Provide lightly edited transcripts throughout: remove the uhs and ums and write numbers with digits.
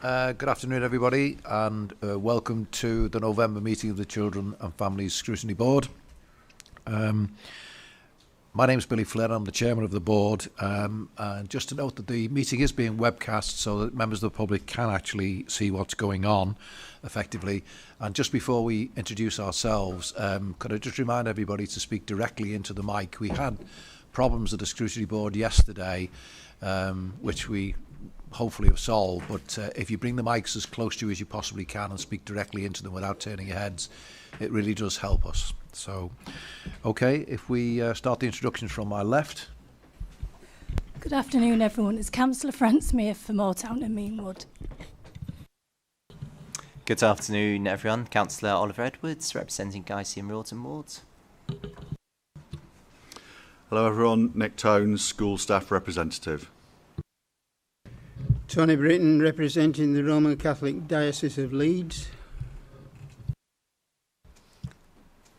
Good afternoon, everybody, and welcome to the November meeting of the Children and Families Scrutiny Board. My name is Billy Flynn. I'm the chairman of the board. And just to note that the meeting is being webcast so that members of the public can actually see what's going on effectively. And just before we introduce ourselves, could I just remind everybody to speak directly into the mic? We had problems at the Scrutiny Board yesterday, which we hopefully have solved, but if you bring the mics as close to you as you possibly can and speak directly into them without turning your heads, it really does help us. So, okay, if we start the introductions from my left. Good afternoon, everyone. It's Councillor Franksmere for Moortown and Meanwood. Good afternoon, everyone. Councillor Oliver Edwards, representing Guysie and Rawdon wards. Hello, everyone. Nick Tones, school staff representative. Tony Britton, representing the Roman Catholic Diocese of Leeds.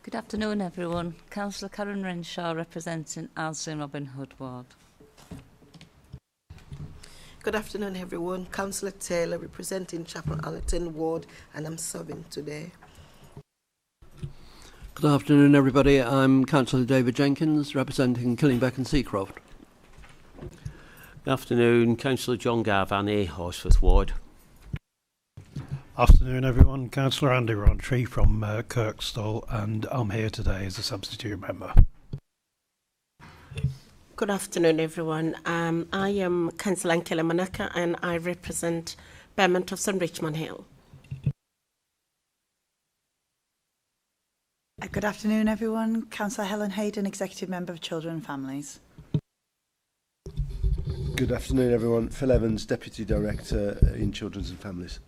Good afternoon, everyone. Councillor Karen Renshaw, representing Alsey and Robin Hood ward. Good afternoon, everyone. Councillor Taylor, representing Chapel Allerton ward, and I'm serving today. Good afternoon, everybody. I'm Councillor David Jenkins, representing Killingbeck and Seacroft. Good afternoon, Councillor John Garvani, Horsforth ward. Afternoon, everyone. Councillor Andy Rontry from Kirkstall, and I'm here today as a substitute member. Good afternoon, everyone. I am Councillor Ankela Manaka, and I represent Bermondsey and Richmond Hill. Good afternoon, everyone. Councillor Helen Hayden, Executive Member of Children and Families. Good afternoon, everyone. Phil Evans, Deputy Director in Children's and Families.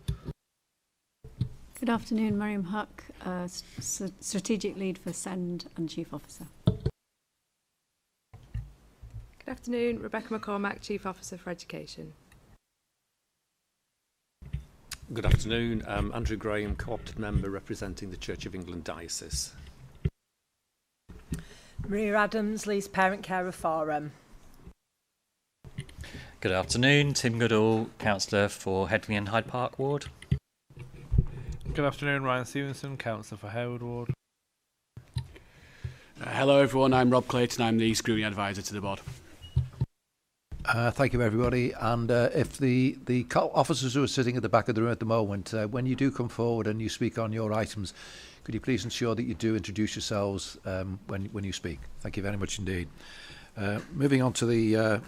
Good afternoon, Miriam Huck, Strategic Lead for SEND and Chief Officer. Good afternoon, Rebecca McCormack, Chief Officer for Education. Good afternoon, Andrew Graham, Co-opted Member representing the Church of England Diocese. Maria Adams, Leeds Parent Carer Forum. Good afternoon, Tim Goodall, Councillor for Headley and Hyde Park ward. Good afternoon, Ryan Stevenson, Councillor for Harewood ward. Hello everyone, I'm Rob Clayton, I'm the Scrutiny Advisor to the board. Thank you, everybody. And if the officers who are sitting at the back of the room at the moment, when you do come forward and you speak on your items, could you please ensure that you do introduce yourselves when you speak? Thank you very much indeed. Moving on to the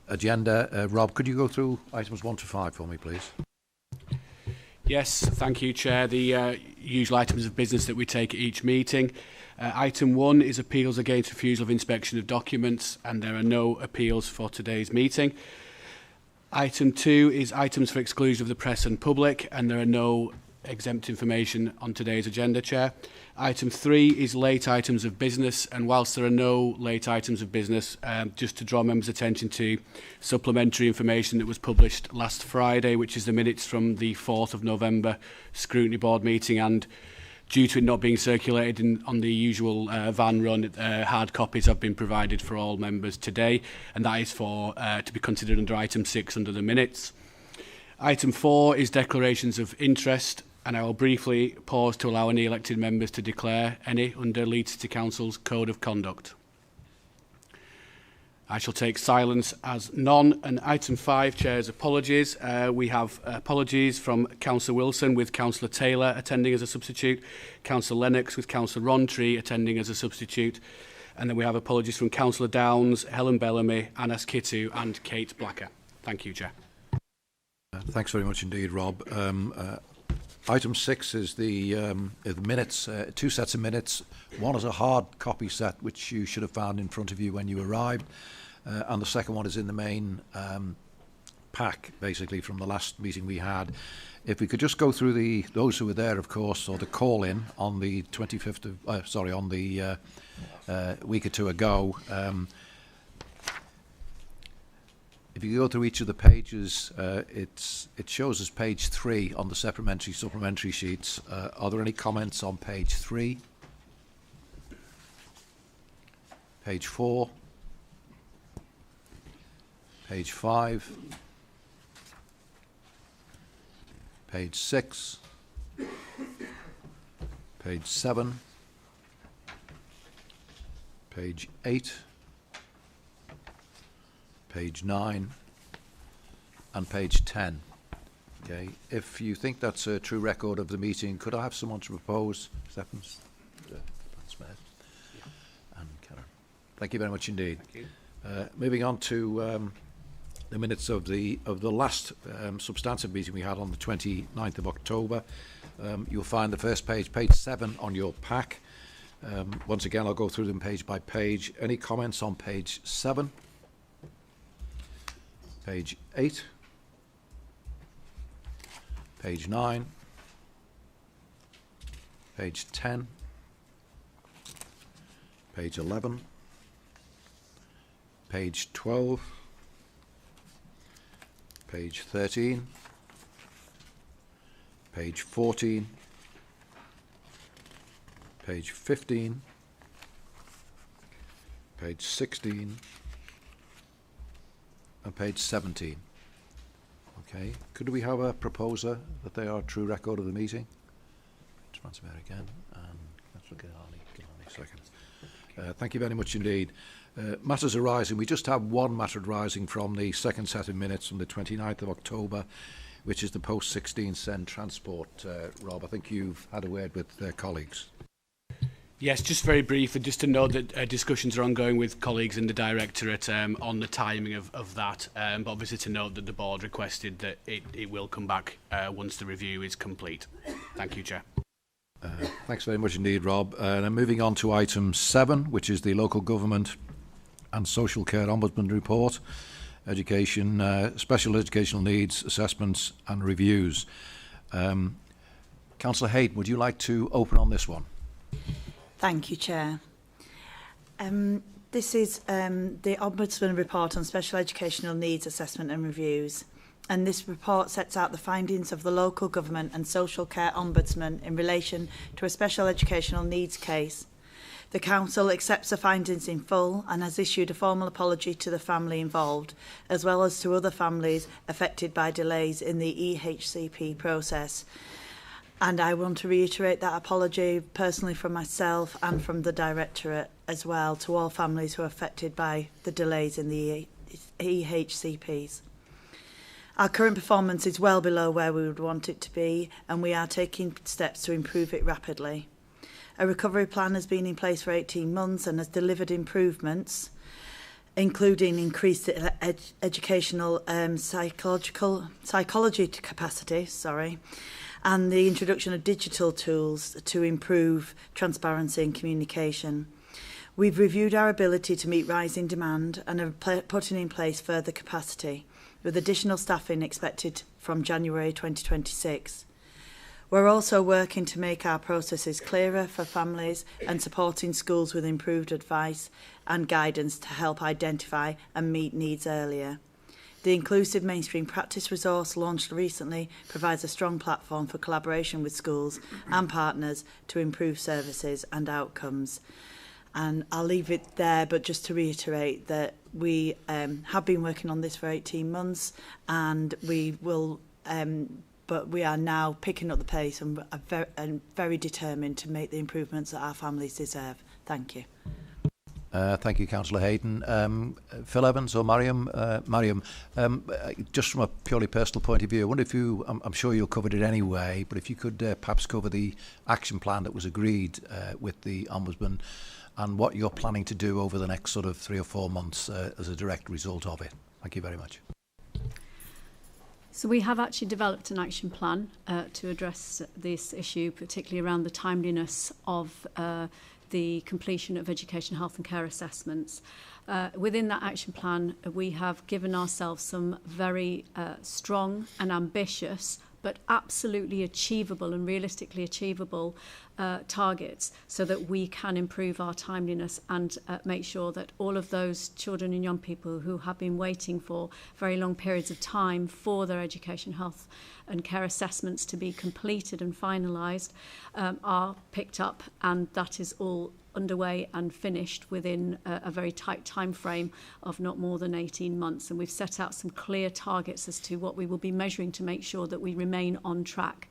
agenda, Rob, could you go through items 1 to 5 for me, please? Yes, thank you, Chair. The usual items of business that we take at each meeting. Item 1 is appeals against refusal of inspection of documents, and there are no appeals for today's meeting. Item 2 is items for exclusion of the press and public, and there are no exempt information on today's agenda, Chair. Item 3 is late items of business, and whilst there are no late items of business, just to draw members' attention to supplementary information that was published last Friday, which is the minutes from the 4th of November Scrutiny Board meeting, and due to it not being circulated on the usual van run, hard copies have been provided for all members today, and that is for to be considered under item 6 under the minutes. Item 4 is declarations of interest, and I will briefly pause to allow any elected members to declare any under Leeds City Council's Code of Conduct. I shall take silence as none. And item 5, Chair's apologies. We have apologies from Councillor Wilson with Councillor Taylor attending as a substitute, Councillor Lennox with Councillor Rontry attending as a substitute, and then we have apologies from Councillor Downs, Helen Bellamy, Anas Kittu and Kate Blacker. Thank you, Chair. Thanks very much indeed, Rob. Item 6 is the minutes, 2 sets of minutes. One is a hard copy set, which you should have found in front of you when you arrived. And the second one is in the main pack, basically, from the last meeting we had. If we could just go through those who were there, of course, or the call-in on the 25th of, on the week or two ago. If you go through each of the pages, it shows us page 3 on the supplementary sheets. Are there any comments on page 3? Page 4? Page 5? page 6, page 7, page 8, page 9, and page 10. Okay, if you think that's a true record of the meeting, could I have someone to propose acceptance? And Karen. Thank you very much indeed. Thank you. Moving on to the minutes of the last substantive meeting we had on the 29th of October. You'll find the first page, page 7 on your pack. Once again, I'll go through them page by page. Any comments on page 7? Page 8? Page 9? Page 10? Page 11? Page 12? Page 13? Page 14? Page 15? Page 16? And page 17. Okay, could we have a proposer that they are a true record of the meeting? Transfer again, and Councillor Gilani, second. Thank you very much indeed. Matters arising, we just have one matter arising from the second set of minutes from the 29th of October, which is the post-16 Send transport. Rob, I think you've had a word with colleagues. Yes, just very brief, and just to note that discussions are ongoing with colleagues in the Directorate on the timing of that, but obviously to note that the board requested that it will come back once the review is complete. Thank you, Chair. Thanks very much indeed, Rob. Now moving on to item 7, which is the Local Government and Social Care Ombudsman Report, Education, Special Educational Needs, Assessments and Reviews. Councillor Hayden, would you like to open on this one? Thank you, Chair. This is the Ombudsman Report on Special Educational Needs Assessment and Reviews. And this report sets out the findings of the Local Government and Social Care Ombudsman in relation to a special educational needs case. The Council accepts the findings in full and has issued a formal apology to the family involved, as well as to other families affected by delays in the EHCP process. And I want to reiterate that apology personally from myself and from the Directorate as well to all families who are affected by the delays in the EHCPs. Our current performance is well below where we would want it to be, and we are taking steps to improve it rapidly. A recovery plan has been in place for 18 months and has delivered improvements, including increased educational psychology capacity, and the introduction of digital tools to improve transparency and communication. We've reviewed our ability to meet rising demand and are putting in place further capacity, with additional staffing expected from January 2026. We're also working to make our processes clearer for families and supporting schools with improved advice and guidance to help identify and meet needs earlier. The Inclusive Mainstream Practice resource launched recently provides a strong platform for collaboration with schools and partners to improve services and outcomes. And I'll leave it there, but just to reiterate that we have been working on this for 18 months and we will, but we are now picking up the pace and are very determined to make the improvements that our families deserve. Thank you. Thank you, Councillor Hayden. Phil Evans or Mariam? Mariam, just from a purely personal point of view, I wonder if you, I'm sure you'll cover it anyway, but if you could perhaps cover the action plan that was agreed with the Ombudsman and what you're planning to do over the next sort of 3 or 4 months as a direct result of it. Thank you very much. So we have actually developed an action plan to address this issue, particularly around the timeliness of the completion of education, health and care assessments. Within that action plan, we have given ourselves some very strong and ambitious but absolutely achievable and realistically achievable targets so that we can improve our timeliness and make sure that all of those children and young people who have been waiting for very long periods of time for their education, health and care assessments to be completed and finalised are picked up, and that is all underway and finished within a very tight time frame of not more than 18 months. And we've set out some clear targets as to what we will be measuring to make sure that we remain on track.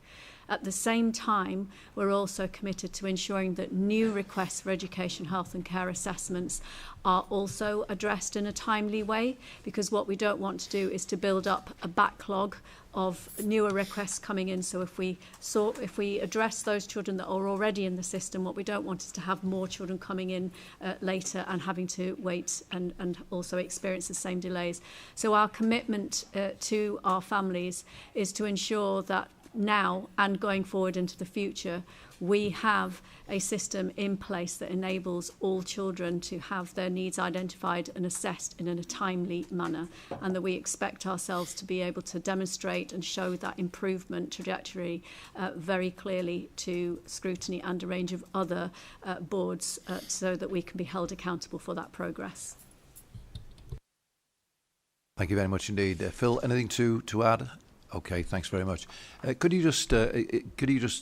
At the same time, we're also committed to ensuring that new requests for education, health and care assessments are also addressed in a timely way, because what we don't want to do is to build up a backlog of newer requests coming in. So if we address those children that are already in the system, what we don't want is to have more children coming in later and having to wait and also experience the same delays. So our commitment to our families is to ensure that now and going forward into the future, we have a system in place that enables all children to have their needs identified and assessed in a timely manner, and that we expect ourselves to be able to demonstrate and show that improvement trajectory very clearly to Scrutiny and a range of other boards so that we can be held accountable for that progress. Thank you very much indeed. Phil, anything to add? Okay, thanks very much. Could you just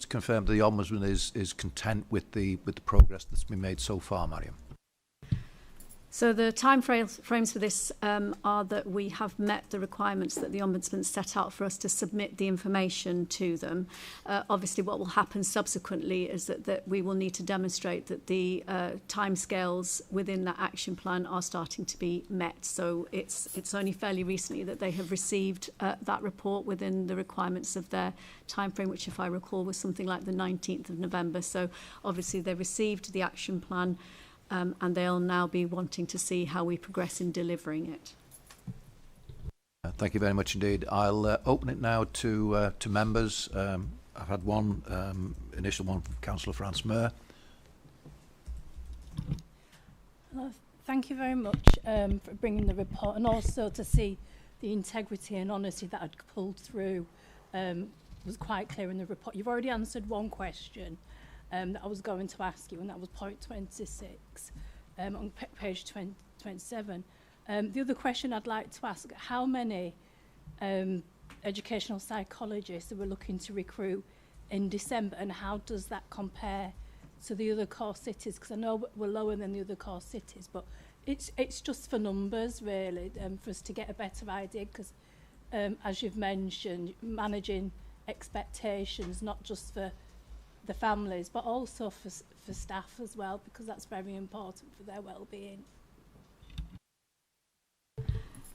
confirm that the Ombudsman is content with the progress that's been made so far, Mariam? So the time frames for this are that we have met the requirements that the Ombudsman set out for us to submit the information to them. Obviously, what will happen subsequently is that we will need to demonstrate that the timescales within that action plan are starting to be met. So it's only fairly recently that they have received that report within the requirements of their time frame, which, if I recall, was something like the 19th of November. So obviously they received the action plan, and they'll now be wanting to see how we progress in delivering it. Thank you very much indeed. I'll open it now to members. I've had one initial one from Councillor Franz Meer. Thank you very much for bringing the report, and also to see the integrity and honesty that had pulled through was quite clear in the report. You've already answered one question that I was going to ask you, and that was point 26 on page 27. The other question I'd like to ask, how many educational psychologists are we looking to recruit in December, and how does that compare to the other core cities? Because I know we're lower than the other core cities, but it's just for numbers, really, for us to get a better idea, because as you've mentioned, managing expectations, not just for the families, but also for staff as well, because that's very important for their well-being.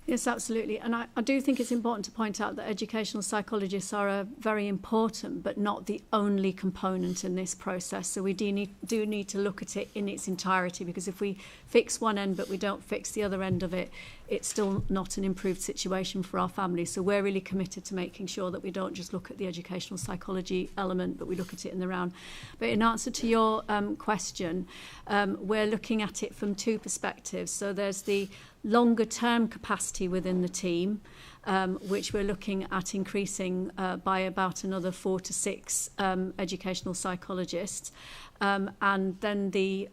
Yes, absolutely. And I do think it's important to point out that educational psychologists are a very important but not the only component in this process. So we do need to look at it in its entirety, because if we fix one end but we don't fix the other end of it, it's still not an improved situation for our families. So we're really committed to making sure that we don't just look at the educational psychology element, but we look at it in the round. But in answer to your question, we're looking at it from two perspectives. So there's the longer term capacity within the team, which we're looking at increasing by about another 4 to 6 educational psychologists, and then the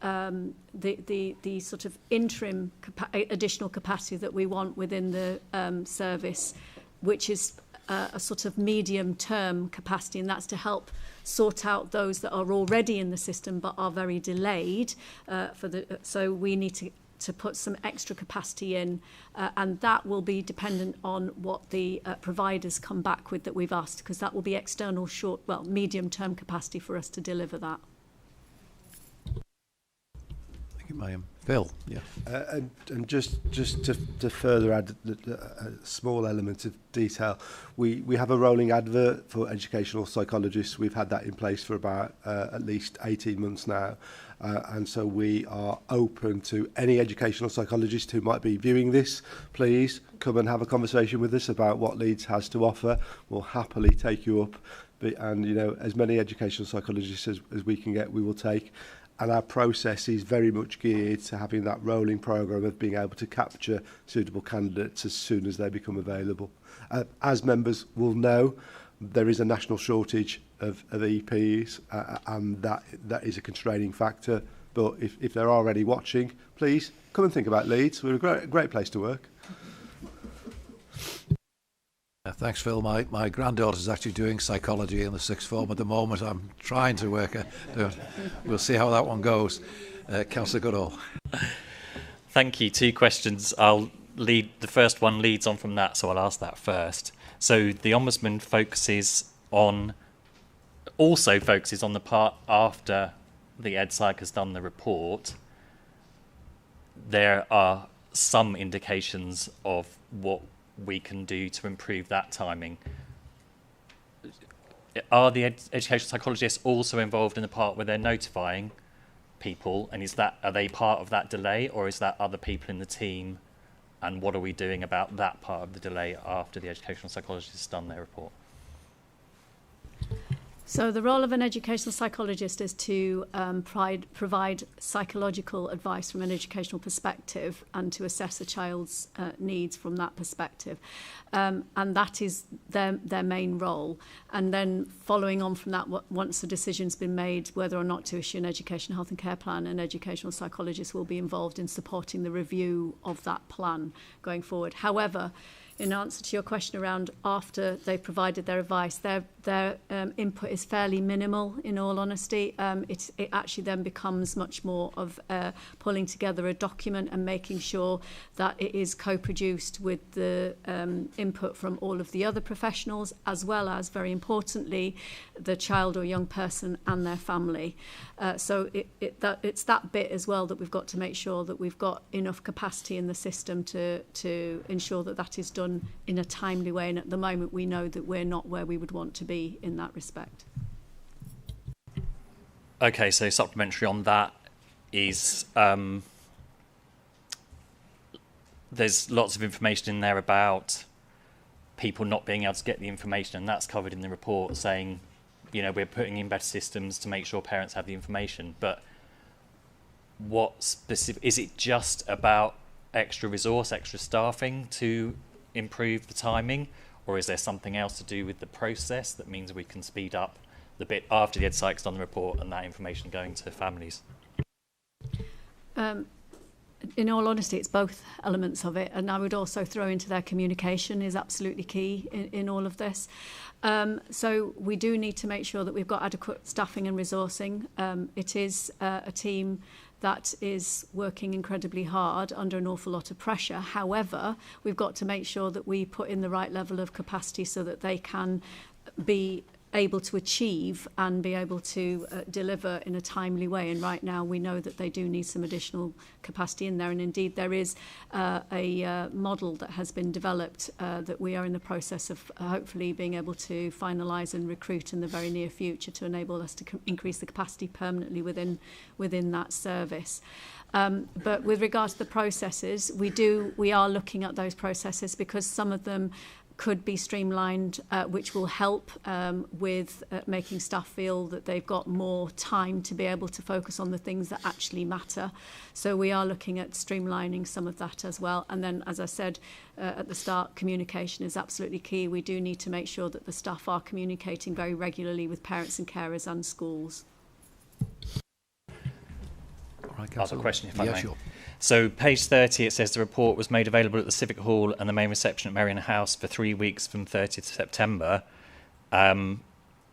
sort of interim additional capacity that we want within the service, which is a sort of medium term capacity, and that's to help sort out those that are already in the system but are very delayed. So we need to put some extra capacity in, and that will be dependent on what the providers come back with that we've asked, because that will be external medium-term capacity for us to deliver that. Thank you, Mariam. Phil, yeah. And just to further add a small element of detail, we have a rolling advert for educational psychologists. We've had that in place for about at least 18 months now. And so we are open to any educational psychologist who might be viewing this. Please come and have a conversation with us about what Leeds has to offer. We'll happily take you up. And, you know, as many educational psychologists as we can get, we will take. And our process is very much geared to having that rolling programme of being able to capture suitable candidates as soon as they become available. As members will know, there is a national shortage of EPs, and that is a constraining factor. But if they're already watching, please come and think about Leeds. We're a great place to work. Thanks, Phil. My granddaughter's actually doing psychology in the sixth form at the moment. I'm trying to work it. We'll see how that one goes. Councillor Goodall. Thank you. 2 questions. I'll lead. The first one leads on from that, so I'll ask that first. So the Ombudsman also focuses on the part after the EdPsych has done the report. There are some indications of what we can do to improve that timing. Are the educational psychologists also involved in the part where they're notifying people, and are they part of that delay, or is that other people in the team, and what are we doing about that part of the delay after the educational psychologist has done their report? So the role of an educational psychologist is to provide psychological advice from an educational perspective and to assess a child's needs from that perspective. And that is their main role. And then following on from that, once the decision's been made whether or not to issue an education, health and care plan, an educational psychologist will be involved in supporting the review of that plan going forward. However, in answer to your question around after they've provided their advice, their input is fairly minimal, in all honesty. It actually then becomes much more of pulling together a document and making sure that it is co-produced with the input from all of the other professionals, as well as, very importantly, the child or young person and their family. So it's that bit as well that we've got to make sure that we've got enough capacity in the system to ensure that that is done in a timely way. And at the moment, we know that we're not where we would want to be in that respect. Okay, so supplementary on that is there's lots of information in there about people not being able to get the information, and that's covered in the report, saying, you know, we're putting in better systems to make sure parents have the information. But what specific is it? Just about extra resource, extra staffing to improve the timing, or is there something else to do with the process that means we can speed up the bit after the EdPsych's done the report and that information going to families? In all honesty, it's both elements of it, and I would also throw into their communication is absolutely key in all of this. So we do need to make sure that we've got adequate staffing and resourcing. It is a team that is working incredibly hard under an awful lot of pressure. However, we've got to make sure that we put in the right level of capacity so that they can be able to achieve and be able to deliver in a timely way. And right now we know that they do need some additional capacity in there. And indeed there is a model that has been developed that we are in the process of hopefully being able to finalise and recruit in the very near future to enable us to increase the capacity permanently within that service. But with regards to the processes, we are looking at those processes because some of them could be streamlined, which will help with making staff feel that they've got more time to be able to focus on the things that actually matter. So we are looking at streamlining some of that as well. And then, as I said at the start, communication is absolutely key. We do need to make sure that the staff are communicating very regularly with parents and carers and schools. All right, I have a question, if I may. Sure. So page 30, it says the report was made available at the Civic Hall and the main reception at Merrion House for 3 weeks from 30th September.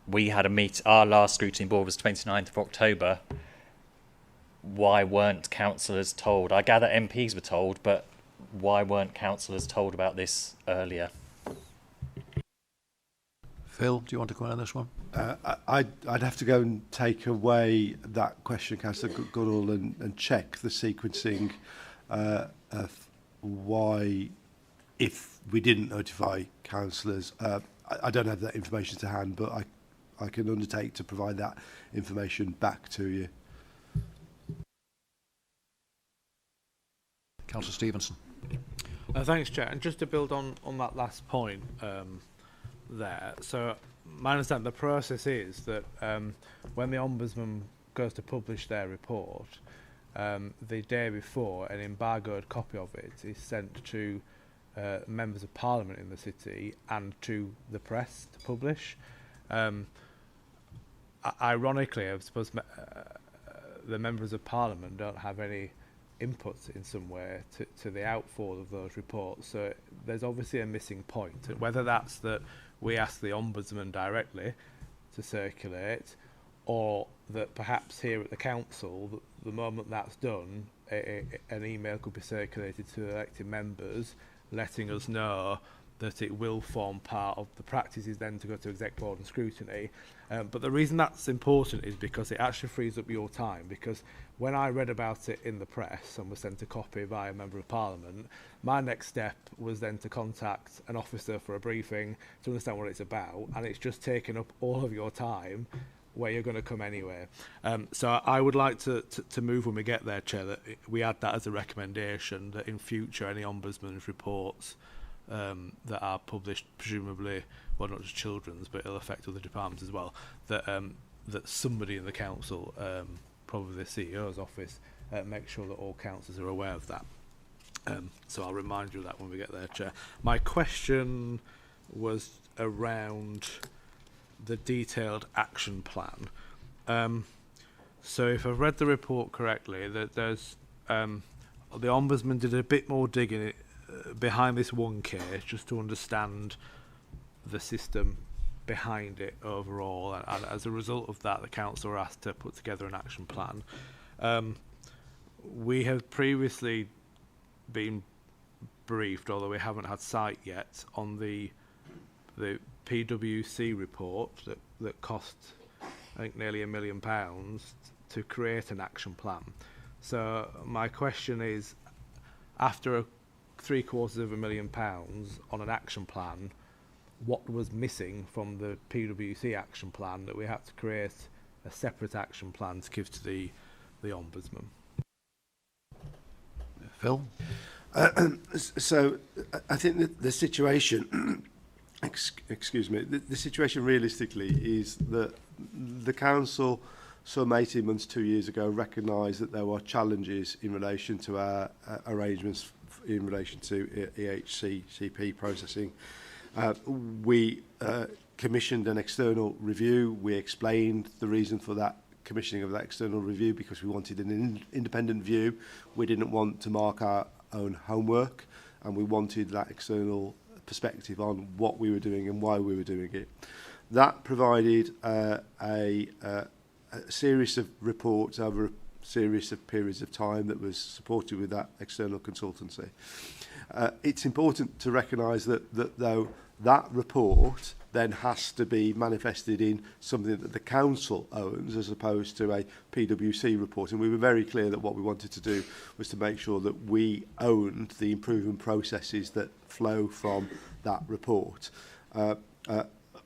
We had our last scrutiny board was 29th of October. Why weren't councillors told? I gather MPs were told, but why weren't councillors told about this earlier? Phil, do you want to comment on this one? I'd have to go and take away that question, Councillor Goodall, and check the sequencing of why, if we didn't notify councillors, I don't have that information to hand, but I can undertake to provide that information back to you. Councillor Stevenson. Thanks, Chair. And just to build on that last point there, so my understanding, the process is that when the Ombudsman goes to publish their report, the day before, an embargoed copy of it is sent to members of Parliament in the city and to the press to publish. Ironically, I suppose the members of Parliament don't have any input in some way to the outfall of those reports. So there's obviously a missing point. Whether that's that we ask the Ombudsman directly to circulate, or that perhaps here at the council, the moment that's done, an email could be circulated to elected members letting us know that it will form part of the practices then to go to exec board and scrutiny. But the reason that's important is because it actually frees up your time, because when I read about it in the press and was sent a copy by a member of Parliament, my next step was then to contact an officer for a briefing to understand what it's about, and it's just taken up all of your time where you're going to come anyway. So I would like to move when we get there, Chair, that we add that as a recommendation, that in future any Ombudsman's reports that are published, presumably, well, not just children's, but it'll affect other departments as well, that that somebody in the council, probably the CEO's office, make sure that all councillors are aware of that. So I'll remind you of that when we get there, Chair. My question was around the detailed action plan. So if I've read the report correctly, that there's the Ombudsman did a bit more digging behind this one case just to understand the system behind it overall, and as a result of that, the council were asked to put together an action plan. We have previously been briefed, although we haven't had sight yet, on the PwC report that cost, I think, nearly £1 million to create an action plan. So my question is, after £750,000 on an action plan, what was missing from the PwC action plan that we had to create a separate action plan to give to the Ombudsman? Phil? So I think that the situation, excuse me, the situation realistically is that the council some 18 months, 2 years ago, recognised that there were challenges in relation to our arrangements in relation to EHCP processing. We commissioned an external review. We explained the reason for that commissioning of that external review, because we wanted an independent view. We didn't want to mark our own homework, and we wanted that external perspective on what we were doing and why we were doing it. That provided a series of reports over a series of periods of time that was supported with that external consultancy. It's important to recognise that though that report then has to be manifested in something that the council owns as opposed to a PwC report. And we were very clear that what we wanted to do was to make sure that we owned the improvement processes that flow from that report.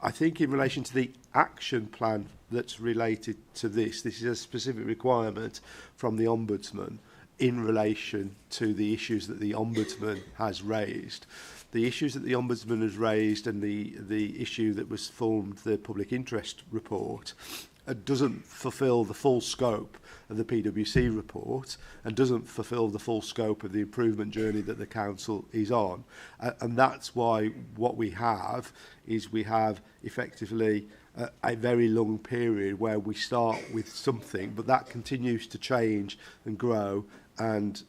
I think in relation to the action plan that's related to this is a specific requirement from the Ombudsman in relation to the issues that the Ombudsman has raised. The issues that the Ombudsman has raised and the issue that was formed the public interest report doesn't fulfil the full scope of the PwC report and doesn't fulfil the full scope of the improvement journey that the council is on. And that's why what we have is we have effectively a very long period where we start with something, but that continues to change and grow and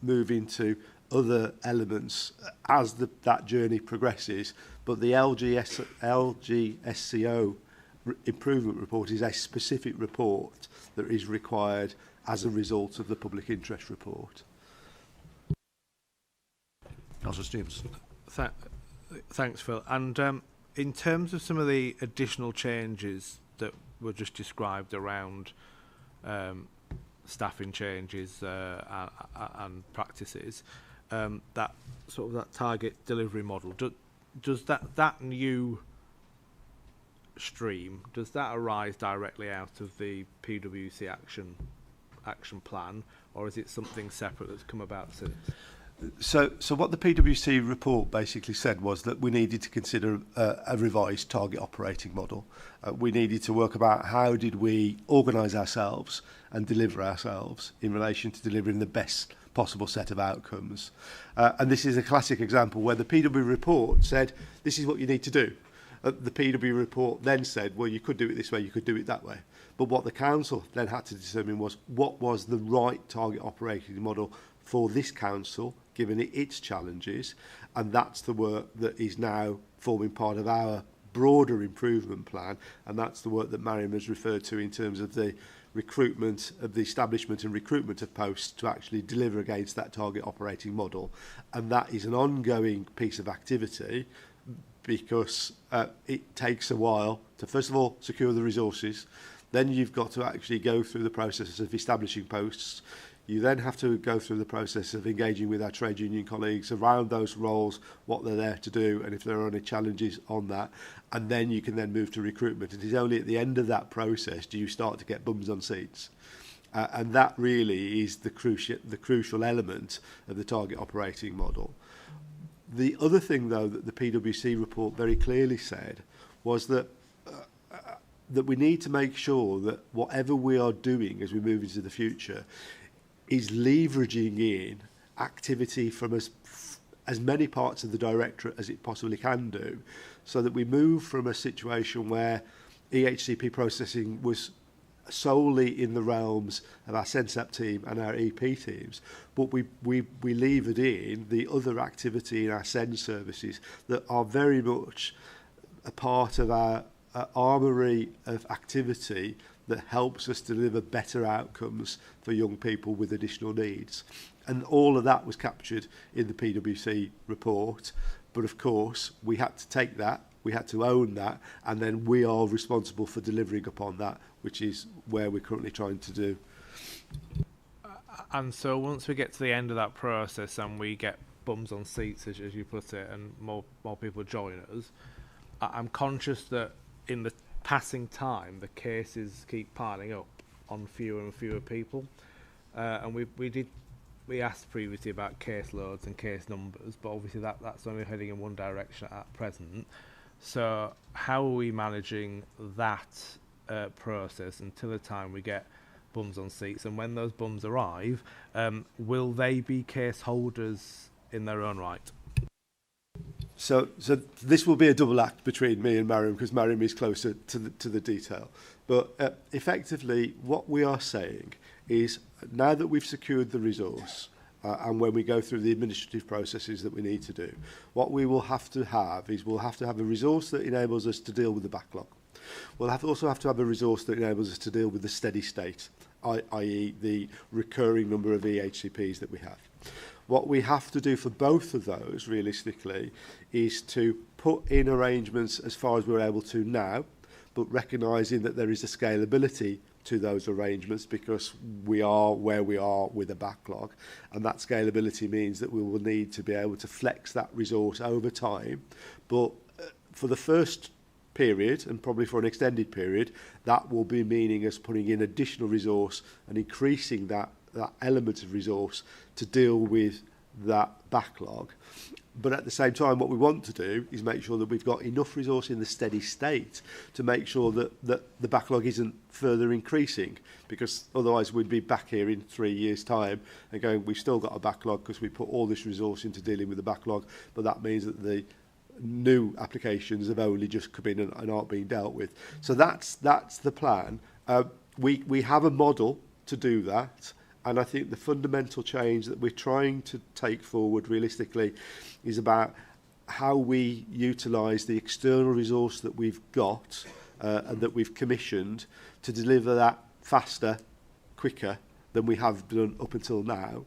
move into other elements as that journey progresses. But the LGSCO improvement report is a specific report that is required as a result of the public interest report. Councillor Stevens. Thanks, Phil. And in terms of some of the additional changes that were just described around staffing changes and practices, that sort of that target delivery model, does that new stream, does that arise directly out of the PwC action plan, or is it something separate that's come about since? So what the PwC report basically said was that we needed to consider a revised target operating model. We needed to work about how did we organise ourselves and deliver ourselves in relation to delivering the best possible set of outcomes. And this is a classic example where the PW report said, this is what you need to do. The PW report then said, well, you could do it this way, you could do it that way. But what the council then had to determine was what was the right target operating model for this council, given its challenges. And that's the work that is now forming part of our broader improvement plan. And that's the work that Mariam has referred to in terms of the recruitment, of the establishment and recruitment of posts to actually deliver against that target operating model. And that is an ongoing piece of activity, because it takes a while to, first of all, secure the resources. Then you've got to actually go through the process of establishing posts. You then have to go through the process of engaging with our trade union colleagues around those roles, what they're there to do, and if there are any challenges on that. And then you can then move to recruitment. It is only at the end of that process do you start to get bums on seats. And that really is the crucial element of the target operating model. The other thing, though, that the PwC report very clearly said was that that we need to make sure that whatever we are doing as we move into the future is leveraging in activity from as many parts of the directorate as it possibly can do, so that we move from a situation where EHCP processing was solely in the realms of our SENSAP team and our EP teams, but we levered in the other activity in our SEND services that are very much a part of our armoury of activity that helps us deliver better outcomes for young people with additional needs. And all of that was captured in the PwC report. But of course, we had to take that, we had to own that, and then we are responsible for delivering upon that, which is where we're currently trying to do. And so once we get to the end of that process and we get bums on seats, as you put it, and more people join us, I'm conscious that in the passing time, the cases keep piling up on fewer and fewer people. And we asked previously about caseloads and case numbers, but obviously that's only heading in one direction at present. So how are we managing that process until the time we get bums on seats? And when those bums arrive, will they be case holders in their own right? So this will be a double act between me and Mariam, because Mariam is closer to the detail. But effectively, what we are saying is, now that we've secured the resource, and when we go through the administrative processes that we need to do, what we will have to have is we'll have to have a resource that enables us to deal with the backlog. We'll also have to have a resource that enables us to deal with the steady state, i.e. the recurring number of EHCPs that we have. What we have to do for both of those, realistically, is to put in arrangements as far as we're able to now, but recognising that there is a scalability to those arrangements, because we are where we are with a backlog, and that scalability means that we will need to be able to flex that resource over time. But for the first period, and probably for an extended period, that will be meaning us putting in additional resource and increasing that element of resource to deal with that backlog. But at the same time, what we want to do is make sure that we've got enough resource in the steady state to make sure that the backlog isn't further increasing, because otherwise we'd be back here in 3 years' time and going, we've still got a backlog because we put all this resource into dealing with the backlog, but that means that the new applications have only just come in and aren't being dealt with. So that's the plan. We have a model to do that. And I think the fundamental change that we're trying to take forward realistically is about how we utilise the external resource that we've got and that we've commissioned to deliver that faster, quicker than we have done up until now.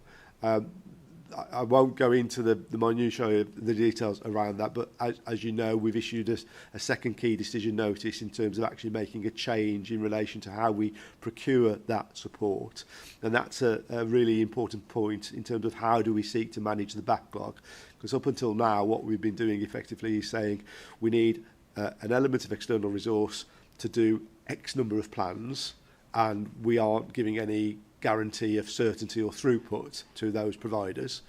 I won't go into the minutiae of the details around that, but as you know, we've issued a second key decision notice in terms of actually making a change in relation to how we procure that support. And that's a really important point in terms of how do we seek to manage the backlog. Because up until now, what we've been doing effectively is saying we need an element of external resource to do X number of plans, and we aren't giving any guarantee of certainty or throughput to those providers.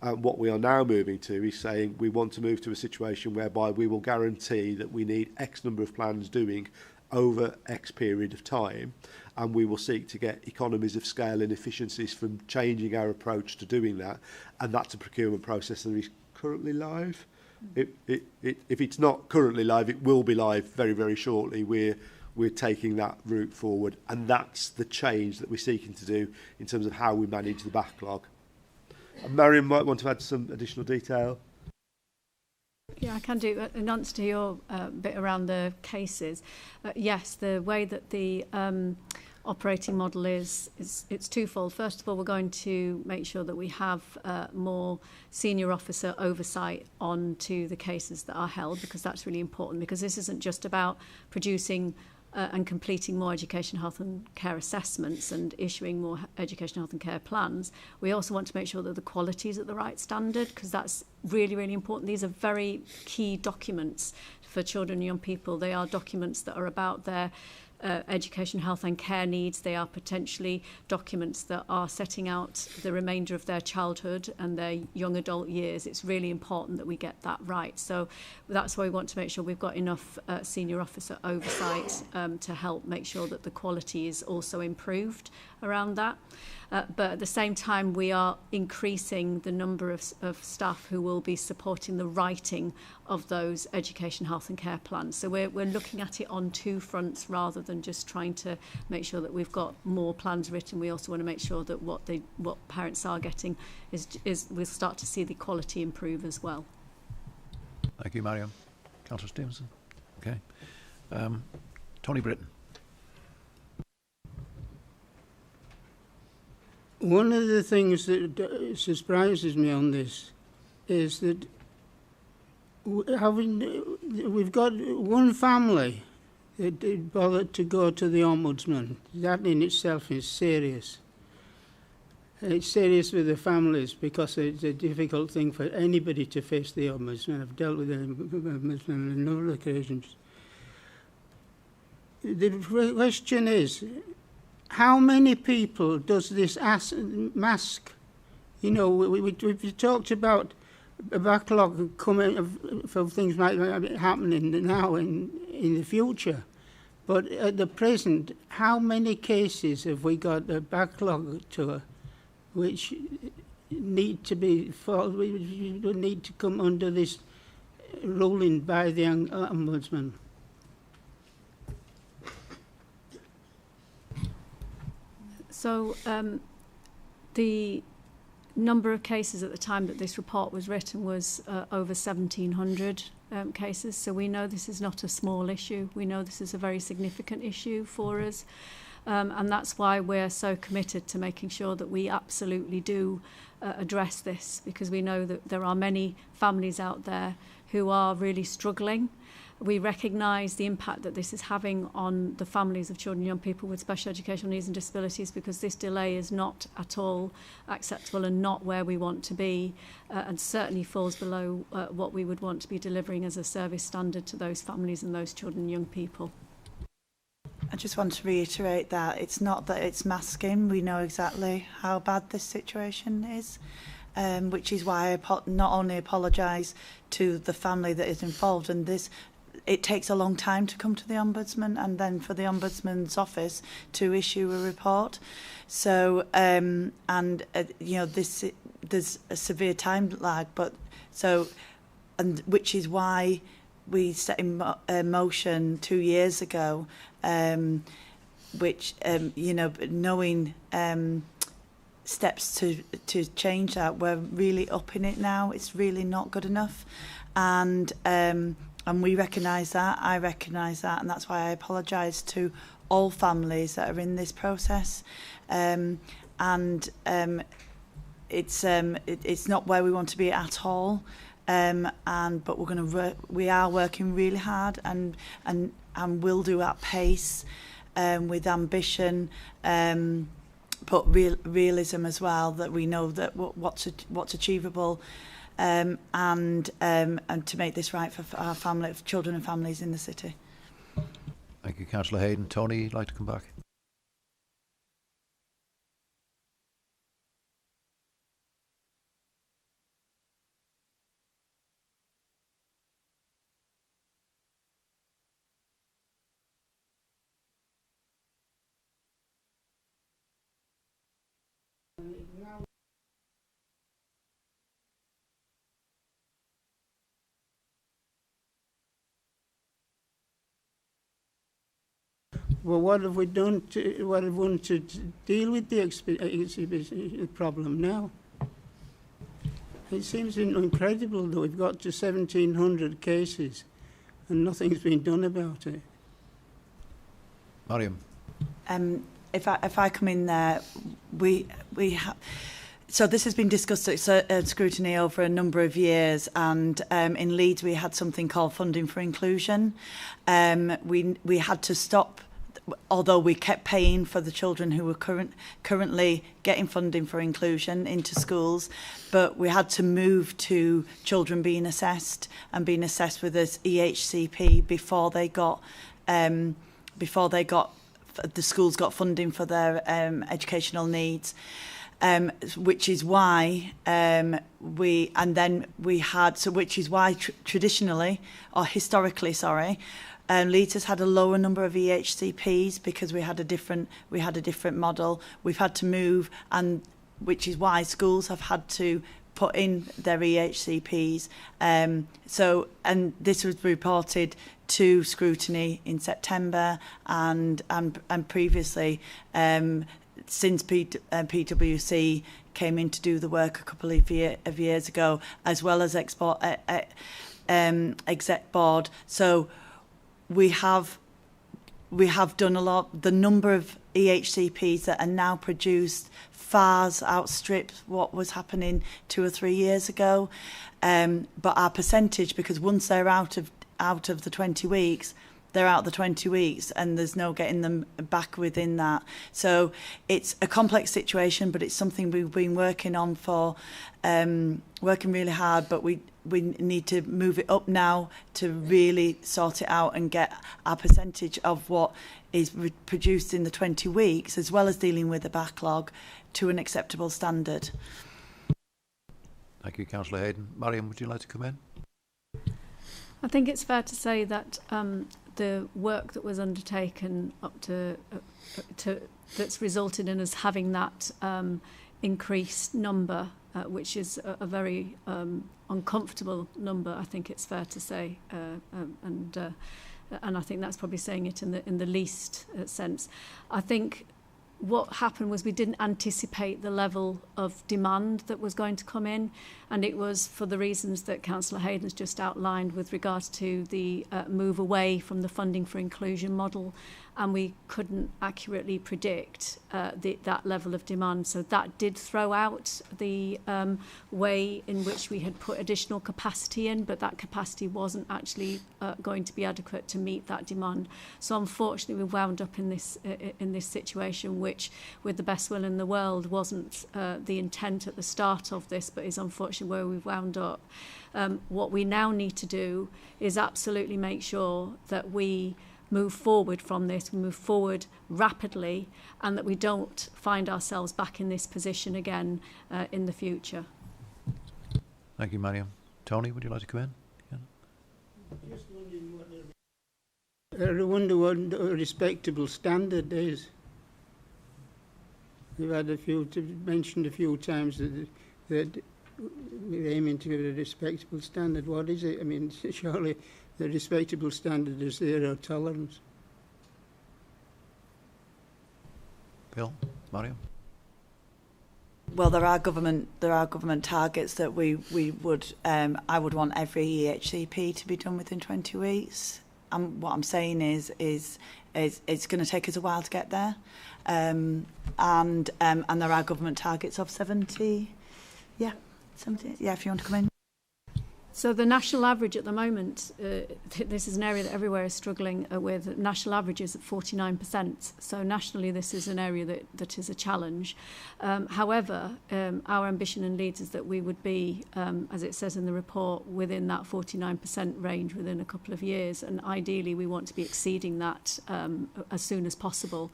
What we are now moving to is saying we want to move to a situation whereby we will guarantee that we need X number of plans doing over X period of time, and we will seek to get economies of scale and efficiencies from changing our approach to doing that, and that's a procurement process that is currently live. If it's not currently live, it will be live very, very shortly. We're taking that route forward, and that's the change that we're seeking to do in terms of how we manage the backlog. Marion might want to add some additional detail. Yeah, I can do. In answer to your bit around the cases, yes, the way that the operating model is it's twofold. First of all, we're going to make sure that we have more senior officer oversight onto the cases that are held, because that's really important, because this isn't just about producing and completing more education, health and care assessments and issuing more education, health and care plans. We also want to make sure that the quality is at the right standard, because that's really, really important. These are very key documents for children and young people. They are documents that are about their education, health and care needs. They are potentially documents that are setting out the remainder of their childhood and their young adult years. It's really important that we get that right. So that's why we want to make sure we've got enough senior officer oversight to help make sure that the quality is also improved around that. But at the same time, we are increasing the number of staff who will be supporting the writing of those education, health and care plans. So we're looking at it on two fronts rather than just trying to make sure that we've got more plans written. We also want to make sure that what parents are getting is we'll start to see the quality improve as well. Thank you, Mariam. Councillor Stevenson. Okay. Tony Britton. One of the things that surprises me on this is that we've got one family that bothered to go to the Ombudsman. That in itself is serious. It's serious with the families because it's a difficult thing for anybody to face the Ombudsman. I've dealt with the Ombudsman on a number of occasions. The question is, how many people does this mask? You know, we talked about a backlog coming for things like happening now in the future. But at the present, how many cases have we got a backlog to which need to be need to come under this ruling by the Ombudsman? So the number of cases at the time that this report was written was over 1,700 cases. So we know this is not a small issue. We know this is a very significant issue for us. And that's why we're so committed to making sure that we absolutely do address this, because we know that there are many families out there who are really struggling. We recognise the impact that this is having on the families of children and young people with special educational needs and disabilities, because this delay is not at all acceptable and not where we want to be, and certainly falls below what we would want to be delivering as a service standard to those families and those children and young people. I just want to reiterate that it's not that it's masking. We know exactly how bad this situation is. Which is why I not only apologise to the family that is involved in this. It takes a long time to come to the Ombudsman and then for the Ombudsman's office to issue a report. So, you know, there's a severe time lag, which is why we set in motion 2 years ago, which, you know, knowing steps to change that, we're really upping it now. It's really not good enough. And we recognise that, I recognise that, and that's why I apologise to all families that are in this process. It's not where we want to be at all. But we are working really hard and will do at pace, with ambition, but realism as well, that we know that what's achievable. And to make this right for our family, for children and families in the city. Thank you, Councillor Hayden. Tony, you'd like to come back? Well, what have we done to deal with the problem now? It seems incredible that we've got to 1,700 cases and nothing's been done about it. Mariam. If I come in there, we have. So this has been discussed at Scrutiny over a number of years, and in Leeds we had something called Funding for Inclusion. We had to stop, although we kept paying for the children who were currently getting funding for inclusion into schools, but we had to move to children being assessed with this EHCP before they got the schools got funding for their educational needs. Which is why traditionally or historically, Leeds has had a lower number of EHCPs because we had a different model. We've had to move, and which is why schools have had to put in their EHCPs. And this was reported to Scrutiny in September, and previously. Since PwC came in to do the work a couple of years ago, as well as Exec Board. So we have done a lot. The number of EHCPs that are now produced far outstrips what was happening 2 or 3 years ago. But our percentage, because once they're out of the 20 weeks, they're out the 20 weeks and there's no getting them back within that. So it's a complex situation, but it's something we've been working on for, working really hard, but we need to move it up now to really sort it out and get our percentage of what is produced in the 20 weeks, as well as dealing with the backlog, to an acceptable standard. Thank you, Councillor Hayden. Mariam, would you like to come in? I think it's fair to say that the work that was undertaken up to that's resulted in us having that increased number, which is a very uncomfortable number. I think it's fair to say, and I think that's probably saying it in the least sense. I think what happened was we didn't anticipate the level of demand that was going to come in, and it was for the reasons that Councillor Hayden's just outlined with regards to the move away from the funding for inclusion model, and we couldn't accurately predict that level of demand. So that did throw out the way in which we had put additional capacity in, but that capacity wasn't actually going to be adequate to meet that demand. So unfortunately we wound up in this situation, which with the best will in the world wasn't the intent at the start of this, but is unfortunately where we've wound up. What we now need to do is absolutely make sure that we move forward from this, we move forward rapidly, and that we don't find ourselves back in this position again in the future. Thank you, Mariam. Tony, would you like to come in? I wonder what a respectable standard is. We've had mentioned a few times that we're aiming to get a respectable standard. What is it? I mean, surely the respectable standard is zero tolerance. Bill, Mariam. Well, there are government targets that we would I would want every EHCP to be done within 20 weeks. And what I'm saying is it's going to take us a while to get there, and there are government targets of 70. Yeah, 70. Yeah, if you want to come in. So the national average at the moment, this is an area that everywhere is struggling with. National average is at 49%. So nationally, this is an area that is a challenge. However, our ambition in Leeds is that we would be, as it says in the report, within that 49% range within a couple of years. And ideally, we want to be exceeding that as soon as possible.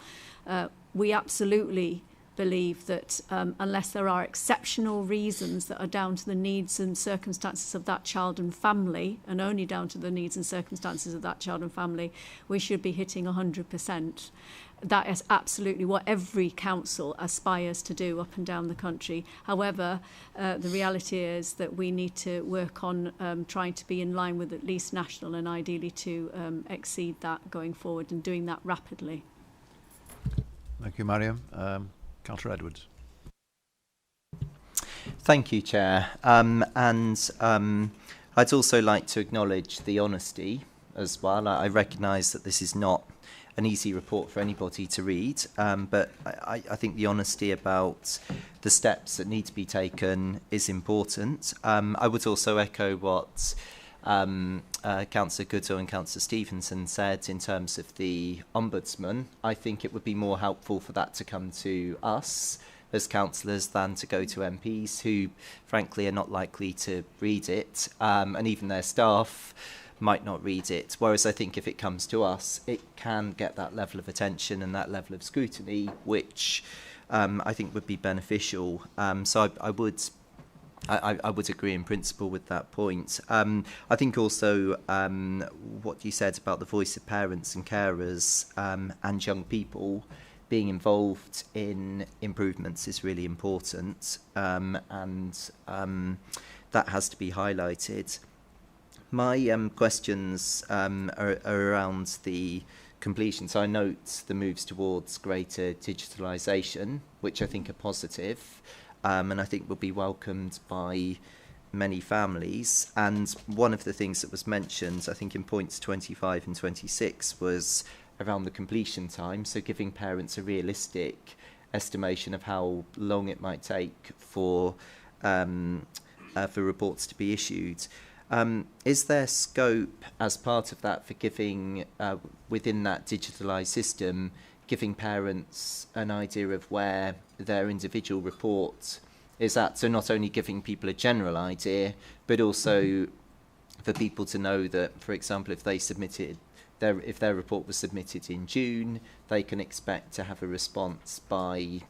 We absolutely believe that unless there are exceptional reasons that are down to the needs and circumstances of that child and family, and only down to the needs and circumstances of that child and family, we should be hitting 100%. That is absolutely what every council aspires to do up and down the country. However, the reality is that we need to work on trying to be in line with at least national, and ideally to exceed that going forward, and doing that rapidly. Thank you, Mariam. Councillor Edwards. Thank you, Chair. I'd also like to acknowledge the honesty as well. I recognise that this is not an easy report for anybody to read, but I think the honesty about the steps that need to be taken is important. I would also echo what Councillor Goodall and Councillor Stevenson said in terms of the Ombudsman. I think it would be more helpful for that to come to us as councillors than to go to MPs who frankly are not likely to read it, and even their staff might not read it. Whereas I think if it comes to us, it can get that level of attention and that level of scrutiny, which I think would be beneficial. So I would agree in principle with that point. I think also what you said about the voice of parents and carers and young people being involved in improvements is really important, and that has to be highlighted. My questions are around the completion. So I note the moves towards greater digitalisation, which I think are positive, and I think will be welcomed by many families. And one of the things that was mentioned, I think in points 25 and 26, was around the completion time, so giving parents a realistic estimation of how long it might take for reports to be issued. Is there scope as part of that for giving, within that digitalised system, giving parents an idea of where their individual report is at? So not only giving people a general idea, but also for people to know that, for example, if they submitted if their report was submitted in June, they can expect to have a response by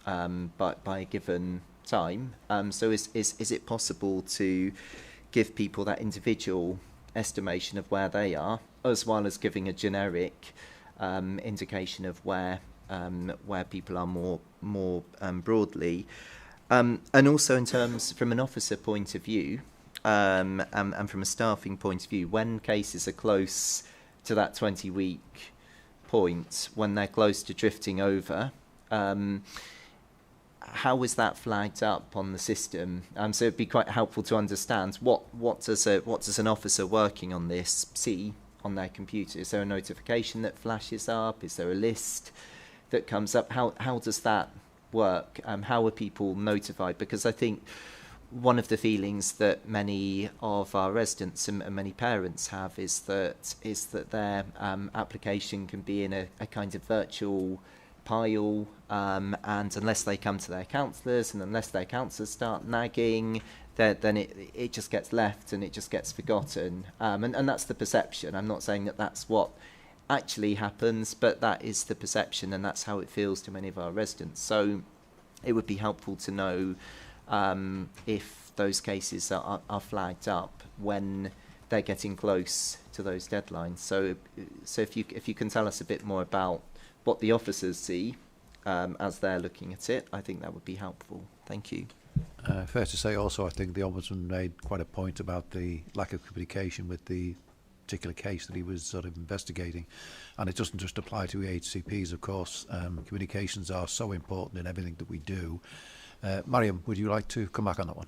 a given time. So is it possible to give people that individual estimation of where they are, as well as giving a generic indication of where people are more broadly, and also in terms from an officer point of view, and from a staffing point of view, when cases are close to that 20-week point, when they're close to drifting over, how is that flagged up on the system? So it'd be quite helpful to understand what does an officer working on this see on their computer? Is there a notification that flashes up? Is there a list that comes up? How does that work? How are people notified? Because I think one of the feelings that many of our residents and many parents have is that their application can be in a kind of virtual pile, and unless they come to their counsellors and unless their counsellors start nagging, then it just gets left and it just gets forgotten. And that's the perception. I'm not saying that that's what actually happens, but that is the perception, and that's how it feels to many of our residents. So it would be helpful to know if those cases are flagged up when they're getting close to those deadlines. So if you can tell us a bit more about what the officers see as they're looking at it, I think that would be helpful. Thank you. Fair to say also, I think the Ombudsman made quite a point about the lack of communication with the particular case that he was sort of investigating, and it doesn't just apply to HCPs, of course. Communications are so important in everything that we do. Mariam, would you like to come back on that one?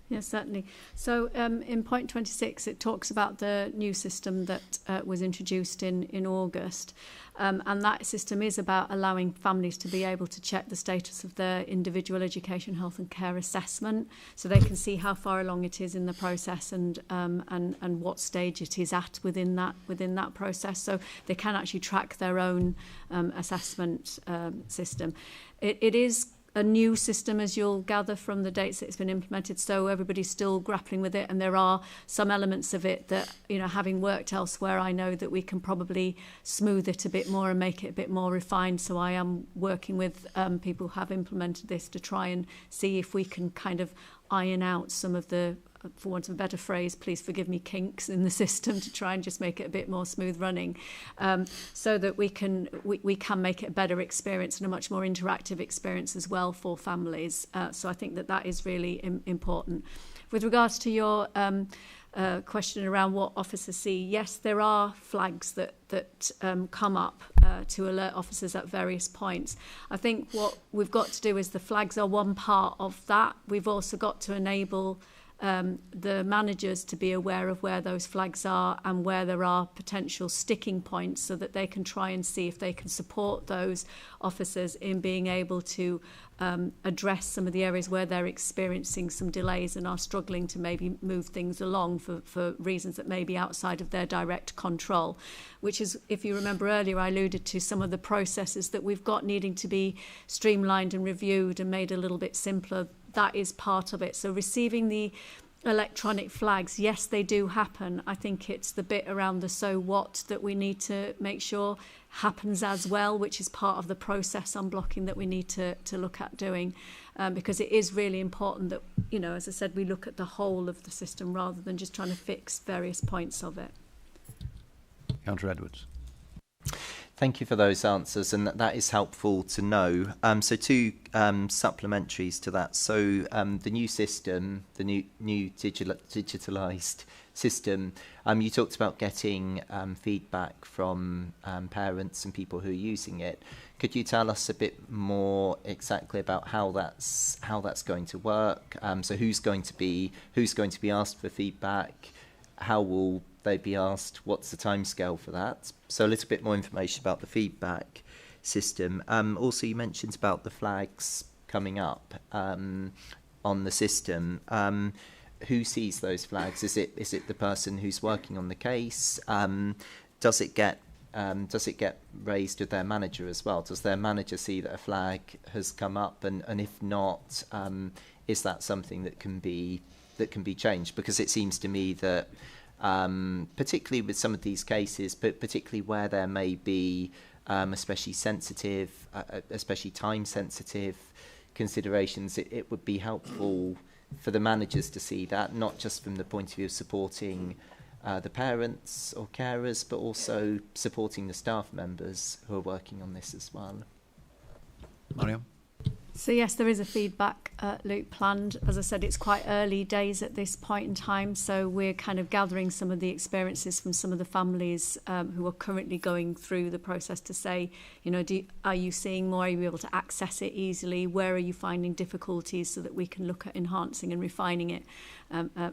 Yes, certainly. So in point 26, it talks about the new system that was introduced in August. And that system is about allowing families to be able to check the status of their individual education, health and care assessment, so they can see how far along it is in the process and what stage it is at within that process. So they can actually track their own assessment system. It is a new system, as you'll gather from the dates that it's been implemented, so everybody's still grappling with it, and there are some elements of it that, having worked elsewhere, I know that we can probably smooth it a bit more and make it a bit more refined. So I am working with people who have implemented this to try and see if we can kind of iron out some of the, for want of a better phrase, please forgive me, kinks in the system, to try and just make it a bit more smooth running, so that we can make it a better experience and a much more interactive experience as well for families. So I think that is really important. With regards to your question around what officers see. Yes, there are flags that come up to alert officers at various points. I think what we've got to do is the flags are one part of that. We've also got to enable the managers to be aware of where those flags are and where there are potential sticking points, so that they can try and see if they can support those officers in being able to address some of the areas where they're experiencing some delays and are struggling to maybe move things along for reasons that may be outside of their direct control, which is, if you remember earlier, I alluded to some of the processes that we've got needing to be streamlined and reviewed and made a little bit simpler. That is part of it. So receiving the electronic flags, yes, they do happen. I think it's the bit around the so what that we need to make sure happens as well, which is part of the process unblocking that we need to look at doing, because it is really important that, you know, as I said, we look at the whole of the system rather than just trying to fix various points of it. Councillor Edwards. Thank you for those answers, and that is helpful to know. So two supplementaries to that. So the new system, the new digitalised system, you talked about getting feedback from parents and people who are using it. Could you tell us a bit more exactly about how that's going to work? So who's going to be asked for feedback? How will they be asked? What's the timescale for that? So a little bit more information about the feedback system. Also, you mentioned about the flags coming up on the system. Who sees those flags? Is it the person who's working on the case? Does it get raised with their manager as well? Does their manager see that a flag has come up? And if not, is that something that can be changed? Because it seems to me that particularly with some of these cases, but particularly where there may be especially time-sensitive considerations, it would be helpful for the managers to see that, not just from the point of view of supporting the parents or carers, but also supporting the staff members who are working on this as well. Mariam? So yes, there is a feedback loop planned. As I said, it's quite early days at this point in time, so we're kind of gathering some of the experiences from some of the families who are currently going through the process to say, you know, are you seeing more? Are you able to access it easily? Where are you finding difficulties, so that we can look at enhancing and refining it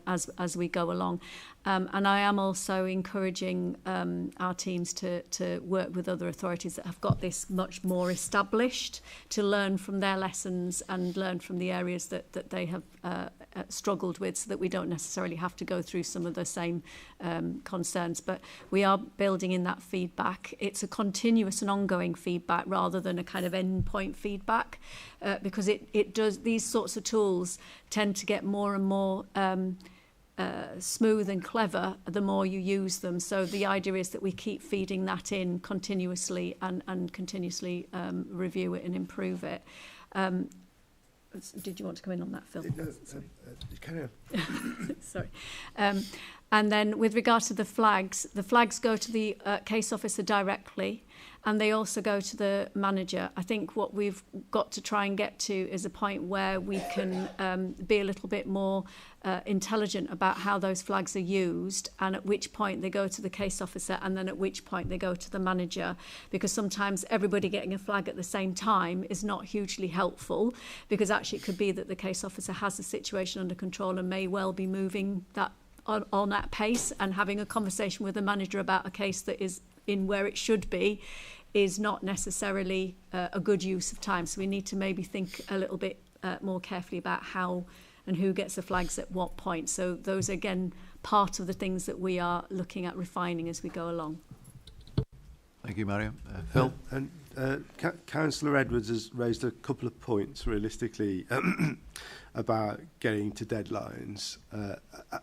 as we go along. And I am also encouraging our teams to work with other authorities that have got this much more established, to learn from their lessons and learn from the areas that they have struggled with, so that we don't necessarily have to go through some of the same concerns. But we are building in that feedback. It's a continuous and ongoing feedback rather than a kind of endpoint feedback, because it does, these sorts of tools tend to get more and more smooth and clever the more you use them. So the idea is that we keep feeding that in continuously and continuously review it and improve it. Did you want to come in on that, Phil? Carry on. Sorry. And then with regard to the flags go to the case officer directly, and they also go to the manager. I think what we've got to try and get to is a point where we can be a little bit more intelligent about how those flags are used, and at which point they go to the case officer, and then at which point they go to the manager, because sometimes everybody getting a flag at the same time is not hugely helpful, because actually it could be that the case officer has the situation under control and may well be moving that on that pace, and having a conversation with the manager about a case that is in where it should be is not necessarily a good use of time. So we need to maybe think a little bit more carefully about how and who gets the flags at what point. So those are, again, part of the things that we are looking at refining as we go along. Thank you, Mariam. Phil? Councillor Edwards has raised a couple of points, realistically, about getting to deadlines.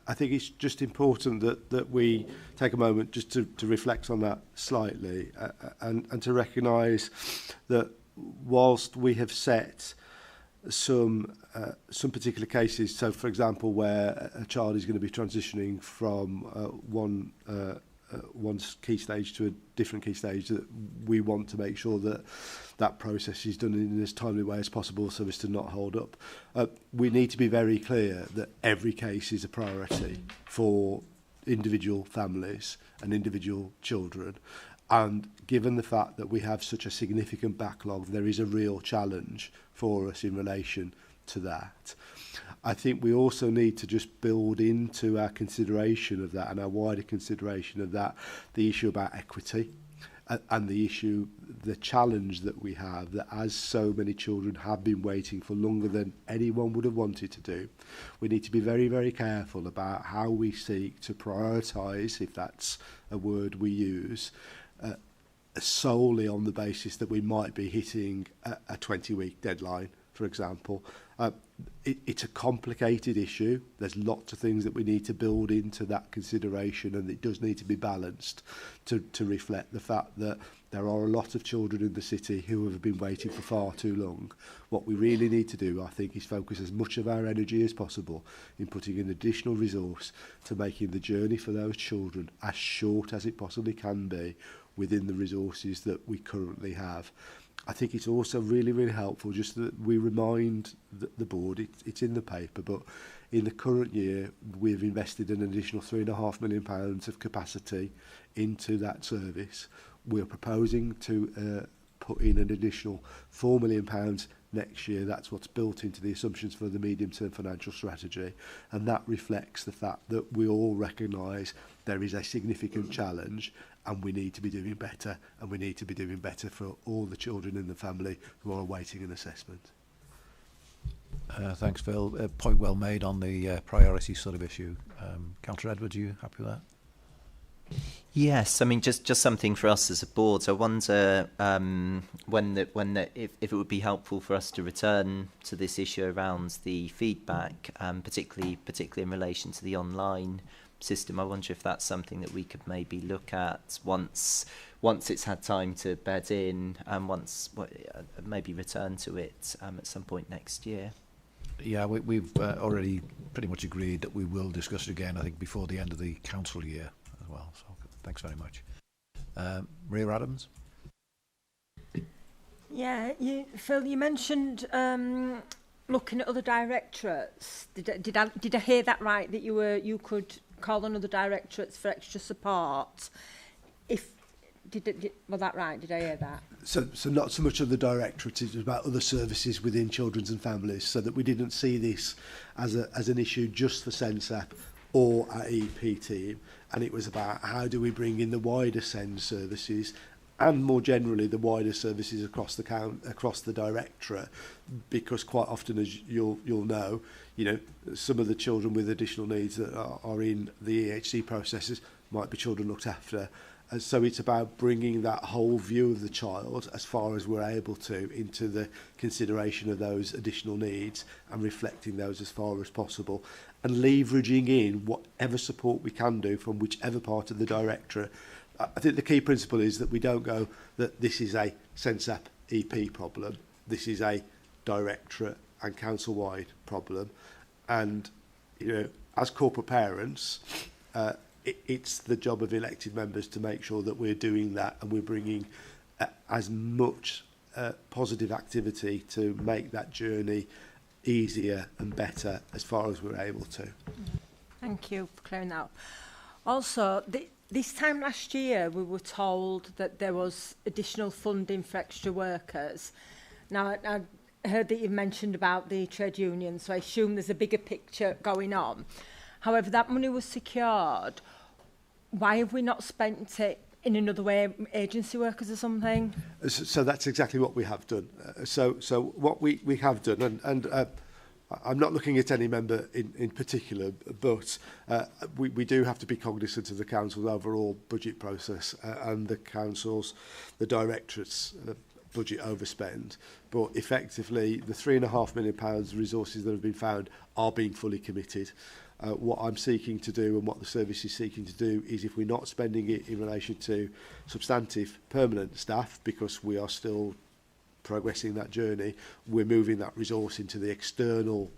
I think it's just important that we take a moment just to reflect on that slightly and to recognise that whilst we have set some particular cases, so for example where a child is going to be transitioning from one one key stage to a different key stage, that we want to make sure that that process is done in as timely way as possible so as to not hold up. We need to be very clear that every case is a priority for individual families and individual children. And given the fact that we have such a significant backlog, there is a real challenge for us in relation to that. I think we also need to just build into our consideration of that and our wider consideration of that the issue about equity and the issue, the challenge that we have, that as so many children have been waiting for longer than anyone would have wanted to do, we need to be very, very careful about how we seek to prioritise, if that's a word we use, solely on the basis that we might be hitting a 20-week deadline, for example. It's a complicated issue. There's lots of things that we need to build into that consideration, and it does need to be balanced to reflect the fact that there are a lot of children in the city who have been waiting for far too long. What we really need to do, I think, is focus as much of our energy as possible in putting in additional resource to making the journey for those children as short as it possibly can be within the resources that we currently have. I think it's also really, really helpful just that we remind the board, it's in the paper, but in the current year we've invested an additional £3.5 million of capacity into that service. We're proposing to put in an additional £4 million next year. That's what's built into the assumptions for the medium-term financial strategy, and that reflects the fact that we all recognise there is a significant challenge, and we need to be doing better, and we need to be doing better for all the children in the family who are awaiting an assessment. Thanks, Phil. Point well made on the priority sort of issue. Councillor Edwards, are you happy with that? Yes, I mean just something for us as a board. So I wonder if it would be helpful for us to return to this issue around the feedback, particularly in relation to the online system. I wonder if that's something that we could maybe look at once it's had time to bed in, and maybe return to it at some point next year. Yeah, we've already pretty much agreed that we will discuss it again, I think, before the end of the council year as well. So thanks very much. Maria Adams? Yeah, Phil, you mentioned looking at other directorates. Did I hear that right, that you could call on other directorates for extra support? Was that right? Did I hear that? So not so much of the directorate, it was about other services within children's and families, so that we didn't see this as an issue just for SENSAP or our EP team, and it was about how do we bring in the wider SENS services and more generally the wider services across the directorate, because quite often, as you'll know, some of the children with additional needs that are in the EHC processes might be children looked after. And so it's about bringing that whole view of the child, as far as we're able to, into the consideration of those additional needs and reflecting those as far as possible, and leveraging in whatever support we can do from whichever part of the directorate. I think the key principle is that we don't go that this is a SENSAP EP problem, this is a directorate and council-wide problem. And, as corporate parents, it's the job of elected members to make sure that we're doing that, and we're bringing as much positive activity to make that journey easier and better as far as we're able to. Thank you for clearing that up. Also, this time last year we were told that there was additional funding for extra workers. Now, I heard that you mentioned about the trade union, so I assume there's a bigger picture going on. However, that money was secured. Why have we not spent it in another way, agency workers or something? So that's exactly what we have done. So what we have done, and I'm not looking at any member in particular, but we do have to be cognizant of the council's overall budget process and the directorate's budget overspend. But effectively, the £3.5 million resources that have been found are being fully committed. What I'm seeking to do, and what the service is seeking to do, is if we're not spending it in relation to substantive permanent staff, because we are still progressing that journey, we're moving that resource into the external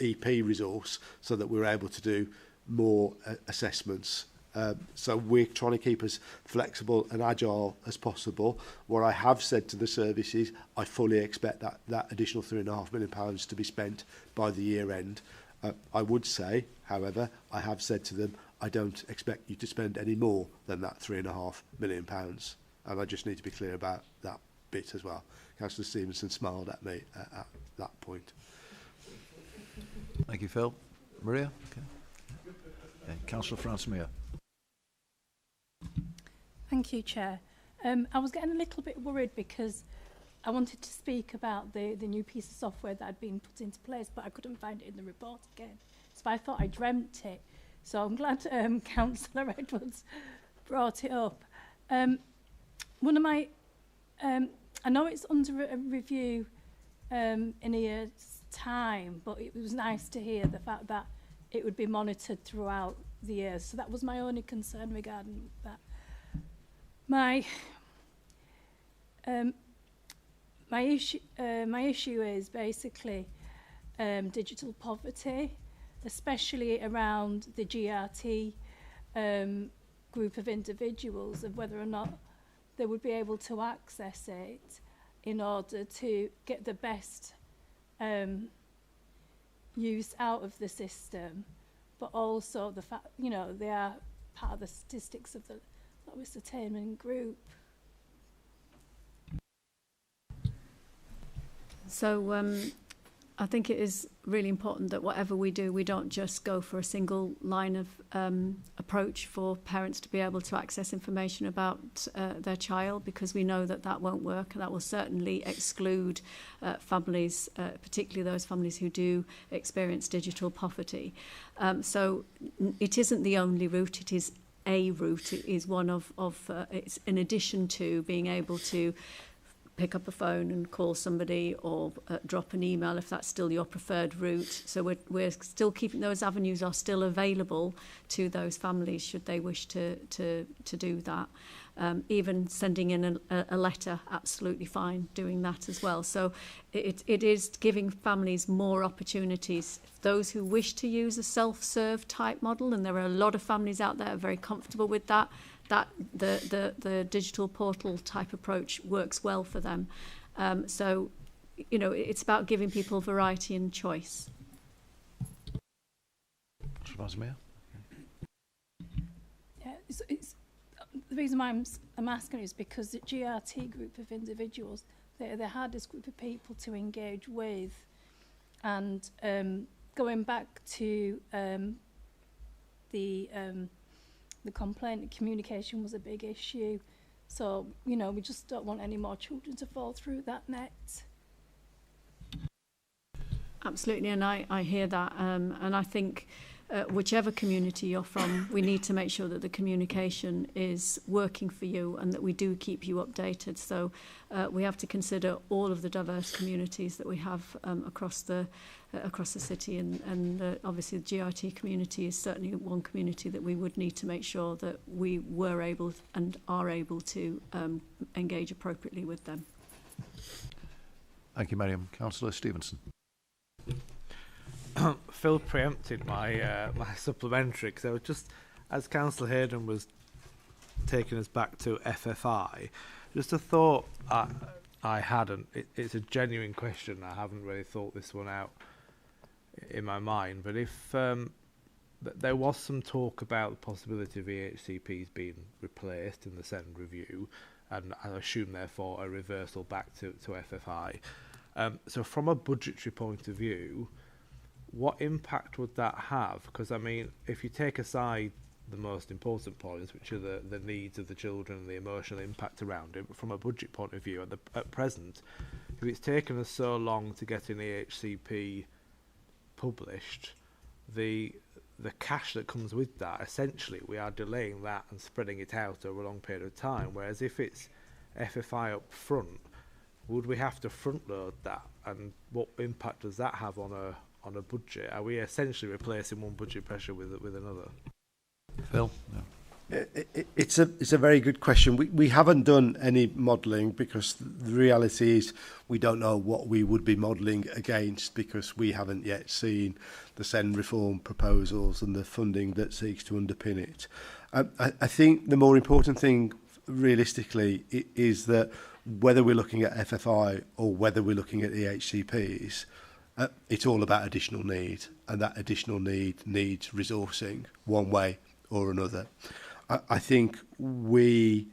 EP resource, so that we're able to do more assessments So we're trying to keep as flexible and agile as possible. What I have said to the service is I fully expect that additional £3.5 million to be spent by the year end. I would say, however, I have said to them, I don't expect you to spend any more than that £3.5 million. And I just need to be clear about that bit as well. Councillor Stevenson smiled at me at that point. Thank you, Phil. Maria? Okay. Okay. Councillor Francis-Meyer. Thank you, Chair. I was getting a little bit worried because I wanted to speak about the new piece of software that had been put into place, but I couldn't find it in the report again. So I thought I dreamt it. So I'm glad Councillor Edwards brought it up. One of my, I know it's under a review in a year's time, but it was nice to hear the fact that it would be monitored throughout the year. So that was my only concern regarding that. My issue is basically digital poverty, especially around the GRT group of individuals, of whether or not they would be able to access it in order to get the best use out of the system, but also the fact, you know, they are part of the statistics of the lowest attainment group. So I think it is really important that whatever we do, we don't just go for a single line of approach for parents to be able to access information about their child, because we know that that won't work. That will certainly exclude families, particularly those families who do experience digital poverty. So it isn't the only route, it is a route. It is one of it's in addition to being able to pick up a phone and call somebody, or drop an email if that's still your preferred route. So we're still keeping those avenues are still available to those families should they wish to do that. Even sending in a letter, absolutely fine doing that as well. So it is giving families more opportunities. Those who wish to use a self-serve type model, and there are a lot of families out there very comfortable with that, the digital portal type approach works well for them. So, you know, it's about giving people variety and choice. Yeah, it's the reason why I'm asking is because the GRT group of individuals, they're the hardest group of people to engage with, and going back to the complaint, communication was a big issue. So, you know, we just don't want any more children to fall through that net. Absolutely, and I hear that, and I think whichever community you're from, we need to make sure that the communication is working for you and that we do keep you updated. So we have to consider all of the diverse communities that we have across the city, and obviously the GRT community is certainly one community that we would need to make sure that we were able and are able to engage appropriately with them. Thank you, Miriam. Councillor Stevenson. Phil preempted my my supplementary, because I was just, as Councillor Hayden was taking us back to FFI, just a thought I hadn't. It's a genuine question. I haven't really thought this one out in my mind. But if there was some talk about the possibility of EHCPs being replaced in the second review, and I assume therefore a reversal back to FFI. So from a budgetary point of view, what impact would that have? Because, I mean, if you take aside the most important points, which are the needs of the children and the emotional impact around it, but from a budget point of view, at present, if it's taken us so long to get an EHCP published, the cash that comes with that, essentially, we are delaying that and spreading it out over a long period of time. Whereas if it's FFI up front, would we have to front load that? And what impact does that have on a budget? Are we essentially replacing one budget pressure with another? Phil? No. It's a very good question. We haven't done any modelling because the reality is we don't know what we would be modelling against because we haven't yet seen the SEND reform proposals and the funding that seeks to underpin it. I think the more important thing realistically is that whether we're looking at FFI or whether we're looking at EHCPs, it's all about additional need, and that additional need needs resourcing one way or another. I think we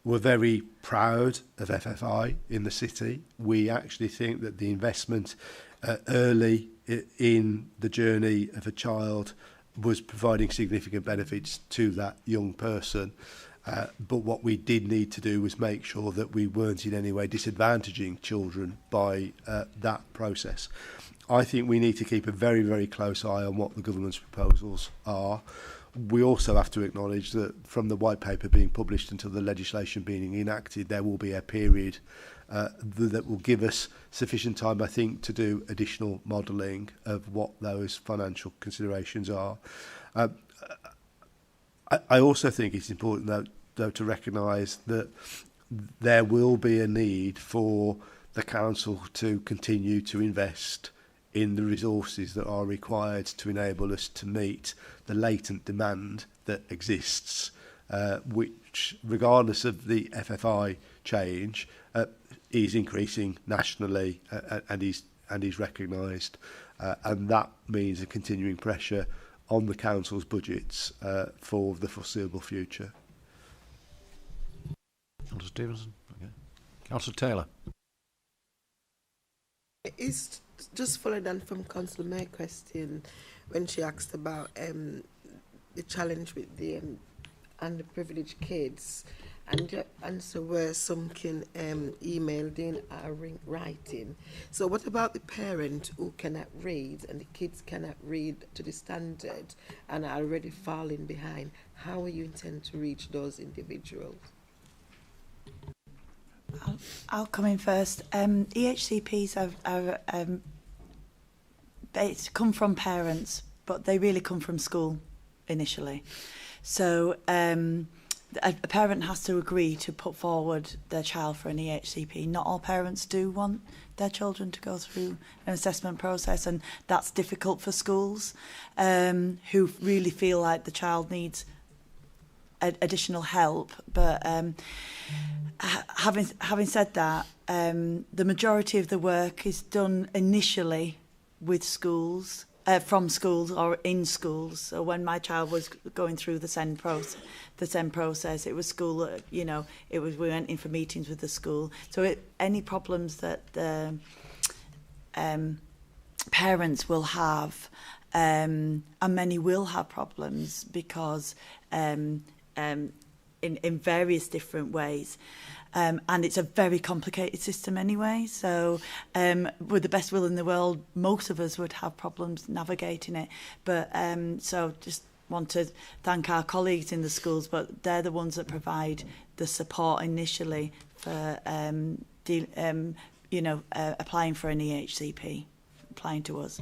were very proud of FFI in the city. We actually think that the investment early in the journey of a child was providing significant benefits to that young person. But what we did need to do was make sure that we weren't in any way disadvantaging children by that process. I think we need to keep a very, very close eye on what the government's proposals are. We also have to acknowledge that from the white paper being published until the legislation being enacted, there will be a period that will give us sufficient time, I think, to do additional modelling of what those financial considerations are. I also think it's important, though, to recognise that there will be a need for the council to continue to invest in the resources that are required to enable us to meet the latent demand that exists, which, regardless of the FFI change, is increasing nationally and is recognised, and that means a continuing pressure on the council's budgets for the foreseeable future. Councillor Stevenson, okay. Councillor Taylor. It's just following on from Councillor May's question when she asked about the challenge with the underprivileged kids, and your answer were some can emailed in or writing. So what about the parent who cannot read and the kids cannot read to the standard and are already falling behind? How will you intend to reach those individuals? I'll come in first. EHCPs they come from parents, but they really come from school initially. So a parent has to agree to put forward their child for an EHCP. Not all parents do want their children to go through an assessment process, and that's difficult for schools who really feel like the child needs additional help. But having said that, the majority of the work is done initially with schools, from schools or in schools. So when my child was going through the SEND process, it was school. We went in for meetings with the school. So any problems that the parents will have, and many will have problems because in various different ways. And it's a very complicated system anyway. So with the best will in the world, most of us would have problems navigating it. But so just want to thank our colleagues in the schools, but they're the ones that provide the support initially for applying for an EHCP, applying to us.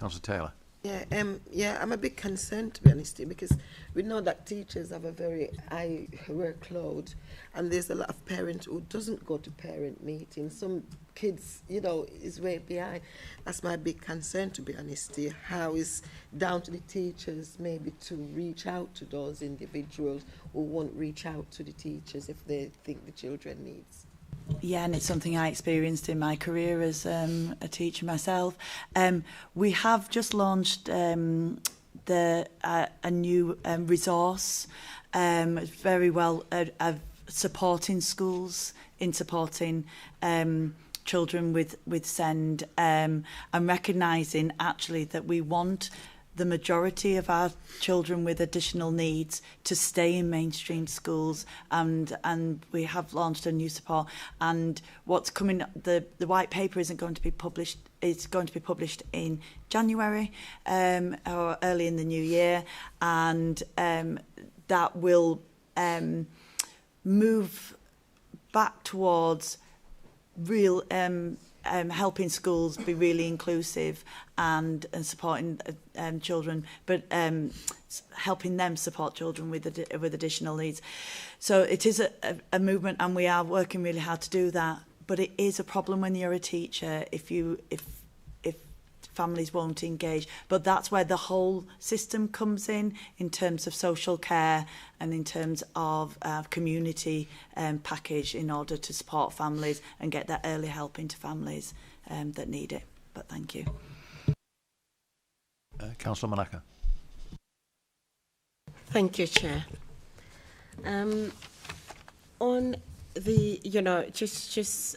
Councillor Taylor. Yeah, I'm a bit concerned, to be honest, because we know that teachers have a very high workload, and there's a lot of parents who doesn't go to parent meetings. Some kids, is way behind. That's my big concern, to be honest. How is down to the teachers maybe to reach out to those individuals who won't reach out to the teachers if they think the children needs. Yeah, and it's something I experienced in my career as a teacher myself. We have just launched a new resource, very well supporting schools in supporting children with SEND, and recognising actually that we want the majority of our children with additional needs to stay in mainstream schools, and we have launched a new support. And what's coming, the white paper isn't going to be published. It's going to be published in January or early in the new year, and that will move back towards real helping schools be really inclusive and supporting children, but helping them support children with additional needs. So it is a movement, and we are working really hard to do that. But it is a problem when you're a teacher if families won't engage. But that's where the whole system comes in terms of social care and in terms of community package in order to support families and get that early help into families that need it. But thank you. Councillor Manaka. Thank you, Chair. On the, just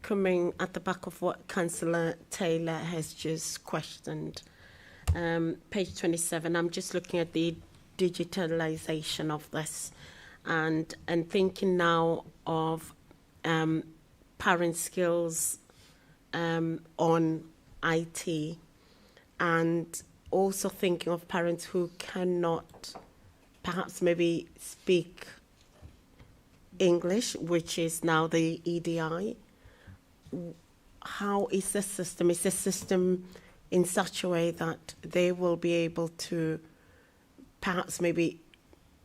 coming at the back of what Councillor Taylor has just questioned, page 27, I'm just looking at the digitalisation of this and thinking now of parent skills on IT, and also thinking of parents who cannot perhaps maybe speak English, which is now the EDI. How is the system? Is the system in such a way that they will be able to perhaps maybe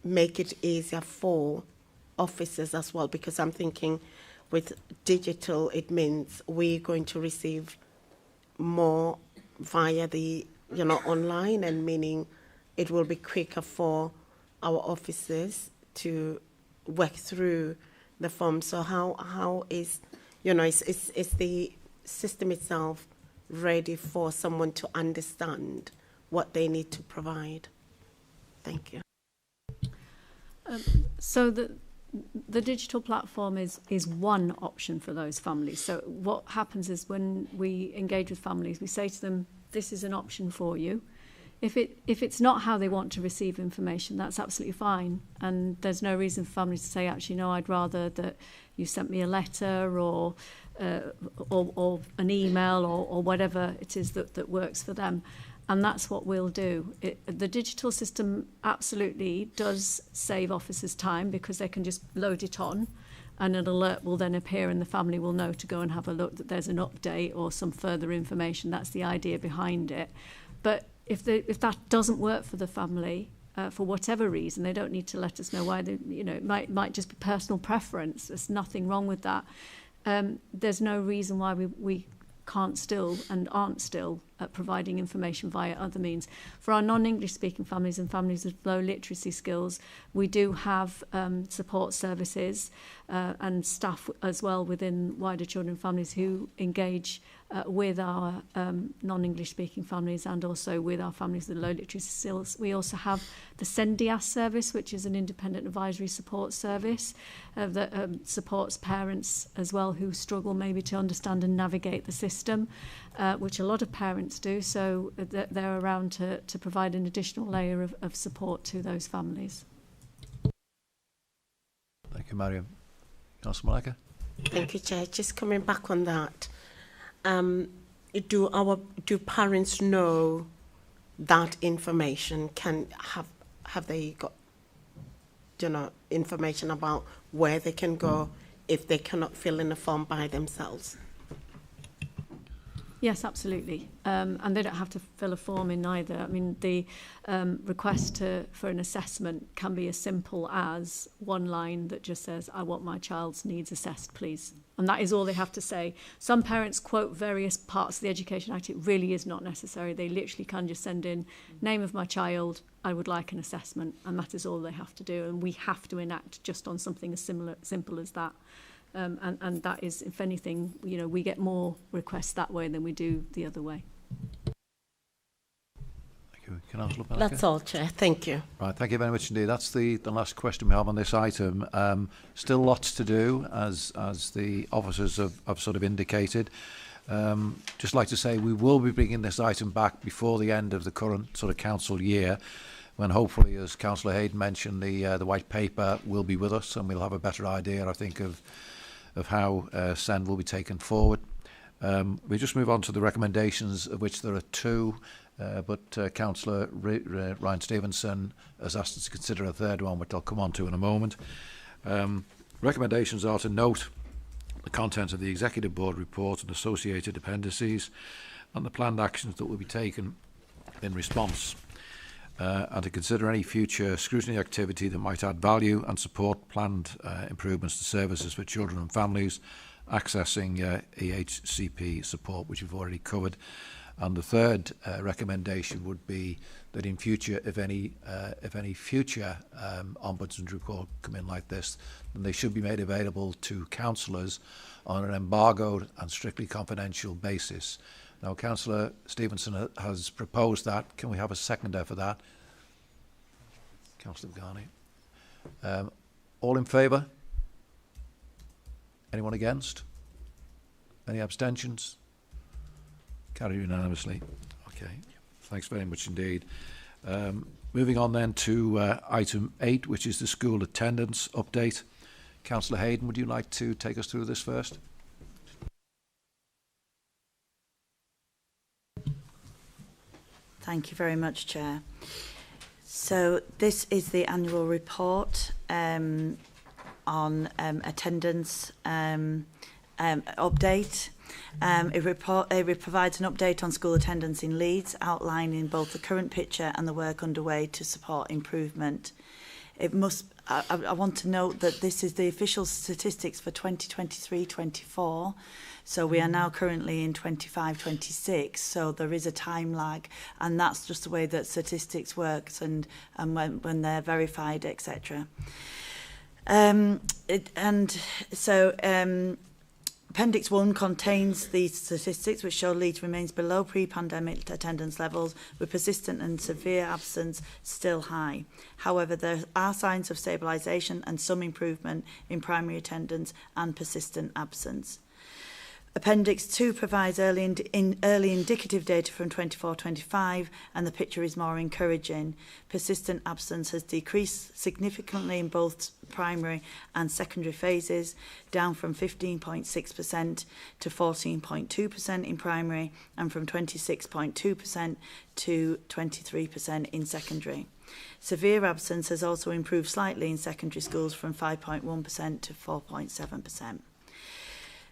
make it easier for officers as well? Because I'm thinking with digital, it means we're going to receive more via the, online, and meaning it will be quicker for our officers to work through the form. So how is, is the system itself ready for someone to understand what they need to provide? Thank you. So the digital platform is one option for those families. So what happens is when we engage with families, we say to them, this is an option for you. If it's not how they want to receive information, that's absolutely fine. And there's no reason for families to say, actually, no, I'd rather that you sent me a letter or an email or whatever it is that works for them. And that's what we'll do. The digital system absolutely does save officers time, because they can just load it on and an alert will then appear and the family will know to go and have a look that there's an update or some further information. That's the idea behind it. But if that doesn't work for the family, for whatever reason, they don't need to let us know why. It might just be personal preference. There's nothing wrong with that. There's no reason why we can't still and aren't still providing information via other means. For our non-English speaking families and families with low literacy skills, we do have support services and staff as well within wider children families who engage with our non-English speaking families and also with our families with low literacy skills. We also have the SENDIAS service, which is an independent advisory support service that supports parents as well who struggle maybe to understand and navigate the system, which a lot of parents do. So they're around to provide an additional layer of support to those families. Thank you, Mariam. Councillor Malacca. Thank you, Chair. Just coming back on that. Do parents know that information? Have they got information about where they can go if they cannot fill in a form by themselves? Yes, absolutely. And they don't have to fill a form in either. I mean, the request for an assessment can be as simple as one line that just says, I want my child's needs assessed, please. And that is all they have to say. Some parents quote various parts of the Education Act. It really is not necessary. They literally can just send in, name of my child, I would like an assessment. And that is all they have to do. And we have to enact just on something as simple as that. And that is, if anything, we get more requests that way than we do the other way. Thank you. Can I look back? That's all, Chair. Thank you. Right, thank you very much indeed. That's the last question we have on this item. Still lots to do, as the officers have sort of indicated. Just like to say we will be bringing this item back before the end of the current sort of council year, when hopefully, as Councillor Hayden mentioned, the white paper will be with us and we'll have a better idea, I think, of how SEND will be taken forward. We just move on to the recommendations, of which there are two, but Councillor Ryan Stevenson has asked us to consider a third one, which I'll come on to in a moment. Recommendations are to note the content of the Executive Board report and associated appendices, and the planned actions that will be taken in response, and to consider any future scrutiny activity that might add value and support planned improvements to services for children and families accessing EHCP support, which we've already covered. And the third recommendation would be that in future, if any future ombudsman report come in like this, then they should be made available to councillors on an embargoed and strictly confidential basis. Now, Councillor Stevenson has proposed that. Can we have a seconder for that? Councillor Ghani. All in favour? Anyone against? Any abstentions? Carried unanimously. Okay. Thanks very much indeed. Moving on then to item 8, which is the school attendance update. Councillor Hayden, would you like to take us through this first? Thank you very much, Chair. So this is the annual report on attendance update. It provides an update on school attendance in Leeds, outlining both the current picture and the work underway to support improvement. I want to note that this is the official statistics for 2023-24. So we are now currently in 25-26, so there is a time lag, and that's just the way that statistics works and when they're verified, etc. Appendix 1 contains these statistics which show Leeds remains below pre-pandemic attendance levels, with persistent and severe absence still high. However, there are signs of stabilisation and some improvement in primary attendance and persistent absence. Appendix 2 provides early indicative data from 24-25, and the picture is more encouraging. Persistent absence has decreased significantly in both primary and secondary phases, down from 15.6% to 14.2% in primary, and from 26.2% to 23% in secondary. Severe absence has also improved slightly in secondary schools, from 5.1% to 4.7%.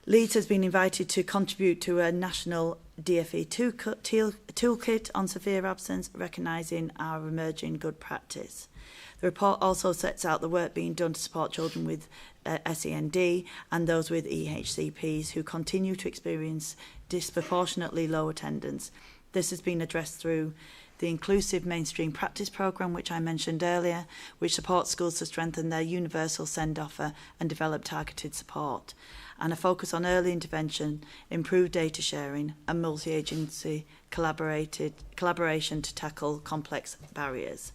Leeds has been invited to contribute to a national DFE toolkit on severe absence, recognising our emerging good practice. The report also sets out the work being done to support children with SEND and those with EHCPs who continue to experience disproportionately low attendance. This has been addressed through the Inclusive Mainstream Practice Programme, which I mentioned earlier, which supports schools to strengthen their universal SEND offer and develop targeted support, and a focus on early intervention, improved data sharing and multi-agency collaboration to tackle complex barriers.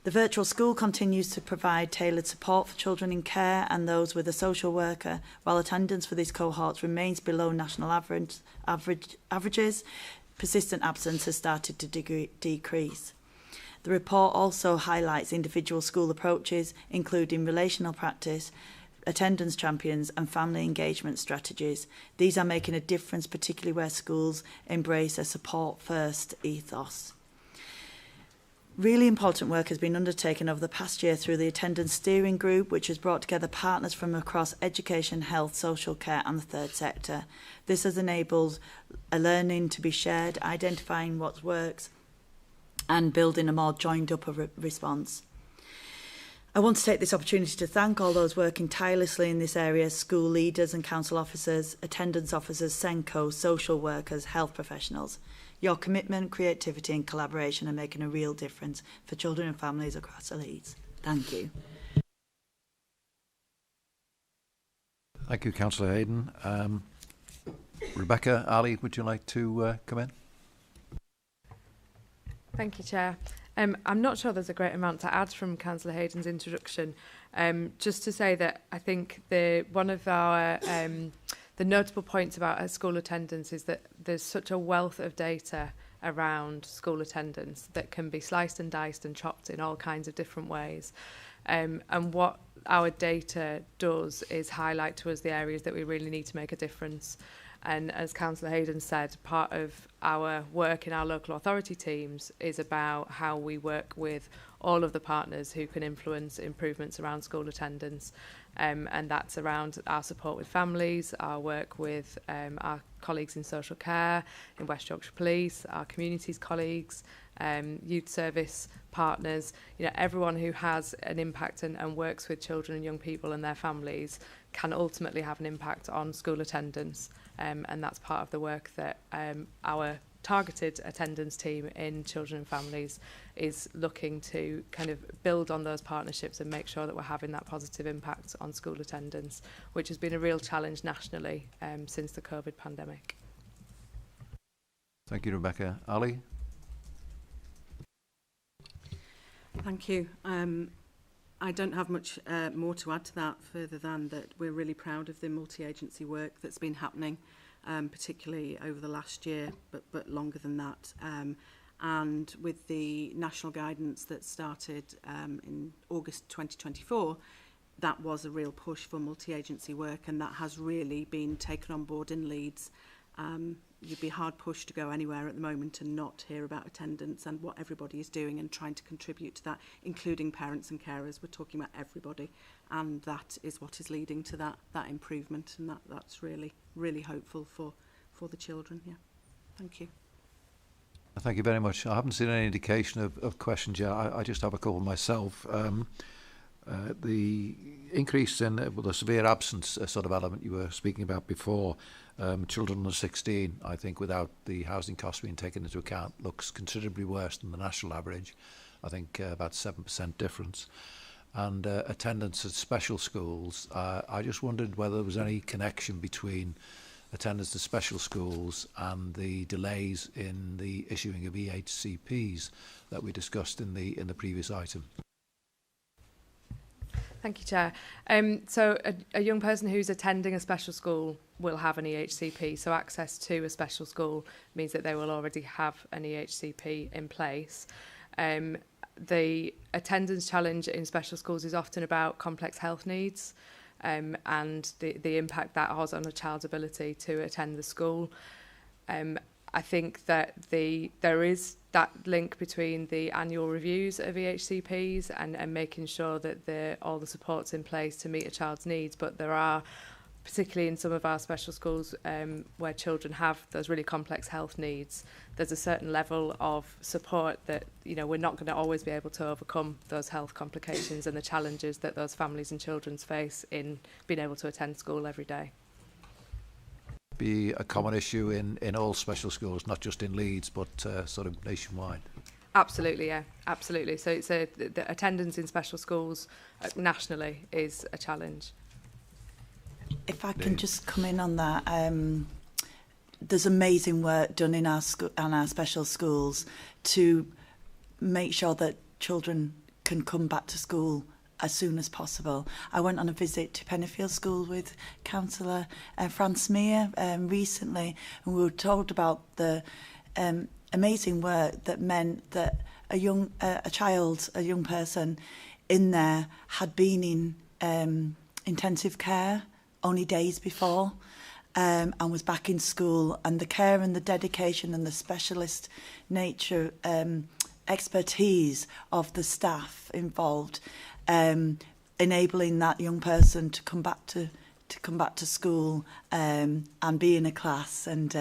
The virtual school continues to provide tailored support for children in care and those with a social worker, while attendance for these cohorts remains below national averages. Persistent absence has started to decrease. The report also highlights individual school approaches, including relational practice, attendance champions and family engagement strategies. These are making a difference, particularly where schools embrace a support-first ethos. Really important work has been undertaken over the past year through the Attendance Steering Group, which has brought together partners from across education, health, social care and the third sector. This has enabled a learning to be shared, identifying what works and building a more joined-up response. I want to take this opportunity to thank all those working tirelessly in this area: school leaders and council officers, attendance officers, SENCO, social workers, health professionals. Your commitment, creativity and collaboration are making a real difference for children and families across the Leeds. Thank you. Thank you, Councillor Hayden. Rebecca, Ali, would you like to come in? Thank you, Chair. I'm not sure there's a great amount to add from Councillor Hayden's introduction. Just to say that I think one of our the notable points about our school attendance is that there's such a wealth of data around school attendance that can be sliced and diced and chopped in all kinds of different ways. And what our data does is highlight to us the areas that we really need to make a difference. And as Councillor Hayden said, part of our work in our local authority teams is about how we work with all of the partners who can influence improvements around school attendance. And that's around our support with families, our work with our colleagues in social care, in West Yorkshire Police, our communities colleagues, youth service partners, everyone who has an impact and works with children and young people and their families can ultimately have an impact on school attendance. And that's part of the work that our targeted attendance team in children and families is looking to kind of build on those partnerships and make sure that we're having that positive impact on school attendance, which has been a real challenge nationally since the COVID pandemic. Thank you, Rebecca. Ali? Thank you. I don't have much more to add to that further than that we're really proud of the multi-agency work that's been happening, particularly over the last year, but longer than that. And with the national guidance that started in August 2024, that was a real push for multi-agency work, and that has really been taken on board in Leeds. You'd be hard pushed to go anywhere at the moment and not hear about attendance and what everybody is doing and trying to contribute to that, including parents and carers. We're talking about everybody, and that is what is leading to that improvement, and that's really, really hopeful for the children. Yeah, thank you. Thank you very much. I haven't seen any indication of questions yet. I just have a couple myself. The increase in the severe absence sort of element you were speaking about before, children under 16, I think, without the housing costs being taken into account, looks considerably worse than the national average. I think about 7% difference. And attendance at special schools, I just wondered whether there was any connection between attendance at special schools and the delays in the issuing of EHCPs that we discussed in the previous item. Thank you, Chair. So a young person who's attending a special school will have an EHCP. So access to a special school means that they will already have an EHCP in place. The attendance challenge in special schools is often about complex health needs and the impact that has on a child's ability to attend the school. I think that there is that link between the annual reviews of EHCPs and making sure that all the support's in place to meet a child's needs. But there are, particularly in some of our special schools where children have those really complex health needs, there's a certain level of support that we're not going to always be able to overcome those health complications and the challenges that those families and children face in being able to attend school every day. Be a common issue in all special schools, not just in Leeds, but sort of nationwide. Absolutely, yeah, absolutely. So it's the attendance in special schools nationally is a challenge. If I can just come in on that, there's amazing work done in our special schools to make sure that children can come back to school as soon as possible. I went on a visit to Pennyfield School with Councillor Franz Meir recently, and we were told about the amazing work that meant that a young person in there had been in intensive care only days before, and was back in school, and the care and the dedication and the specialist nature expertise of the staff involved enabling that young person to come back to school and be in a class. And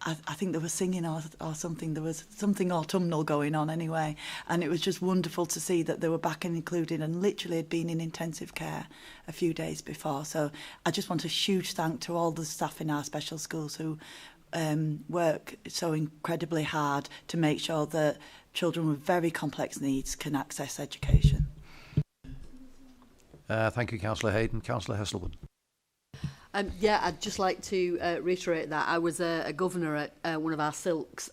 I think they were singing or something. There was something autumnal going on anyway, and it was just wonderful to see that they were back and included and literally had been in intensive care a few days before. So I just want a huge thank to all the staff in our special schools who work so incredibly hard to make sure that children with very complex needs can access education. Thank you, Councillor Hayden. Councillor Heselwood. Yeah, I'd just like to reiterate that. I was a governor at one of our silks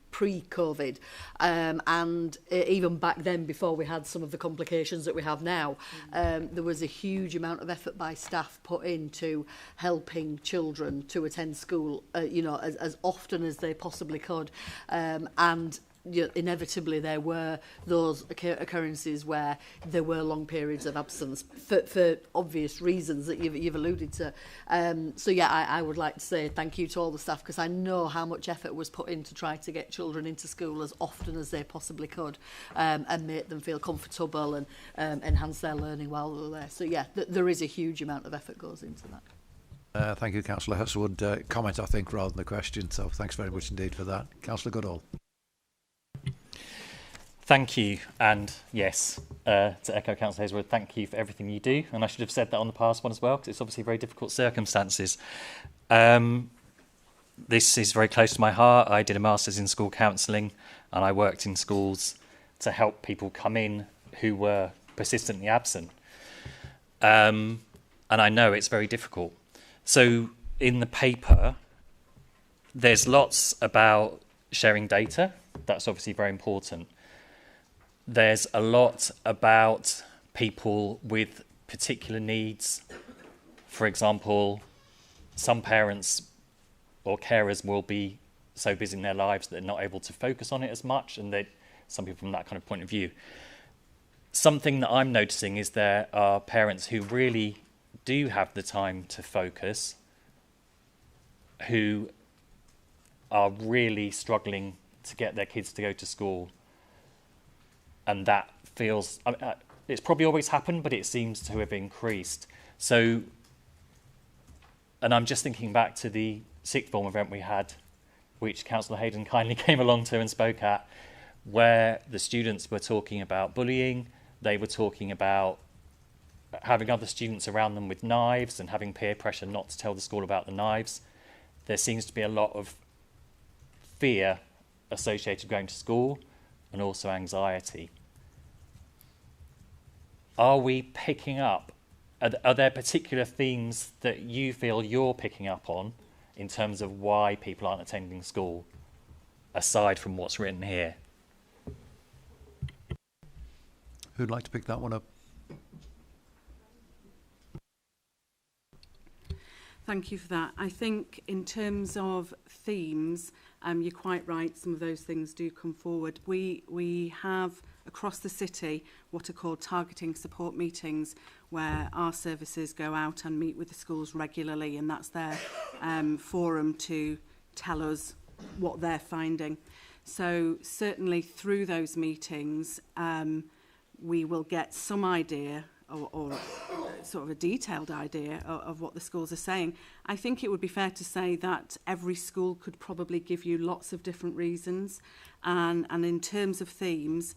pre-COVID, and even back then, before we had some of the complications that we have now, there was a huge amount of effort by staff put into helping children to attend school, as often as they possibly could, and inevitably there were those occurrences where there were long periods of absence for obvious reasons that you've alluded to. So yeah, I would like to say thank you to all the staff, because I know how much effort was put in to try to get children into school as often as they possibly could, and make them feel comfortable and enhance their learning while they were there. So yeah, there is a huge amount of effort goes into that. Thank you, Councillor Huswood. Comment, I think, rather than a question, so thanks very much indeed for that. Councillor Goodall. Thank you, and yes, to echo Councillor Hazelwood, thank you for everything you do, and I should have said that on the past one as well, because it's obviously very difficult circumstances. This is very close to my heart. I did a Masters in School Counselling, and I worked in schools to help people come in who were persistently absent. And I know it's very difficult. So in the paper, there's lots about sharing data. That's obviously very important. There's a lot about people with particular needs. For example, some parents or carers will be so busy in their lives that they're not able to focus on it as much, and some people from that kind of point of view. Something that I'm noticing is there are parents who really do have the time to focus, who are really struggling to get their kids to go to school. And that feels, it's probably always happened, but it seems to have increased. So, and I'm just thinking back to the sixth form event we had, which Councillor Hayden kindly came along to and spoke at, where the students were talking about bullying. They were talking about having other students around them with knives and having peer pressure not to tell the school about the knives. There seems to be a lot of fear associated with going to school, and also anxiety. Are we picking up, are there particular themes that you feel you're picking up on in terms of why people aren't attending school, aside from what's written here? Who'd like to pick that one up? Thank you for that. I think in terms of themes, you're quite right, some of those things do come forward. We have across the city what are called targeting support meetings, where our services go out and meet with the schools regularly, and that's their forum to tell us what they're finding. So certainly through those meetings, we will get some idea or sort of a detailed idea of what the schools are saying. I think it would be fair to say that every school could probably give you lots of different reasons. And in terms of themes,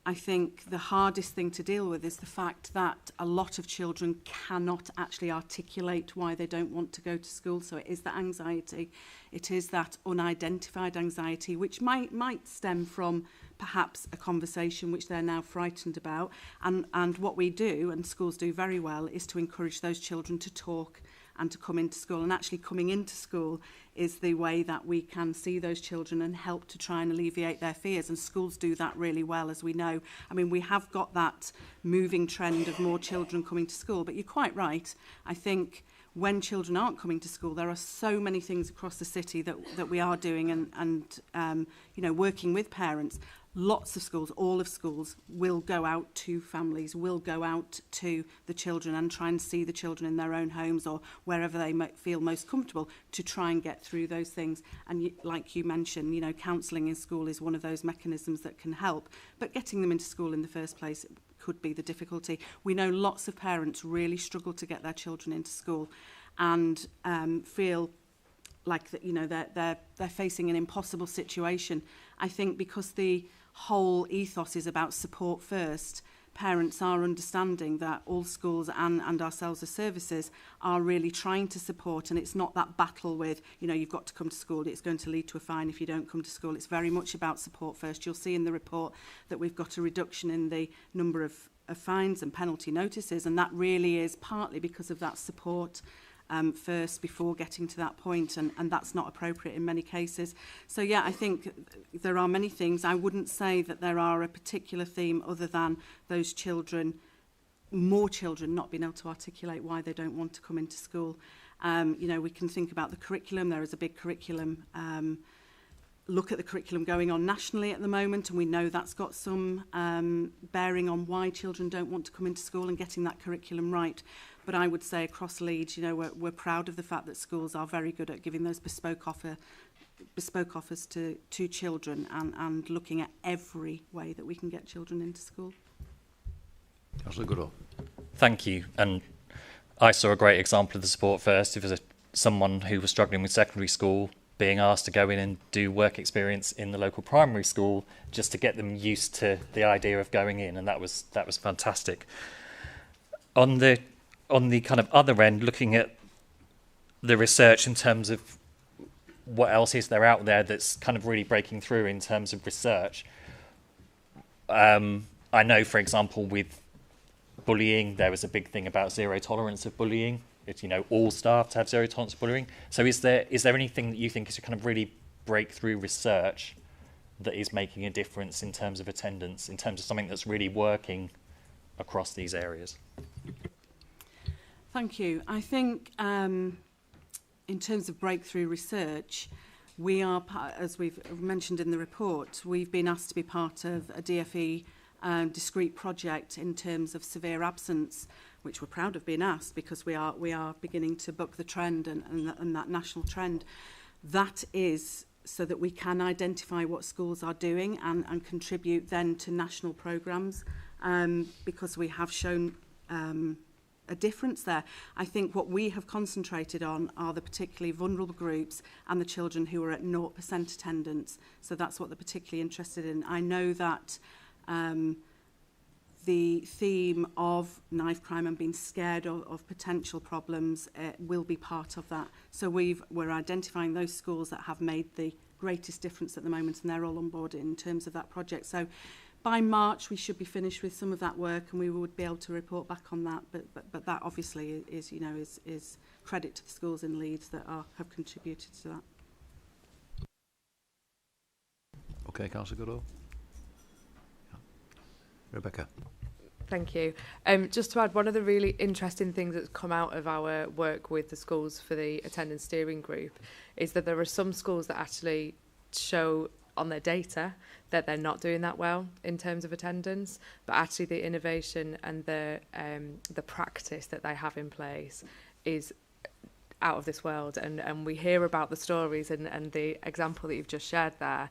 I think the hardest thing to deal with is the fact that a lot of children cannot actually articulate why they don't want to go to school. So it is that anxiety, it is that unidentified anxiety, which might stem from perhaps a conversation which they're now frightened about. And what we do, and schools do very well, is to encourage those children to talk and to come into school. And actually coming into school is the way that we can see those children and help to try and alleviate their fears. And schools do that really well, as we know. I mean, we have got that moving trend of more children coming to school, but you're quite right. I think when children aren't coming to school, there are so many things across the city that we are doing and you know, working with parents. Lots of schools, all of schools, will go out to families, will go out to the children and try and see the children in their own homes or wherever they might feel most comfortable to try and get through those things. And like you mentioned, you know, counselling in school is one of those mechanisms that can help. But getting them into school in the first place could be the difficulty. We know lots of parents really struggle to get their children into school and feel like that, you know, they're facing an impossible situation. I think because the whole ethos is about support first, parents are understanding that all schools and ourselves as services are really trying to support, and it's not that battle with, you know, you've got to come to school, it's going to lead to a fine if you don't come to school. It's very much about support first. You'll see in the report that we've got a reduction in the number of fines and penalty notices, and that really is partly because of that support first before getting to that point, and that's not appropriate in many cases. So yeah, I think there are many things. I wouldn't say that there are a particular theme other than those children, more children not being able to articulate why they don't want to come into school. You know, we can think about the curriculum. There is a big curriculum look at the curriculum going on nationally at the moment, and we know that's got some bearing on why children don't want to come into school and getting that curriculum right. But I would say across Leeds, you know, we're proud of the fact that schools are very good at giving those bespoke offers to children and looking at every way that we can get children into school. Councillor Goodall. Thank you. And I saw a great example of the support first. It was someone who was struggling with secondary school being asked to go in and do work experience in the local primary school just to get them used to the idea of going in, and that was fantastic. On the kind of other end, looking at the research in terms of what else is there out there that's kind of really breaking through in terms of research. I know, for example, with bullying, there was a big thing about zero tolerance of bullying. It's, you know, all staff to have zero tolerance of bullying. So is there anything that you think is a kind of really breakthrough research that is making a difference in terms of attendance, in terms of something that's really working across these areas? Thank you. I think in terms of breakthrough research, we are, as we've mentioned in the report, we've been asked to be part of a DFE discrete project in terms of severe absence, which we're proud of being asked because we are beginning to buck the trend and that national trend. That is so that we can identify what schools are doing and contribute then to national programmes, because we have shown a difference there. I think what we have concentrated on are the particularly vulnerable groups and the children who are at 0% attendance. So that's what they're particularly interested in. I know that the theme of knife crime and being scared of potential problems will be part of that. So we're identifying those schools that have made the greatest difference at the moment, and they're all on board in terms of that project. So by March we should be finished with some of that work, and we would be able to report back on that. But that obviously is, you know, is credit to the schools in Leeds that have contributed to that. Okay, Councillor Goodall. Rebecca. Thank you. Just to add, one of the really interesting things that's come out of our work with the schools for the attendance steering group is that there are some schools that actually show on their data that they're not doing that well in terms of attendance, but actually the innovation and the practice that they have in place is out of this world. And we hear about the stories and the example that you've just shared there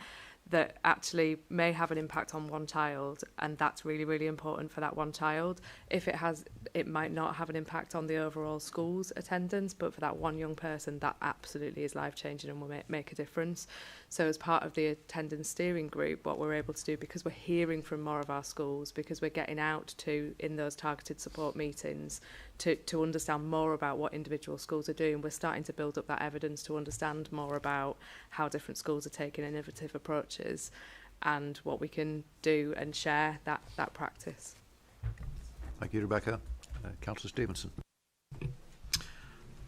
that actually may have an impact on one child, and that's really, really important for that one child. If it has, it might not have an impact on the overall school's attendance, but for that one young person, that absolutely is life-changing and will make a difference. So as part of the attendance steering group, what we're able to do, because we're hearing from more of our schools, because we're getting out to, in those targeted support meetings, to understand more about what individual schools are doing, we're starting to build up that evidence to understand more about how different schools are taking innovative approaches and what we can do and share that practice. Thank you, Rebecca. Councillor Stevenson.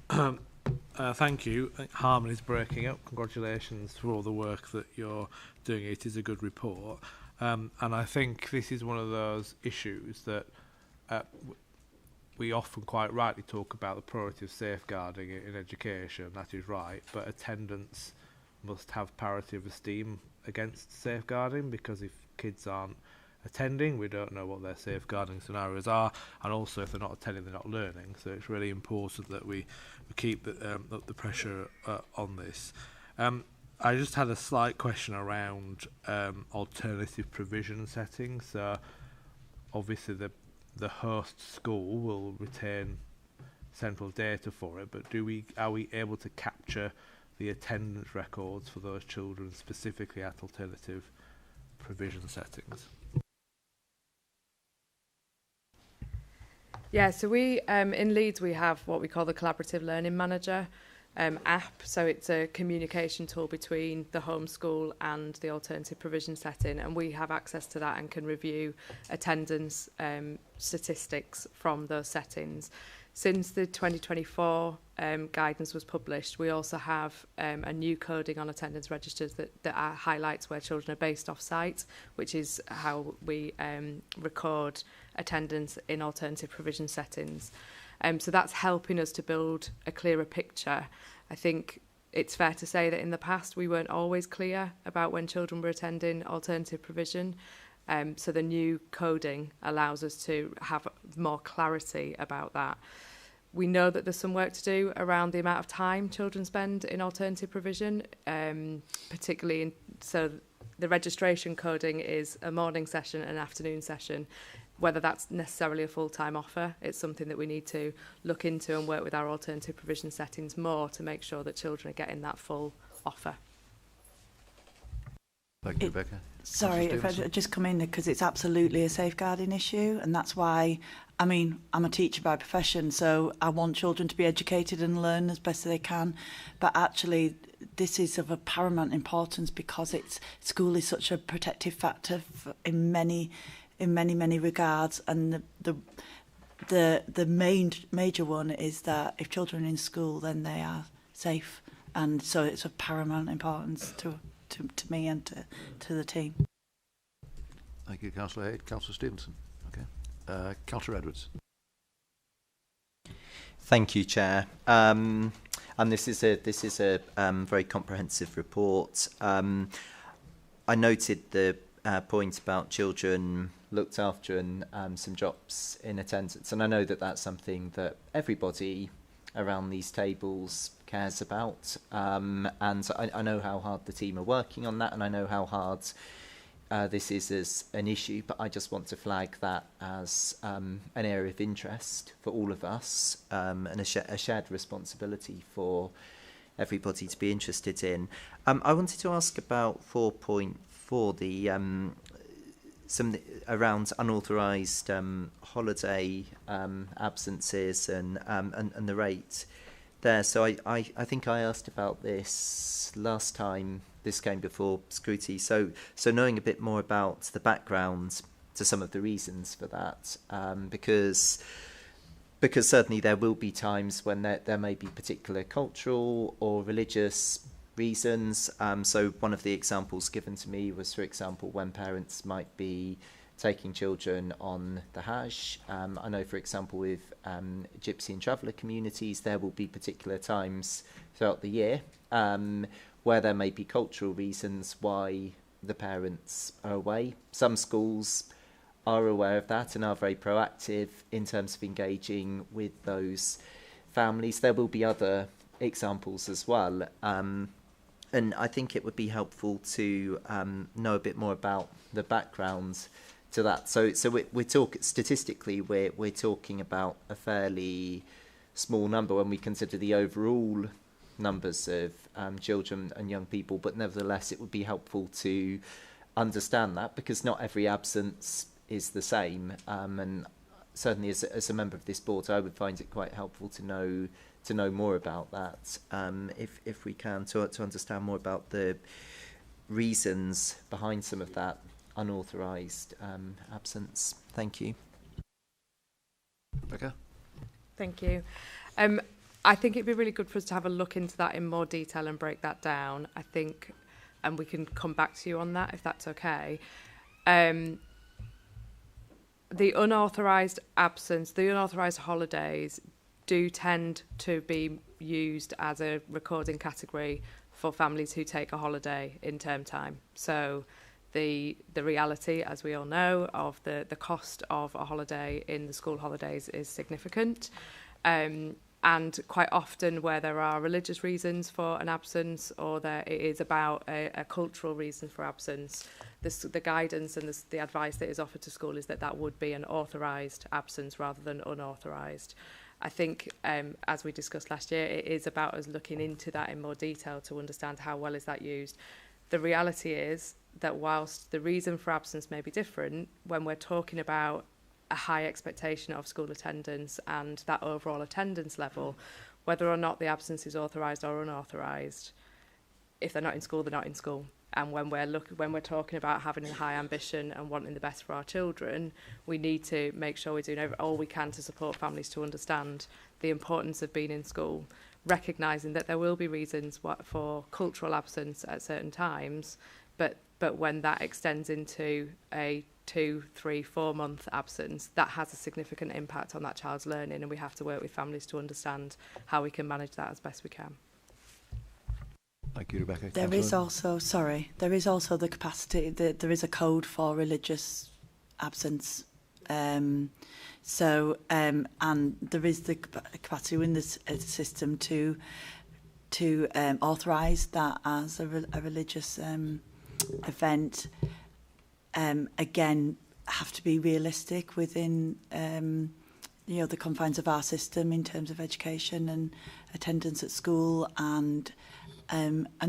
Thank you. I think Harmony is breaking up. Congratulations for all the work that you're doing. It is a good report. And I think this is one of those issues that we often quite rightly talk about the priority of safeguarding in education. That is right. But attendance must have parity of esteem against safeguarding, because if kids aren't attending, we don't know what their safeguarding scenarios are, and also if they're not attending, they're not learning. So it's really important that we keep the pressure on this. I just had a slight question around alternative provision settings. So obviously the host school will retain central data for it, but are we able to capture the attendance records for those children specifically at alternative provision settings? Yeah, so we in Leeds we have what we call the Collaborative Learning Manager app. So it's a communication tool between the home school and the alternative provision setting, and we have access to that and can review attendance statistics from those settings. Since the 2024 guidance was published, we also have a new coding on attendance registers that highlights where children are based off-site, which is how we record attendance in alternative provision settings. So that's helping us to build a clearer picture. I think it's fair to say that in the past we weren't always clear about when children were attending alternative provision. So the new coding allows us to have more clarity about that. We know that there's some work to do around the amount of time children spend in alternative provision, particularly so the registration coding is a morning session and an afternoon session. Whether that's necessarily a full-time offer, it's something that we need to look into and work with our alternative provision settings more to make sure that children are getting that full offer. Thank you, Rebecca. Sorry, if I just come in, because it's absolutely a safeguarding issue, and that's why, I mean, I'm a teacher by profession, so I want children to be educated and learn as best as they can, but actually this is of a paramount importance because school is such a protective factor in many regards, and the major one is that if children are in school, then they are safe, and so it's of paramount importance to me and to the team. Thank you, Councillor Haid. Councillor Stevenson. Okay. Councillor Edwards. Thank you, Chair. And this is a very comprehensive report. I noted the point about children looked after and some drops in attendance, and I know that that's something that everybody around these tables cares about, and I know how hard the team are working on that, and I know how hard this is as an issue, but I just want to flag that as an area of interest for all of us, and a shared responsibility for everybody to be interested in. I wanted to ask about 4.4, the some around unauthorised holiday absences and the rate there. So I think I asked about this last time this came before Scrutiny. So knowing a bit more about the background to some of the reasons for that, because certainly there will be times when there may be particular cultural or religious reasons. So one of the examples given to me was, for example, when parents might be taking children on the Hajj. I know, for example, with Gypsy and traveller communities, there will be particular times throughout the year where there may be cultural reasons why the parents are away. Some schools are aware of that and are very proactive in terms of engaging with those families. There will be other examples as well. And I think it would be helpful to know a bit more about the background to that. So we're talking statistically, we're talking about a fairly small number when we consider the overall numbers of children and young people. But nevertheless, it would be helpful to understand that, because not every absence is the same. And certainly, as a member of this board, I would find it quite helpful to know more about that, if we can, to understand more about the reasons behind some of that unauthorised absence. Thank you. Rebecca? Thank you. I think it'd be really good for us to have a look into that in more detail and break that down, I think, and we can come back to you on that if that's okay. The unauthorised absence, the unauthorised holidays do tend to be used as a recording category for families who take a holiday in term time. So the reality, as we all know, of the cost of a holiday in the school holidays is significant. And quite often where there are religious reasons for an absence, or it is about a cultural reason for absence, the guidance and the advice that is offered to school is that would be an authorised absence rather than unauthorised. I think, as we discussed last year, it is about us looking into that in more detail to understand how well is that used. The reality is that whilst the reason for absence may be different, when we're talking about a high expectation of school attendance and that overall attendance level, whether or not the absence is authorised or unauthorised, if they're not in school, they're not in school. And when we're talking about having a high ambition and wanting the best for our children, we need to make sure we're doing all we can to support families to understand the importance of being in school, recognising that there will be reasons for cultural absence at certain times, but when that extends into a 2, 3, 4 month absence, that has a significant impact on that child's learning, and we have to work with families to understand how we can manage that as best we can. Thank you, Rebecca. There is also the capacity, there is a code for religious absence. And there is the capacity in the system to authorise that as a religious event. Again, have to be realistic within the confines of our system in terms of education and attendance at school, and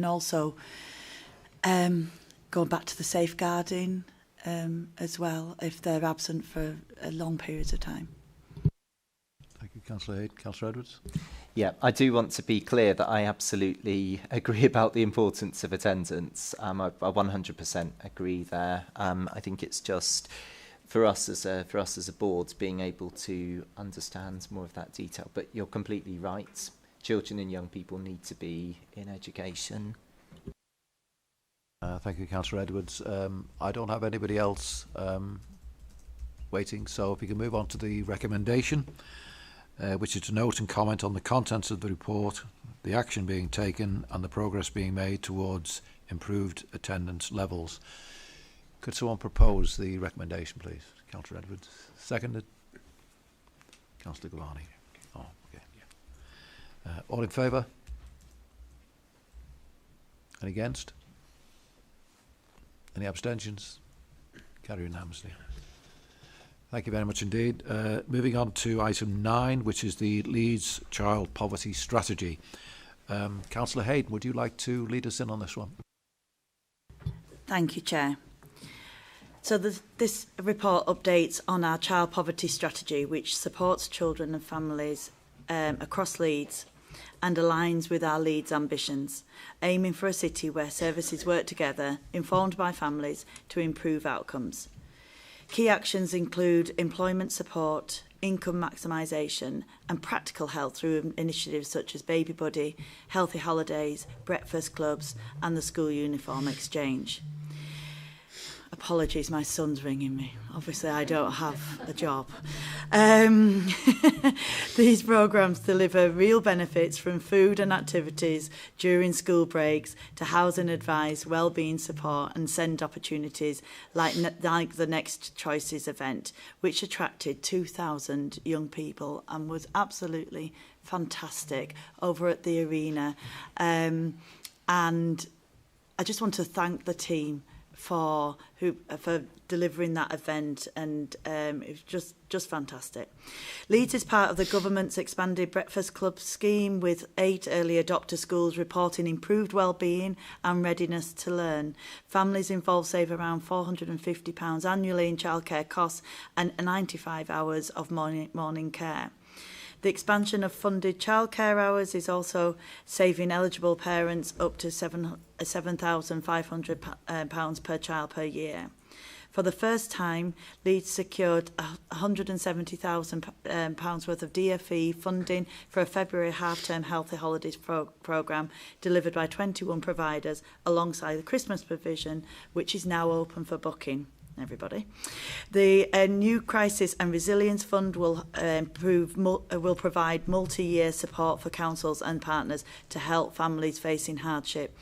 also going back to the safeguarding as well if they're absent for long periods of time. Thank you, Councillor Hayde. Councillor Edwards. Yeah, I do want to be clear that I absolutely agree about the importance of attendance. I 100% agree there. I think it's just for us as a board being able to understand more of that detail. But you're completely right. Children and young people need to be in education. Thank you, Councillor Edwards. I don't have anybody else waiting, so if we can move on to the recommendation, which is to note and comment on the contents of the report, the action being taken and the progress being made towards improved attendance levels. Could someone propose the recommendation, please? Councillor Edwards. Seconded. Councillor Gavani. Oh, okay. All in favour? Any against? Any abstentions? Carry unanimously. Thank you very much indeed. Moving on to item 9, which is the Leeds Child Poverty Strategy. Councillor Hayden, would you like to lead us in on this one? Thank you, Chair. So this report updates on our child poverty strategy, which supports children and families across Leeds and aligns with our Leeds ambitions, aiming for a city where services work together, informed by families, to improve outcomes. Key actions include employment support, income maximisation and practical help through initiatives such as Baby Buddy, Healthy Holidays, Breakfast Clubs and the School Uniform Exchange. Apologies, my son's ringing me. Obviously, I don't have a job. These programmes deliver real benefits from food and activities during school breaks to housing advice, wellbeing support and send opportunities like the Next Choices event, which attracted 2,000 young people and was absolutely fantastic over at the arena. And I just want to thank the team for delivering that event, and it was just fantastic. Leeds is part of the government's expanded Breakfast Club scheme, with 8 early adopter schools reporting improved wellbeing and readiness to learn. Families involved save around £450 annually in childcare costs and 95 hours of morning care. The expansion of funded childcare hours is also saving eligible parents up to £7,500 per child per year. For the first time, Leeds secured £170,000 worth of DFE funding for a February half-term Healthy Holidays programme delivered by 21 providers alongside the Christmas provision, which is now open for booking. Everybody. The new Crisis and Resilience Fund will provide multi-year support for councils and partners to help families facing hardship,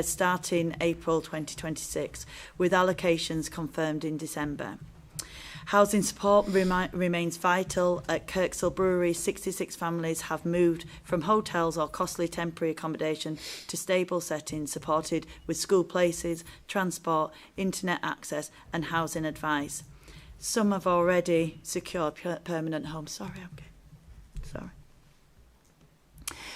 starting April 2026, with allocations confirmed in December. Housing support remains vital. At Kirkstall Brewery, 66 families have moved from hotels or costly temporary accommodation to stable settings supported with school places, transport, internet access and housing advice. Some have already secured permanent homes. Sorry.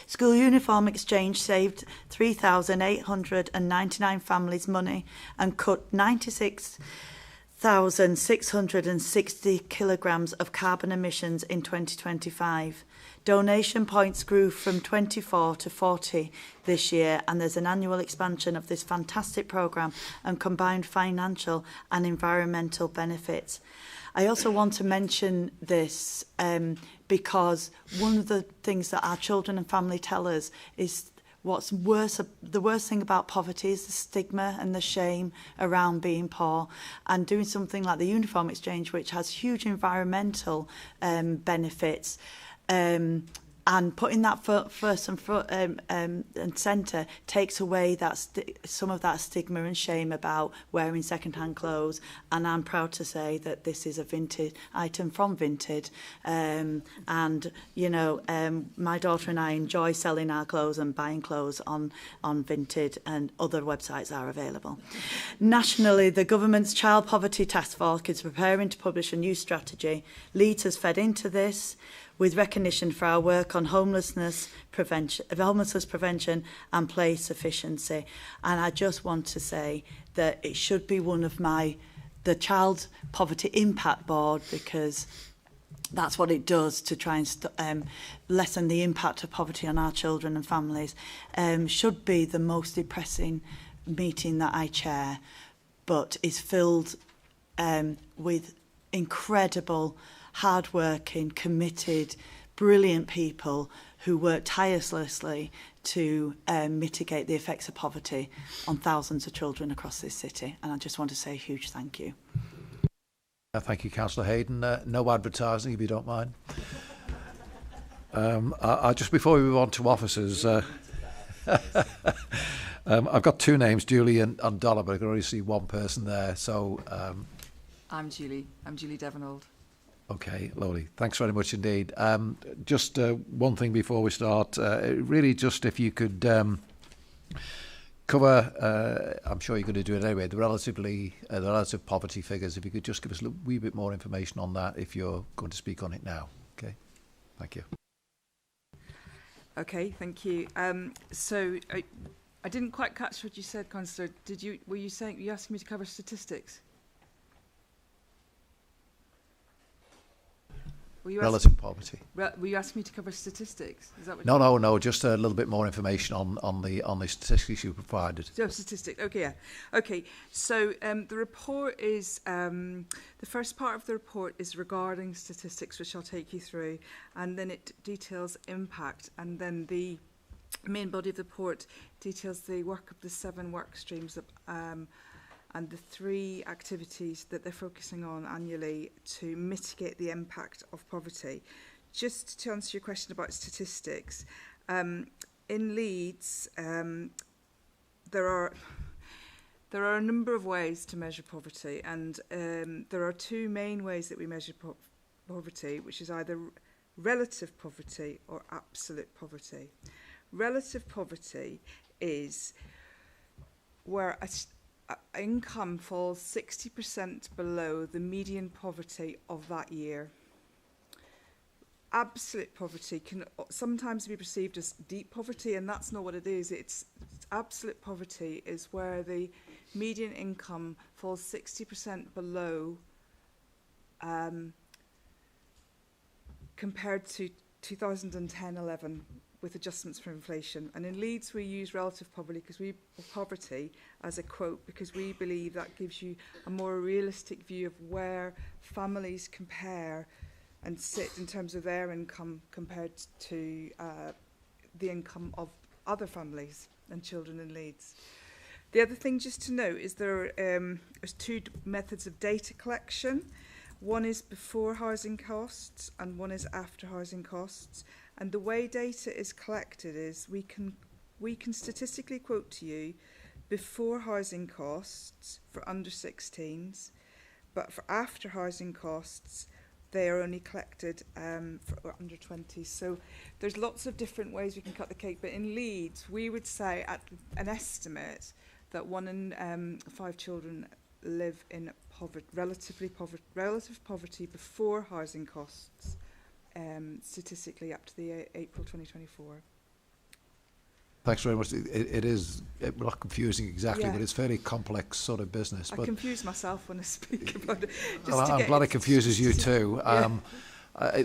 School Uniform Exchange saved 3,899 families money and cut 96,660 kilograms of carbon emissions in 2025. Donation points grew from 24 to 40 this year, and there's an annual expansion of this fantastic programme and combined financial and environmental benefits. I also want to mention this because one of the things that our children and family tell us is what's worse, the worst thing about poverty is the stigma and the shame around being poor, and doing something like the Uniform Exchange, which has huge environmental benefits, And putting that first and centre takes away some of that stigma and shame about wearing second-hand clothes. And I'm proud to say that this is a Vinted item from Vinted. And, you know, my daughter and I enjoy selling our clothes and buying clothes on Vinted, and other websites are available. Nationally, the government's Child Poverty Task Force is preparing to publish a new strategy. Leeds has fed into this, with recognition for our work on homelessness prevention and place sufficiency. And I just want to say that it should be one of the Child Poverty Impact Board, because that's what it does to try and lessen the impact of poverty on our children and families. Should be the most depressing meeting that I chair, but is filled with incredible, hard-working, committed, brilliant people who work tirelessly to mitigate the effects of poverty on thousands of children across this city. And I just want to say a huge thank you. Thank you, Councillor Hayden. No advertising, if you don't mind. I just before we move on to officers, I've got two names, Julie and Donna, but I can already see one person there. So I'm Julie. I'm Julie Devonald. Okay, lovely. Thanks very much indeed. Just one thing before we start, really just if you could cover, I'm sure you're going to do it anyway, the relative poverty figures, if you could just give us a wee bit more information on that if you're going to speak on it now. Okay, thank you. Okay, thank you. So I didn't quite catch what you said, Councillor. Were you asking me to cover statistics? Relative poverty. Were you asking me to cover statistics? Is that what No, just a little bit more information on the statistics you provided. So statistics, okay, yeah. Okay, so the report is, the first part of the report is regarding statistics, which I'll take you through, and then it details impact, and then the main body of the report details the work of the 7 work streams of, and the 3 activities that they're focusing on annually to mitigate the impact of poverty. Just to answer your question about statistics, in Leeds, there are a number of ways to measure poverty, and there are 2 main ways that we measure poverty, which is either relative poverty or absolute poverty. Relative poverty is where income falls 60% below the median poverty of that year. Absolute poverty can sometimes be perceived as deep poverty, and that's not what it is. It's absolute poverty is where the median income falls 60% below compared to 2010-11 with adjustments for inflation. And in Leeds we use relative poverty as a quote because we believe that gives you a more realistic view of where families compare and sit in terms of their income compared to the income of other families and children in Leeds. The other thing just to note is there's 2 methods of data collection. One is before housing costs and one is after housing costs. And the way data is collected is we can statistically quote to you before housing costs for under 16s, but for after housing costs, they are only collected for under 20s. So there's lots of different ways we can cut the cake. But in Leeds, we would say at an estimate that 1 in 5 children live in relative poverty before housing costs. Statistically up to the April 2024. Thanks very much. It is not confusing exactly, but it's fairly complex sort of business. I confuse myself when I speak about it. I'm glad it confuses you too. Yeah.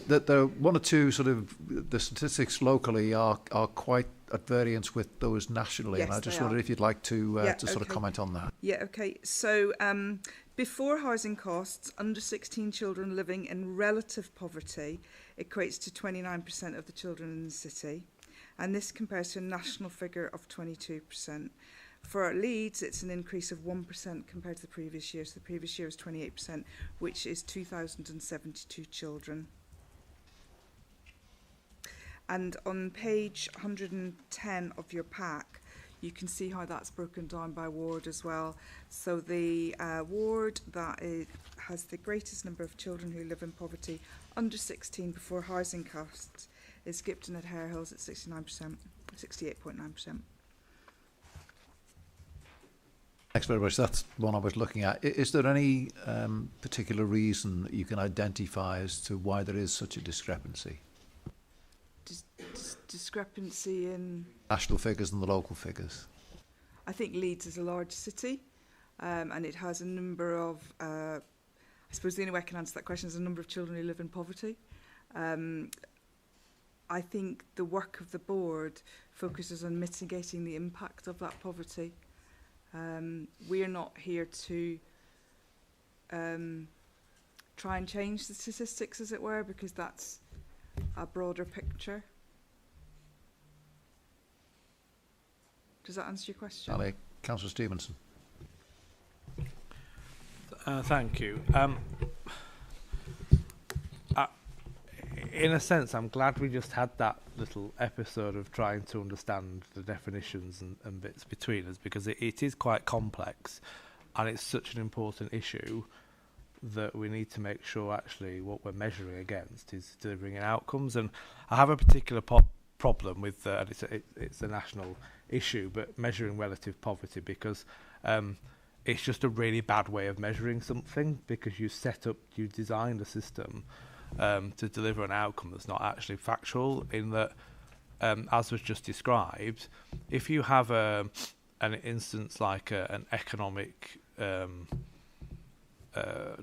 The 1 or 2 sort of the statistics locally are quite at variance with those nationally, yes, and I just wondered if you'd like to sort of comment on that. Yeah. Okay. So before housing costs, under 16 children living in relative poverty equates to 29% of the children in the city, and this compares to a national figure of 22%. For Leeds, it's an increase of 1% compared to the previous year. So the previous year was 28%, which is 2,072 children. And on page 110 of your pack, you can see how that's broken down by ward as well. So the ward that has the greatest number of children who live in poverty under 16 before housing costs is Skipton at Hare Hills at 69%, 68.9%. Thanks very much. That's one I was looking at. Is there any particular reason that you can identify as to why there is such a discrepancy? Discrepancy in National figures and the local figures. I think Leeds is a large city, and it has a number of, I suppose the only way I can answer that question is a number of children who live in poverty. I think the work of the board focuses on mitigating the impact of that poverty. We're not here to try and change the statistics, as it were, because that's a broader picture. Does that answer your question? Councillor Stevenson. Thank you. In a sense, I'm glad we just had that little episode of trying to understand the definitions and bits between us, because it is quite complex and it's such an important issue that we need to make sure actually what we're measuring against is delivering outcomes. And I have a particular problem with, and it's a national issue, but measuring relative poverty, because it's just a really bad way of measuring something, because you designed a system to deliver an outcome that's not actually factual, in that, as was just described, if you have an instance like an economic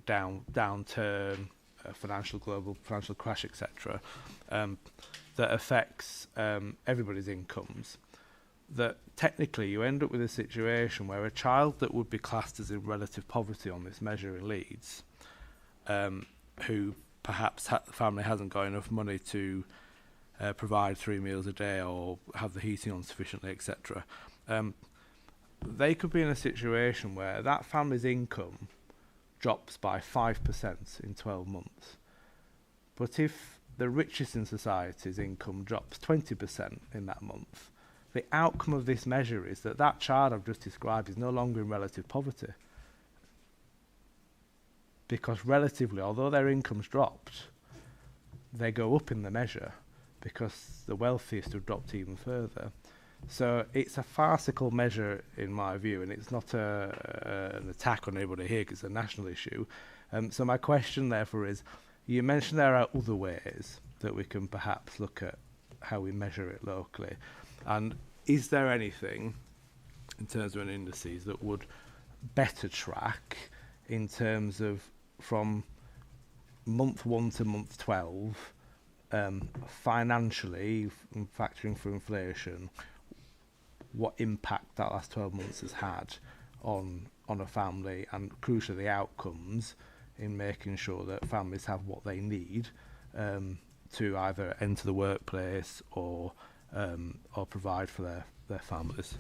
downturn, global financial crash, etc., that affects everybody's incomes, that technically you end up with a situation where a child that would be classed as in relative poverty on this measure in Leeds, who perhaps the family hasn't got enough money to provide 3 meals a day or have the heating on sufficiently, etc., they could be in a situation where that family's income drops by 5% in 12 months. But if the richest in society's income drops 20% in that month, the outcome of this measure is that that child I've just described is no longer in relative poverty. Because relatively, although their income's dropped, they go up in the measure because the wealthiest have dropped even further. So it's a farcical measure in my view, and it's not an attack on anybody here, because it's a national issue. So my question therefore is, you mentioned there are other ways that we can perhaps look at how we measure it locally. And is there anything in terms of an indices that would better track in terms of from month 1 to month 12, financially, factoring for inflation, what impact that last 12 months has had on a family, and crucially the outcomes in making sure that families have what they need to either enter the workplace or provide for their families.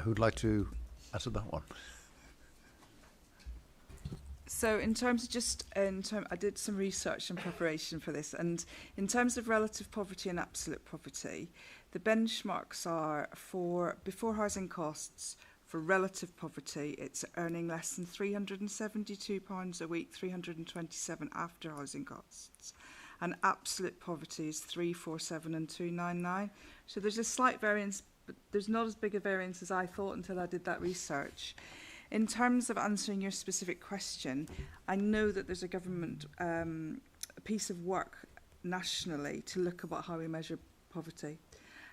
Who'd like to answer that one? So in terms of I did some research in preparation for this, and in terms of relative poverty and absolute poverty, the benchmarks are for before housing costs. For relative poverty, it's earning less than £372 a week, 327 after housing costs. And absolute poverty is 347 and 299. So there's a slight variance, but there's not as big a variance as I thought until I did that research. In terms of answering your specific question, I know that there's a government piece of work nationally to look about how we measure poverty.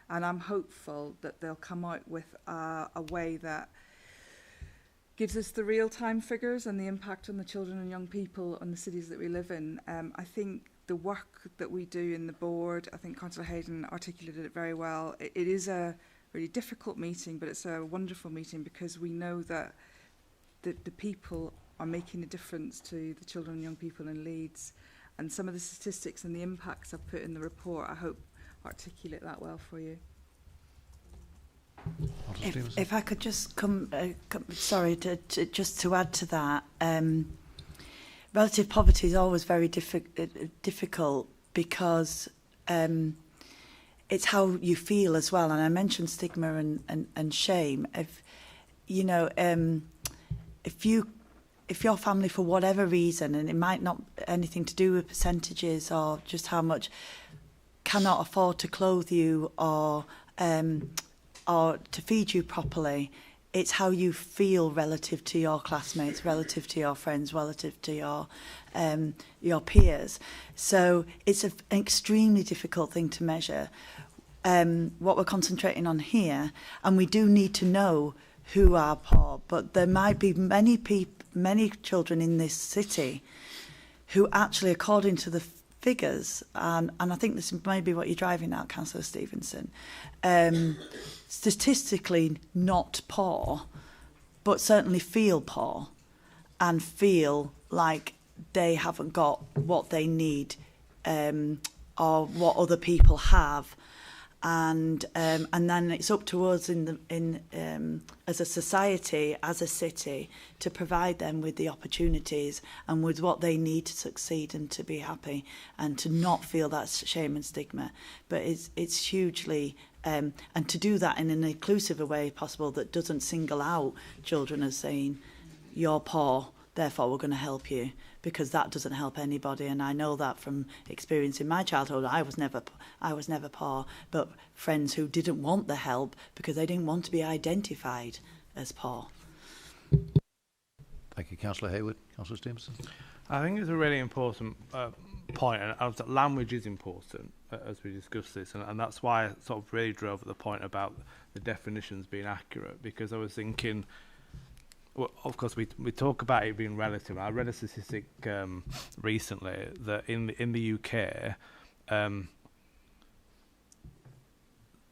And I'm hopeful that they'll come out with a way that gives us the real-time figures and the impact on the children and young people on the cities that we live in. I think the work that we do in the board, I think Councillor Hayden articulated it very well. It is a really difficult meeting, but it's a wonderful meeting because we know that the people are making a difference to the children and young people in Leeds. And some of the statistics and the impacts I've put in the report, I hope articulate that well for you. If I could just sorry, just to add to that, relative poverty is always very difficult because it's how you feel as well. And I mentioned stigma and shame. If you know, if your family, for whatever reason, and it might not anything to do with percentages or just how much, cannot afford to clothe you or to feed you properly, it's how you feel relative to your classmates, relative to your friends, relative to your peers. So it's an extremely difficult thing to measure. What we're concentrating on here, and we do need to know who are poor, but there might be many children in this city who actually, according to the figures, and I think this may be what you're driving at, Councillor Stevenson, statistically not poor, but certainly feel poor and feel like they haven't got what they need or what other people have. And then it's up to us as a society, as a city, to provide them with the opportunities and with what they need to succeed and to be happy and to not feel that shame and stigma. But it's hugely and to do that in an inclusive way possible that doesn't single out children as saying you're poor, therefore we're going to help you, because that doesn't help anybody. And I know that from experience in my childhood. I was never poor, but friends who didn't want the help because they didn't want to be identified as poor. Thank you, Councillor Hayward. Councillor Stevenson. I think it's a really important point, and language is important as we discuss this, and that's why I sort of really drove at the point about the definitions being accurate, because I was thinking, well, of course, we talk about it being relative. I read a statistic recently that in the UK,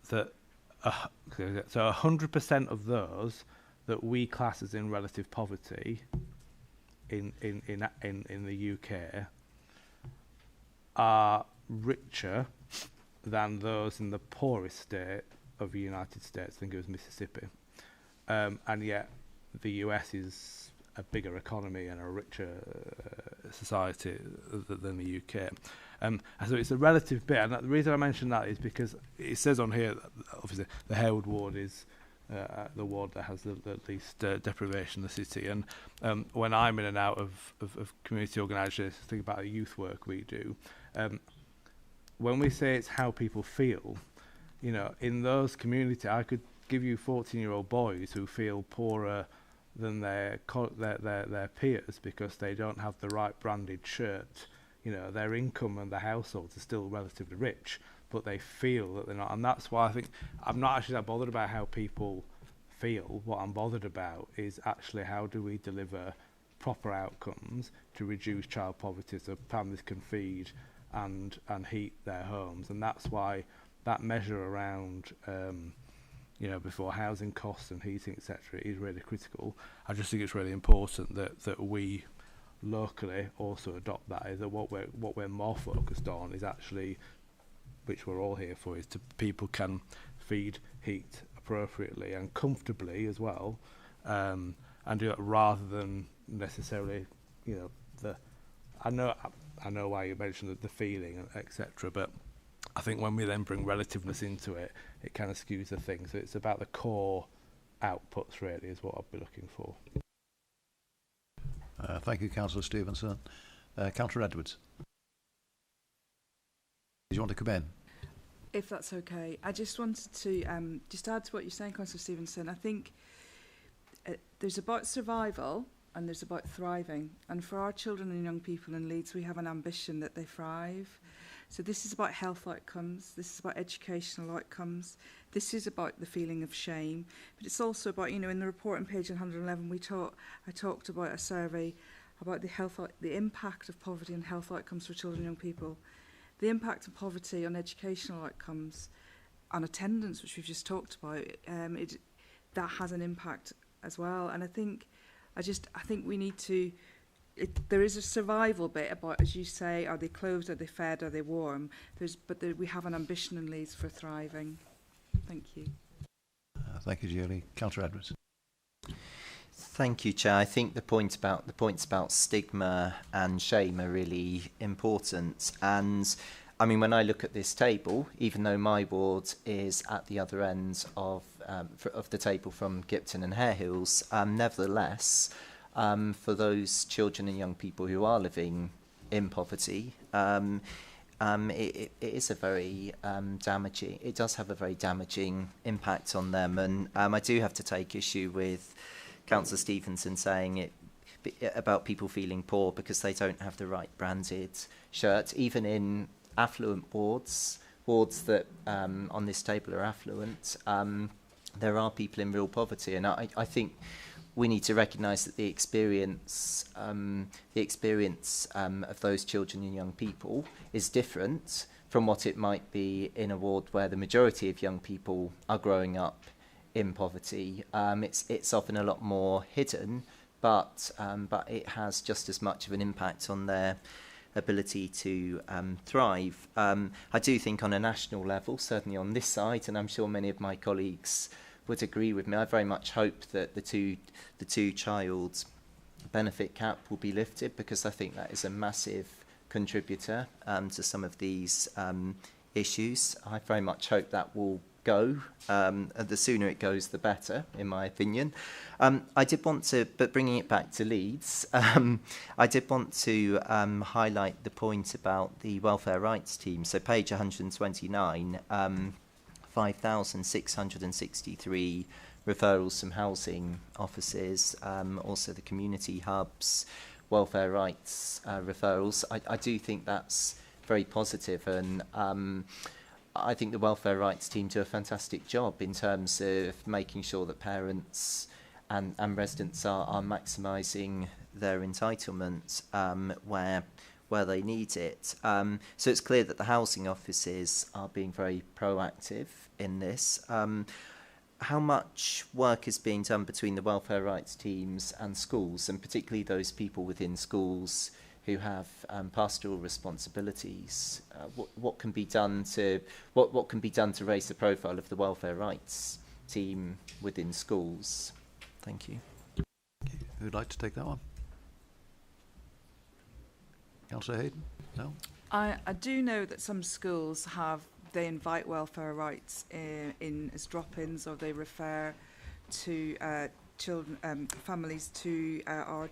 that so 100% of those that we class as in relative poverty in the UK are richer than those in the poorest state of the United States. I think it was Mississippi, and yet the US is a bigger economy and a richer society than the UK. So it's a relative bit, and the reason I mention that is because it says on here that obviously the Harewood ward is the ward that has the least deprivation in the city. And when I'm in and out of community organisations, think about the youth work we do, when we say it's how people feel, you know, in those communities, I could give you 14-year-old boys who feel poorer than their peers because they don't have the right branded shirt. You know, their income and their households are still relatively rich, but they feel that they're not. And that's why I think I'm not actually that bothered about how people feel. What I'm bothered about is actually how do we deliver proper outcomes to reduce child poverty so families can feed and heat their homes. And that's why that measure around you know, before housing costs and heating, etc., is really critical. I just think it's really important that we locally also adopt that. Is that what we're more focused on is actually, which we're all here for, is to people can feed, heat appropriately and comfortably as well, and do it rather than necessarily, you know, I know why you mentioned the feeling, etc., but I think when we then bring relativeness into it, it kind of skews the thing. So it's about the core outputs, really, is what I'd be looking for. Thank you, Councillor Stevenson. Councillor Edwards. Do you want to come in? If that's okay. I just wanted to just add to what you're saying, Councillor Stevenson. I think there's about survival and there's about thriving. And for our children and young people in Leeds, we have an ambition that they thrive. So this is about health outcomes, this is about educational outcomes, this is about the feeling of shame, but it's also about, you know, in the report on page 111, I talked about a survey about the impact of poverty and health outcomes for children and young people. The impact of poverty on educational outcomes and attendance, which we've just talked about, that has an impact as well. And I think we need to. There is a survival bit about, as you say, are they clothed, are they fed, are they warm? We have an ambition in Leeds for thriving. Thank you. Thank you, Julie. Councillor Edwards. Thank you, Chair. I think the points about stigma and shame are really important, and I mean, when I look at this table, even though my ward is at the other end of the table from Gipton and Hare Hills, nevertheless, for those children and young people who are living in poverty, it is a very damaging. It does have a very damaging impact on them, and I do have to take issue with Councillor Stevenson saying it about people feeling poor because they don't have the right branded shirt, even in affluent wards that on this table are affluent. There are people in real poverty, and I think we need to recognise that the experience of those children and young people is different from what it might be in a ward where the majority of young people are growing up in poverty. It's often a lot more hidden, but it has just as much of an impact on their ability to thrive. I do think on a national level, certainly on this side, and I'm sure many of my colleagues would agree with me, I very much hope that the two child benefit cap will be lifted, because I think that is a massive contributor to some of these issues. I very much hope that will go. The sooner it goes, the better, in my opinion. I did want to, but bringing it back to Leeds, I did want to highlight the point about the welfare rights team. So page 129, 5,663 referrals from housing offices, also the community hubs, welfare rights referrals. I do think that's very positive, and I think the welfare rights team do a fantastic job in terms of making sure that parents and residents are maximising their entitlement where they need it. So it's clear that the housing offices are being very proactive in this. How much work is being done between the welfare rights teams and schools, and particularly those people within schools who have pastoral responsibilities? What can be done to raise the profile of the welfare rights team within schools? Thank you. Who would like to take that one? Councillor Hayden? No? I do know that some schools they invite welfare rights in as drop-ins, or they refer to families to our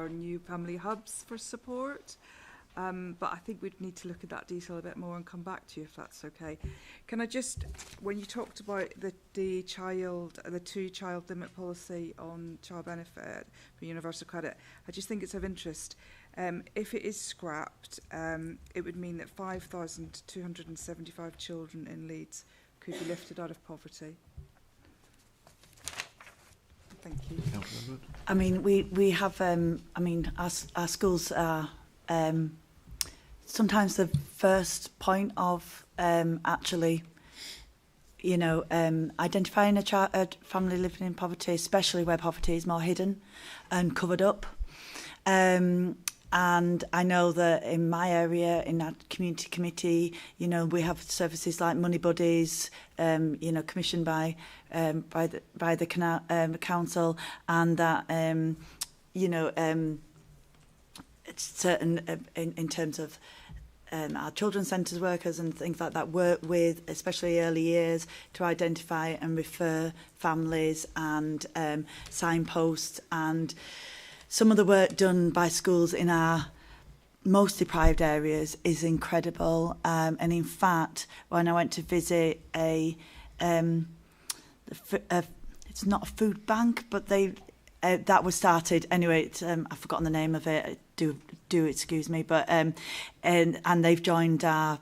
new family hubs for support. But I think we'd need to look at that detail a bit more and come back to you if that's okay. Can I just, when you talked about the two-child limit policy on child benefit for universal credit, I just think it's of interest. If it is scrapped, it would mean that 5,275 children in Leeds could be lifted out of poverty. Thank you. I mean, we have, I mean, our schools are sometimes the first point of actually, you know, identifying a family living in poverty, especially where poverty is more hidden and covered up. And I know that in my area, in our community committee, you know, we have services like Money Buddies, you know, commissioned by the council, and that, you know, it's certain in terms of our children's centres workers and things like that work with, especially early years, to identify and refer families and signposts. And some of the work done by schools in our most deprived areas is incredible. And in fact, when I went to visit it's not a food bank, but that was started anyway. I've forgotten the name of it. Do excuse me, but and they've joined our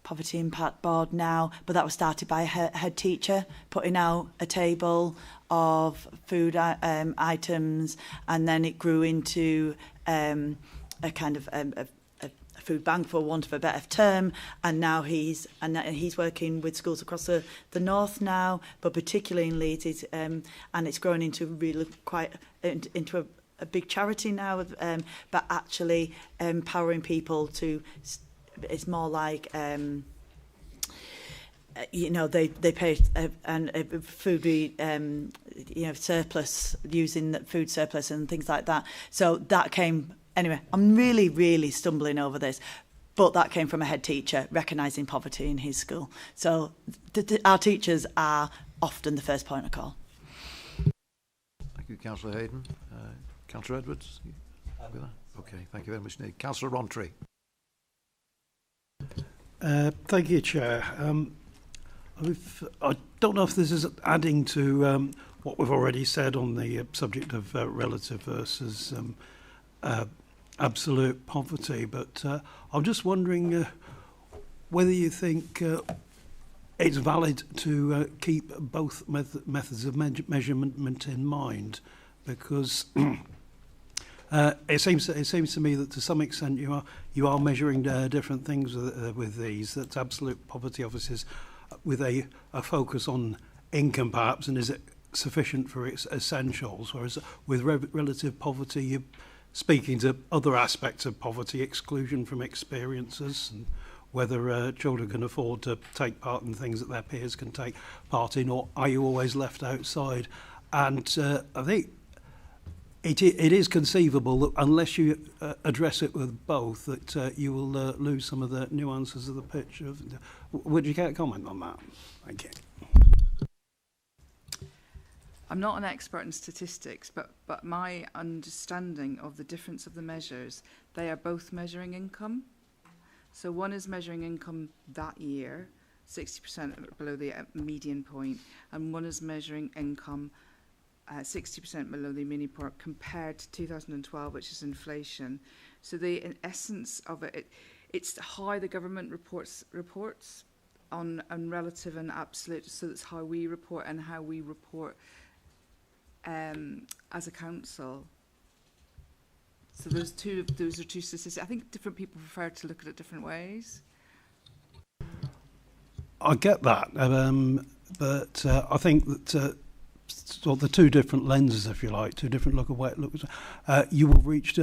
Poverty Impact Board now. But that was started by a head teacher putting out a table of food items, and then it grew into a kind of a food bank, for want of a better term. And now he's working with schools across the north now, but particularly in Leeds, and it's grown into really quite into a big charity now. But actually empowering people to, it's more like. You know, they pay a food you know, surplus, using the food surplus and things like that. So that came anyway. I'm really stumbling over this, But that came from a head teacher recognising poverty in his school. So our teachers are often the first point of call. Thank you, Councillor Hayden. Councillor Edwards? Okay, thank you very much, Nick. Councillor Rontry. Thank you, Chair. I don't know if this is adding to what we've already said on the subject of relative versus absolute poverty, but I'm just wondering whether you think it's valid to keep both methods of measurement in mind, because it seems to me that to some extent you are measuring different things with these. That's absolute poverty, obviously, with a focus on income, perhaps, and is it sufficient for its essentials? Whereas with relative poverty, you're speaking to other aspects of poverty, exclusion from experiences, and whether children can afford to take part in things that their peers can take part in, or are you always left outside? And I think it is conceivable that unless you address it with both, that you will lose some of the nuances of the picture. Would you care to comment on that? Thank you. I'm not an expert in statistics, but my understanding of the difference of the measures, they are both measuring income. So one is measuring income that year, 60% below the median point, and one is measuring income 60% below the median point compared to 2012, which is inflation. So in essence of it, it's how the government reports on relative and absolute. So that's how we report and how we report as a council. So those are two statistics. I think different people prefer to look at it different ways. I get that, but I think that so the two different lenses, if you like, two different look at where it looks, you will reach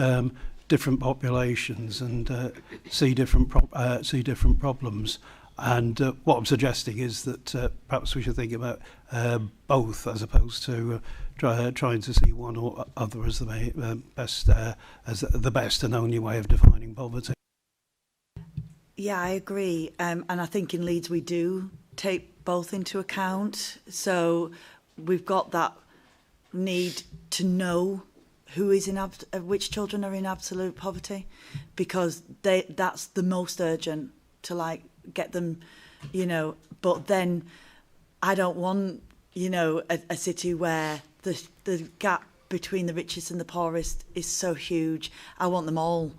different populations and see different problems. And what I'm suggesting is that perhaps we should think about both, as opposed to trying to see one or other as the best and only way of defining poverty. Yeah, I agree. And I think in Leeds we do take both into account. So we've got that need to know who is in which children are in absolute poverty, because that's the most urgent to get them, But then I don't want a city where the gap between the richest and the poorest is so huge. I want them all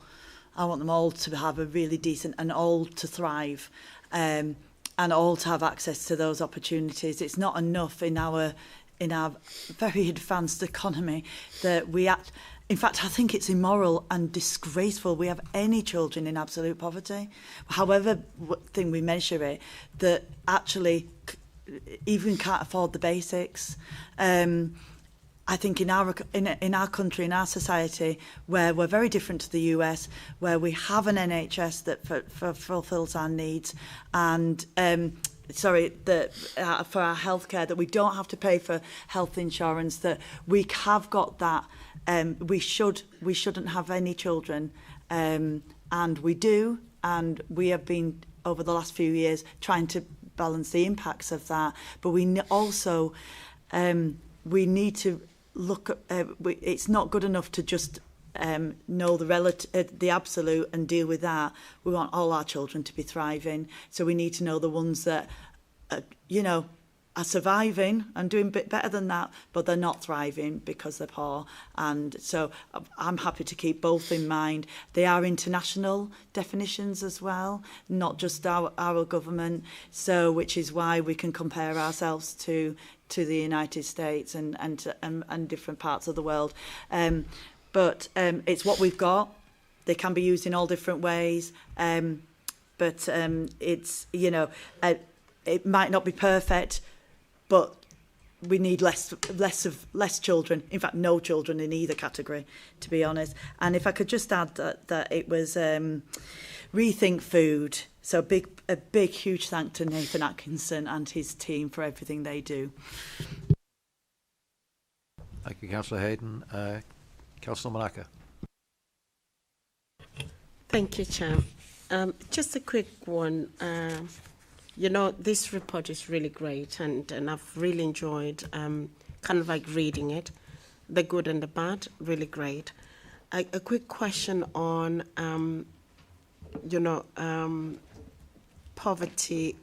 to have a really decent, and all to thrive, and all to have access to those opportunities. It's not enough in our very advanced economy that in fact, I think it's immoral and disgraceful we have any children in absolute poverty, however thing we measure it, that actually even can't afford the basics. I think in our country, in our society, where we're very different to the US, where we have an NHS that fulfills our needs, and for our healthcare, that we don't have to pay for health insurance, that we have got that. We shouldn't have any children, and we do, and we have been over the last few years trying to balance the impacts of that. But we also we need to look at. It's not good enough to just know the absolute and deal with that. We want all our children to be thriving, so we need to know the ones that are surviving and doing a bit better than that, but they're not thriving because they're poor. And so I'm happy to keep both in mind. They are international definitions as well, not just our government, so which is why we can compare ourselves to the United States and different parts of the world. But it's what we've got. They can be used in all different ways, but it's it might not be perfect, but we need less children. In fact, no children in either category, to be honest. And if I could just add that it was Rethink Food. So a big, huge thank to Nathan Atkinson and his team for everything they do. Thank you, Councillor Hayden. Councillor Monaca. Thank you, Chair. Just a quick one. You know, this report is really great, and I've really enjoyed kind of like reading it, the good and the bad, really great. A quick question on, poverty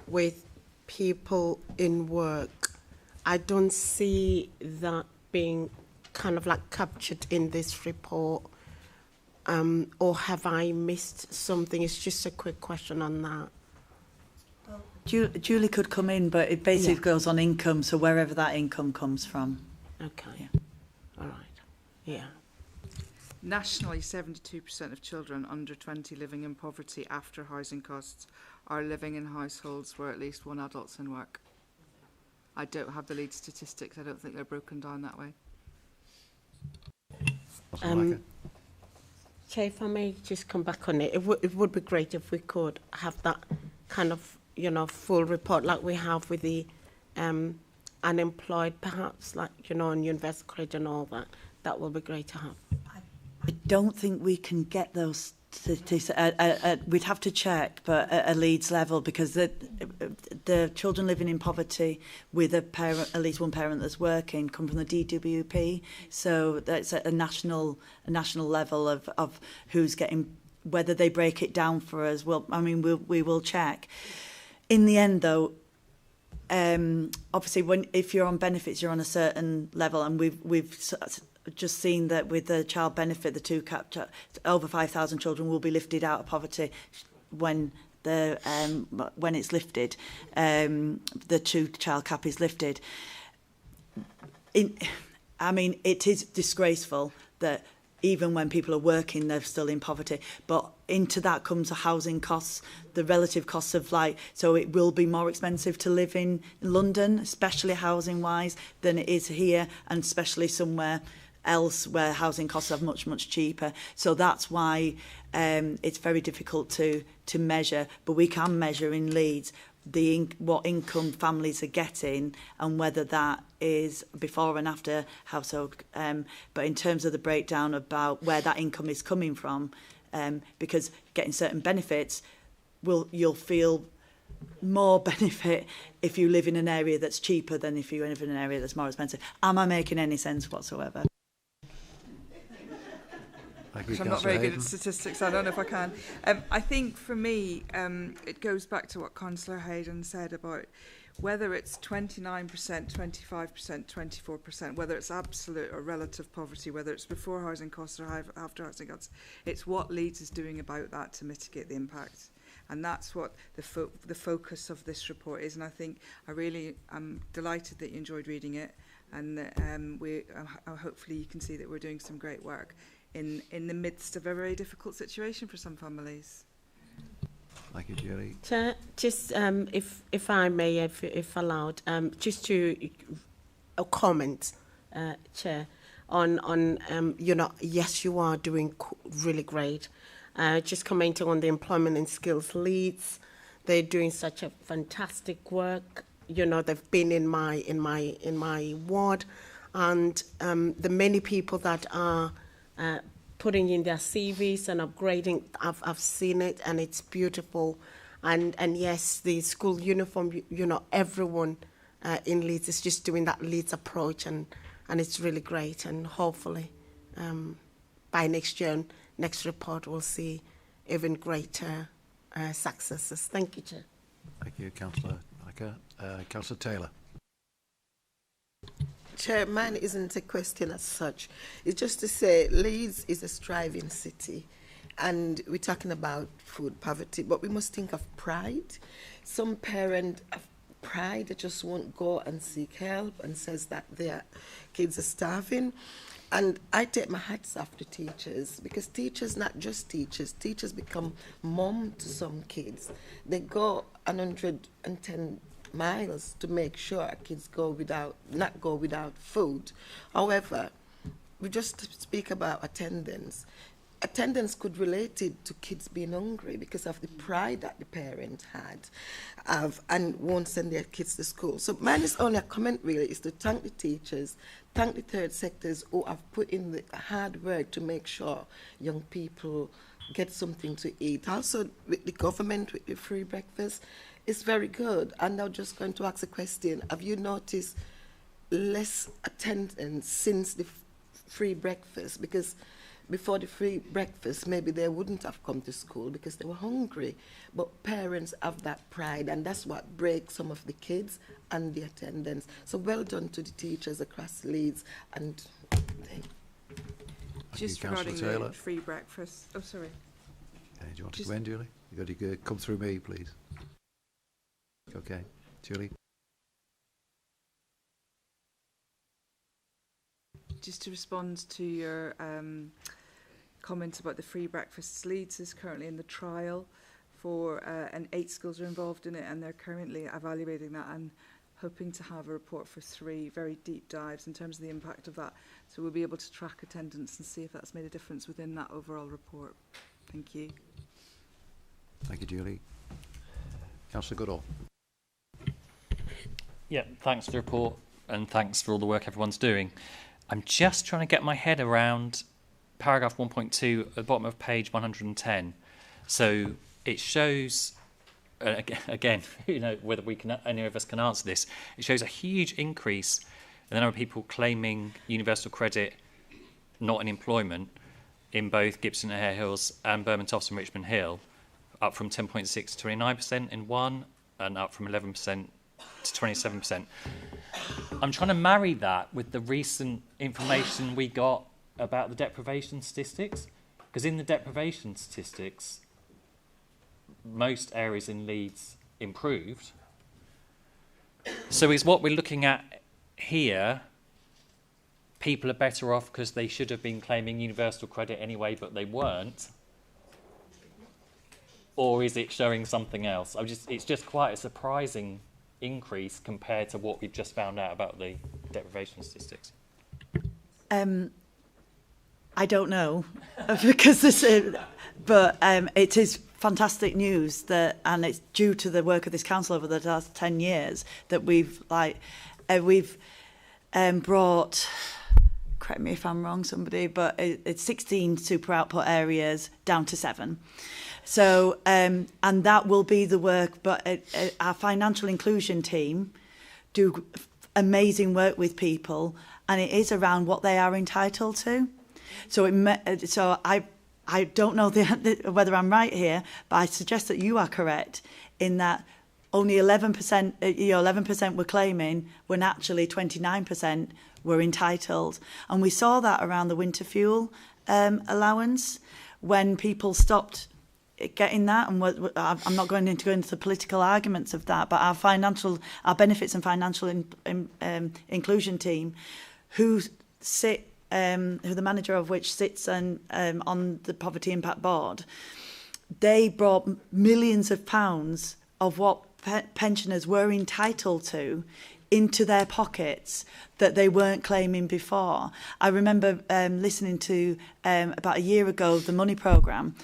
with people in work. I don't see that being kind of like captured in this report. Or have I missed something? It's just a quick question on that. Julie could come in, but it basically goes on income, so wherever that income comes from. Okay. Yeah. All right. Yeah. Nationally, 72% of children under 20 living in poverty after housing costs are living in households where at least one adult's in work. I don't have the Leeds statistics. I don't think they're broken down that way. Chair, if I may just come back on it, it would be great if we could have that kind of, full report like we have with the unemployed, perhaps, like, on University College and all that. That would be great to have. I don't think we can get those statistics. We'd have to check, but at a Leeds level, because the children living in poverty with a parent, at least one parent that's working, come from the DWP. So that's a national level of who's getting. Whether they break it down for us, we will check. In the end, though, obviously, if you're on benefits, you're on a certain level, and we've just seen that with the child benefit, the over 5,000 children will be lifted out of poverty when it's lifted. The two-child cap is lifted. It is disgraceful that even when people are working, they're still in poverty. But into that comes the housing costs, the relative costs of so it will be more expensive to live in London, especially housing-wise, than it is here, and especially somewhere else where housing costs are much, much cheaper. So that's why it's very difficult to measure. But we can measure in Leeds what income families are getting and whether that is before and after household. But in terms of the breakdown about where that income is coming from, because getting certain benefits, you'll feel more benefit if you live in an area that's cheaper than if you live in an area that's more expensive. Am I making any sense whatsoever? I'm not very good at statistics, I don't know if I can. I think for me, it goes back to what Councillor Hayden said about whether it's 29%, 25%, 24%, whether it's absolute or relative poverty, whether it's before housing costs or after housing costs, it's what Leeds is doing about that to mitigate the impact. And that's what the focus of this report is. And I think I'm delighted that you enjoyed reading it, and that hopefully you can see that we're doing some great work in the midst of a very difficult situation for some families. Thank you, Jerry. Just if I may, if allowed, just to a comment, Chair, on yes, you are doing really great. Just commenting on the employment and skills Leeds, they're doing such a fantastic work. They've been in my ward, and the many people that are putting in their CVs and upgrading, I've seen it, and it's beautiful. And yes, the school uniform, everyone in Leeds is just doing that Leeds approach, and it's really great. And hopefully by next year, next report, we'll see even greater successes. Thank you, Chair. Thank you, Councillor Acker. Councillor Taylor. Chair, mine isn't a question as such. It's just to say Leeds is a striving city, and we're talking about food poverty, but we must think of pride. Some parent have pride, they just won't go and seek help and says that their kids are starving. And I take my hats off to teachers, because teachers, not just teachers, teachers become mom to some kids. They go 110 miles to make sure our kids not go without food. However, we just speak about attendance. Attendance could relate it to kids being hungry because of the pride that the parent had and won't send their kids to school. So mine is only a comment really, is to thank the teachers thank the third sectors who have put in the hard work to make sure young people get something to eat. Also, with the government, with the free breakfast, it's very good. And I'm just going to ask a question. Have you noticed less attendance since the free breakfast? Because before the free breakfast, maybe they wouldn't have come to school because they were hungry. But parents have that pride, and that's what breaks some of the kids and the attendance. So well done to the teachers across Leeds. And just regarding the free breakfast. Oh, sorry. Do you want to come in, Julie? You got to come through me, please. Okay, Julie. Just to respond to your comment about the free breakfasts, Leeds is currently in the trial for, and 8 schools are involved in it, and they're currently evaluating that and hoping to have a report for 3 very deep dives in terms of the impact of that. So we'll be able to track attendance and see if that's made a difference within that overall report. Thank you. Thank you, Julie. Councillor Goodall. Yeah, thanks for the report and thanks for all the work everyone's doing. I'm just trying to get my head around paragraph 1.2 at the bottom of page 110. So it shows, again, you know, whether we can, any of us can answer this, it shows a huge increase in the number of people claiming universal credit not in employment in both Gibson and Hare Hills and Bermondsey and Richmond Hill, up from 10.6 to 29% in one and up from 11% to 27%. I'm trying to marry that with the recent information we got about the deprivation statistics, because in the deprivation statistics, most areas in Leeds improved. So is what we're looking at here, people are better off because they should have been claiming universal credit anyway, but they weren't? Or is it showing something else? It's just quite a surprising increase compared to what we've just found out about the deprivation statistics. I don't know, because this is, but it is fantastic news that, and it's due to the work of this council over the last 10 years that we've brought, correct me if I'm wrong, somebody, but it's 16 super output areas down to 7. So, and that will be the work, but our financial inclusion team do amazing work with people, and it is around what they are entitled to. So, I don't know whether I'm right here, but I suggest that you are correct in that only 11%, 11% were claiming when actually 29% were entitled. And we saw that around the winter fuel allowance when people stopped getting that, and I'm not going into the political arguments of that, but our benefits and financial inclusion team, who the manager of which sits on the Poverty Impact Board, they brought millions of pounds of what pensioners were entitled to into their pockets that they weren't claiming before. I remember listening to, about a year ago, the Money Programme.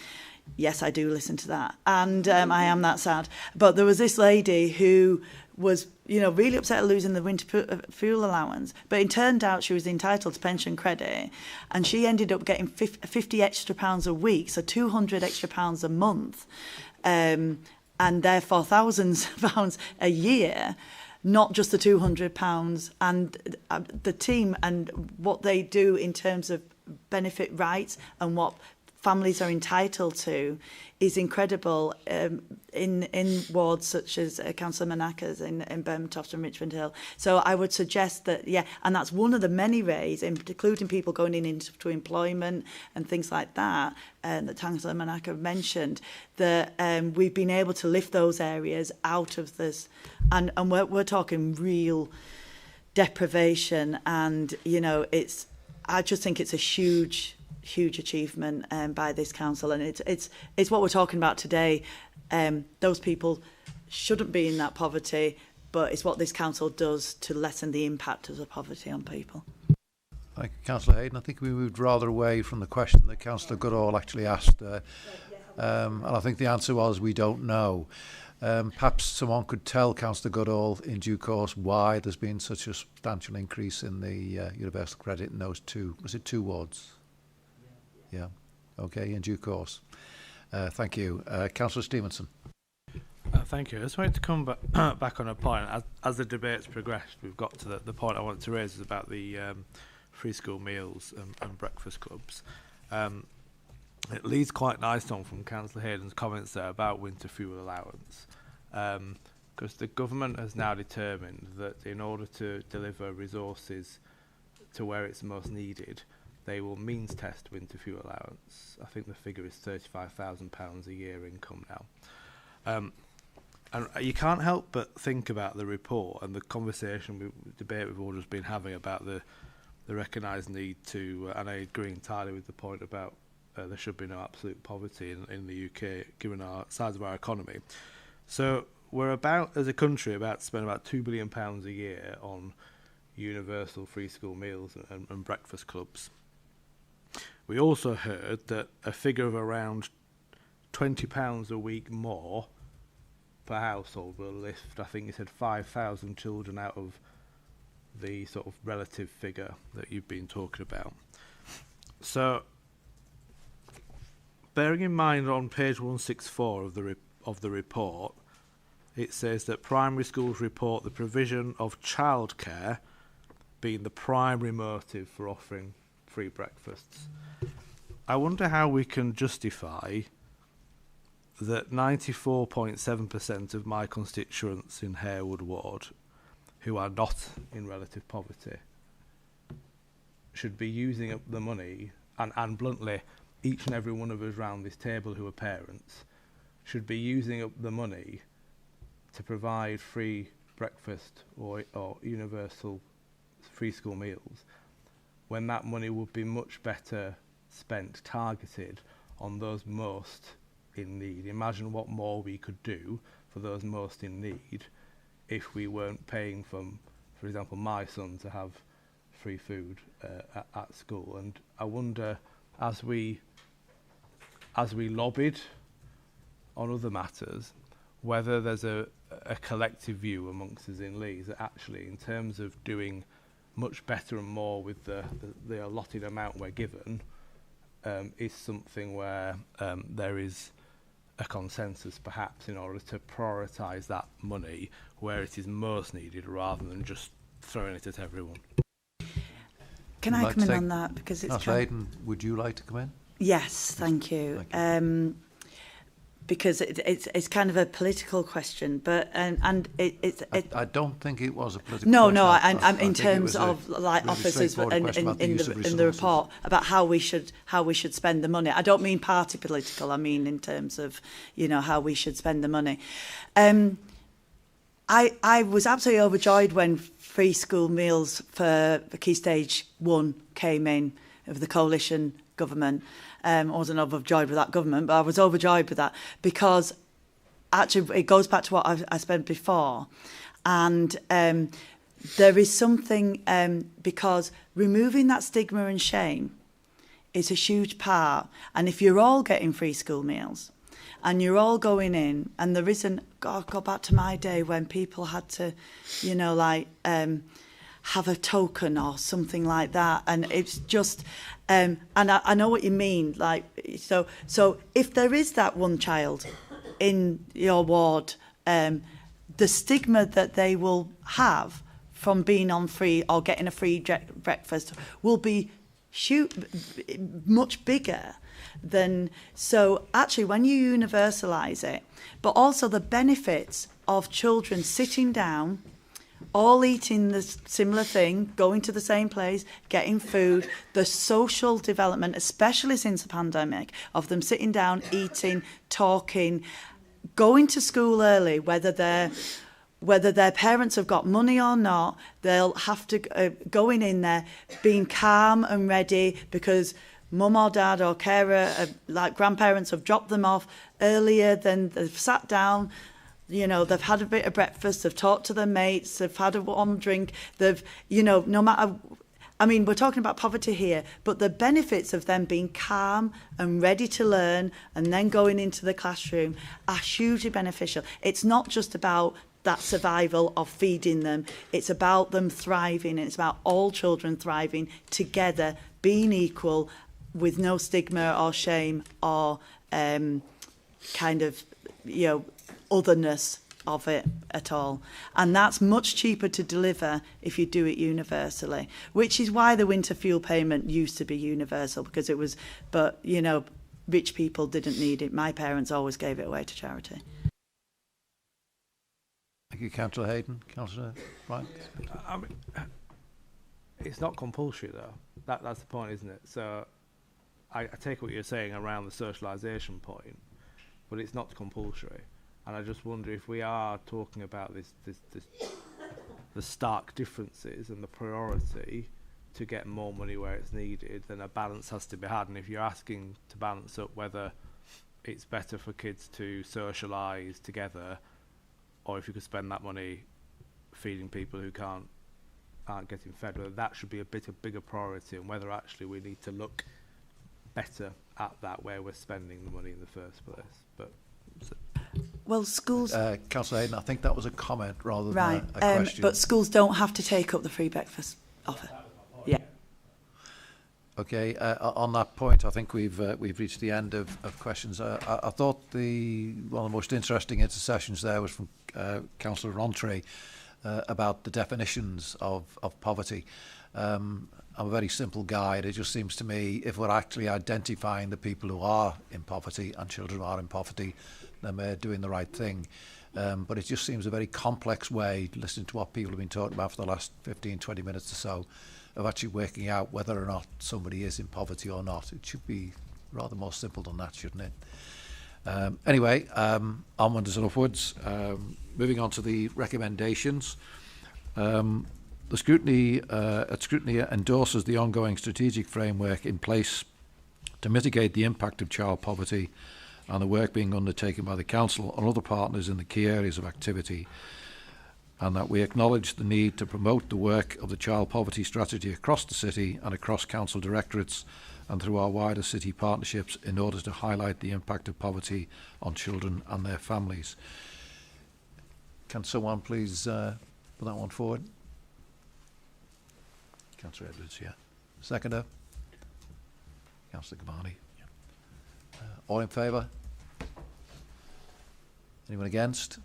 Yes, I do listen to that. And I am that sad. But there was this lady who was, really upset at losing the winter fuel allowance. But it turned out she was entitled to pension credit. And she ended up getting 50 extra pounds a week, so 200 extra pounds a month. And therefore thousands of pounds a year, not just the £200. And the team and what they do in terms of benefit rights and what families are entitled to is incredible in wards such as Councillor Manaka's in Bermondsey and Richmond Hill. So I would suggest that, and that's one of the many ways, including people going into employment and things like that, that Councillor Manaka mentioned, that we've been able to lift those areas out of this. And we're talking real deprivation, and, I just think it's a huge achievement by this council, and it's what we're talking about today. Those people shouldn't be in that poverty, but it's what this council does to lessen the impact of the poverty on people. Thank you, Councillor Hayden. I think we moved rather away from the question that Councillor Goodall actually asked, and I think the answer was we don't know. Perhaps someone could tell Councillor Goodall in due course why there's been such a substantial increase in the universal credit in those two wards? Yeah. Okay, in due course. Thank you. Councillor Stevenson. Thank you. I just wanted to come back on a point. As the debate's progressed, we've got to the point I wanted to raise is about the free school meals and breakfast clubs. It leads quite nicely on from Councillor Hayden's comments there about winter fuel allowance, because the government has now determined that in order to deliver resources to where it's most needed, they will means test winter fuel allowance. I think the figure is £35,000 a year income now. And you can't help but think about the report and the debate we've all just been having about the recognised need to, and I agree entirely with the point about there should be no absolute poverty in the UK given our size of our economy. So we're about, as a country, about to spend about £2 billion a year on universal free school meals and breakfast clubs. We also heard that a figure of around £20 a week more per household will lift, I think you said 5,000 children out of the sort of relative figure that you've been talking about. So, bearing in mind on page 164 of the report, it says that primary schools report the provision of childcare being the primary motive for offering free breakfasts. I wonder how we can justify that 94.7% of my constituents in Harewood Ward, who are not in relative poverty, should be using up the money, and bluntly, each and every one of us round this table who are parents, should be using up the money to provide free breakfast or universal free school meals, when that money would be much better spent, targeted on those most in need. Imagine what more we could do for those most in need if we weren't paying for example, my son to have free food at school. And I wonder, as we lobbied on other matters, whether there's a collective view amongst us in Leeds that actually, in terms of doing much better and more with the allotted amount we're given, is something where there is a consensus perhaps in order to prioritise that money where it is most needed rather than just throwing it at everyone. Can I come in on that? Because it's Aidan, would you like to come in? Yes, thank you. Because it's kind of a political question, but I don't think it was a political question. No, I'm in terms of like officers in the report about how we should spend the money. I don't mean party political. I mean in terms of how we should spend the money. I was absolutely overjoyed when free school meals for the Key Stage 1 came in of the coalition government. I wasn't overjoyed with that government, but I was overjoyed with that because actually it goes back to what I said before. And there is something, because removing that stigma and shame is a huge part. And if you're all getting free school meals and you're all going in, and there isn't, God, go back to my day when people had to, have a token or something like that, and it's just and I know what you mean, like so if there is that one child in your ward, the stigma that they will have from being on free or getting a free breakfast will be much bigger than, so actually when you universalise it, but also the benefits of children sitting down, all eating the similar thing, going to the same place, getting food, the social development, especially since the pandemic, of them sitting down, eating, talking, going to school early, whether their parents have got money or not, they'll have to going in there, being calm and ready because mum or dad or carer, like grandparents, have dropped them off earlier than they've sat down. They've had a bit of breakfast, they've talked to their mates, they've had a warm drink, they've, no matter... I mean, we're talking about poverty here, but the benefits of them being calm and ready to learn and then going into the classroom are hugely beneficial. It's not just about that survival of feeding them. It's about them thriving, and it's about all children thriving together, being equal, with no stigma or shame or kind of, otherness of it at all. And that's much cheaper to deliver if you do it universally, which is why the winter fuel payment used to be universal, because it was, but, rich people didn't need it. My parents always gave it away to charity. Thank you, Councillor Hayden. Councillor Wright. I mean, it's not compulsory, though. That's the point, isn't it? So I take what you're saying around the socialisation point, but it's not compulsory. And I just wonder if we are talking about the stark differences and the priority to get more money where it's needed, then a balance has to be had. And if you're asking to balance up whether it's better for kids to socialise together, or if you could spend that money feeding people who aren't getting fed, whether that should be a bigger priority, and whether actually we need to look better at that where we're spending the money in the first place. But well, schools. Councillor Hayden, I think that was a comment rather than right. a question. But schools don't have to take up the free breakfast offer. Yeah. Okay. On that point, I think we've reached the end of questions. I thought one of the most interesting intercessions there was from Councillor Rontry about the definitions of poverty. I'm a very simple guy. It just seems to me if we're actually identifying the people who are in poverty and children who are in poverty, then we're doing the right thing. But it just seems a very complex way, listening to what people have been talking about for the last 15, 20 minutes or so, of actually working out whether or not somebody is in poverty or not. It should be rather more simple than that, shouldn't it? Anyway, onwards and upwards. Moving on to the recommendations. The Scrutiny endorses the ongoing strategic framework in place to mitigate the impact of child poverty and the work being undertaken by the Council and other partners in the key areas of activity, and that we acknowledge the need to promote the work of the child poverty strategy across the city and across council directorates and through our wider city partnerships in order to highlight the impact of poverty on children and their families. Can someone please put that one forward? Councillor Edwards, yeah. Seconder? Councillor Gabani. Yeah. All in favour? Anyone against?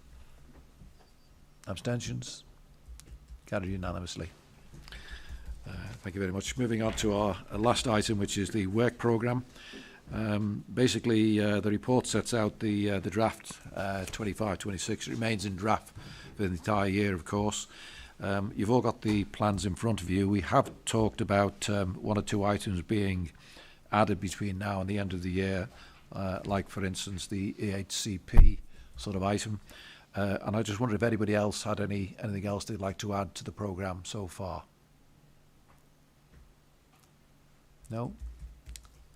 Abstentions? Carried unanimously. Thank you very much. Moving on to our last item, which is the work programme. Basically, the report sets out the draft 25-26. It remains in draft for the entire year, of course. You've all got the plans in front of you. We have talked about one or two items being added between now and the end of the year, like, for instance, the EHCP sort of item. And I just wonder if anybody else had anything else they'd like to add to the programme so far. No?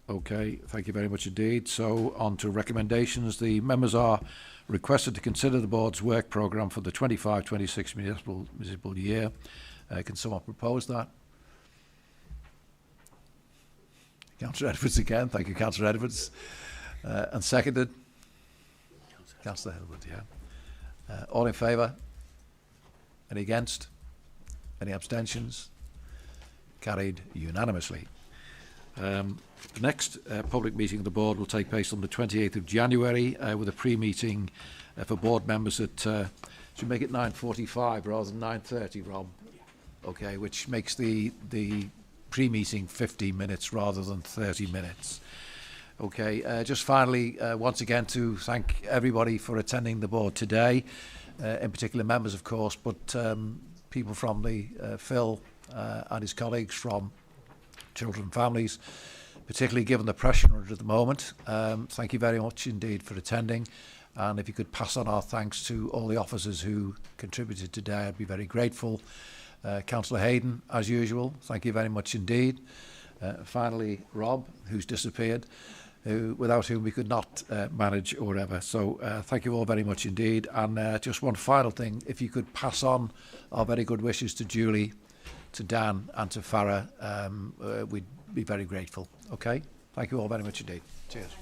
Okay, thank you very much indeed. So on to recommendations. The members are requested to consider the board's work programme for the 25-26 municipal year. Can someone propose that? Councillor Edwards again. Thank you, Councillor Edwards. And seconded? Councillor Edwards, yeah. All in favour? Any against? Any abstentions? Carried unanimously. The next public meeting of the board will take place on the 28th of January with a pre-meeting for board members at, should make it 9:45 rather than 9:30, Rob? Okay, which makes the pre-meeting 15 minutes rather than 30 minutes. Okay, just finally, once again, to thank everybody for attending the board today, in particular members, of course, but people from the Phil and his colleagues from Children and Families, particularly given the pressure under at the moment. Thank you very much indeed for attending, and if you could pass on our thanks to all the officers who contributed today, I'd be very grateful. Councillor Hayden, as usual, thank you very much indeed. Finally, Rob, who's disappeared, without whom we could not manage or ever. So thank you all very much indeed. And just one final thing, if you could pass on our very good wishes to Julie, to Dan and to Farah, we'd be very grateful. Okay? Thank you all very much indeed. Cheers.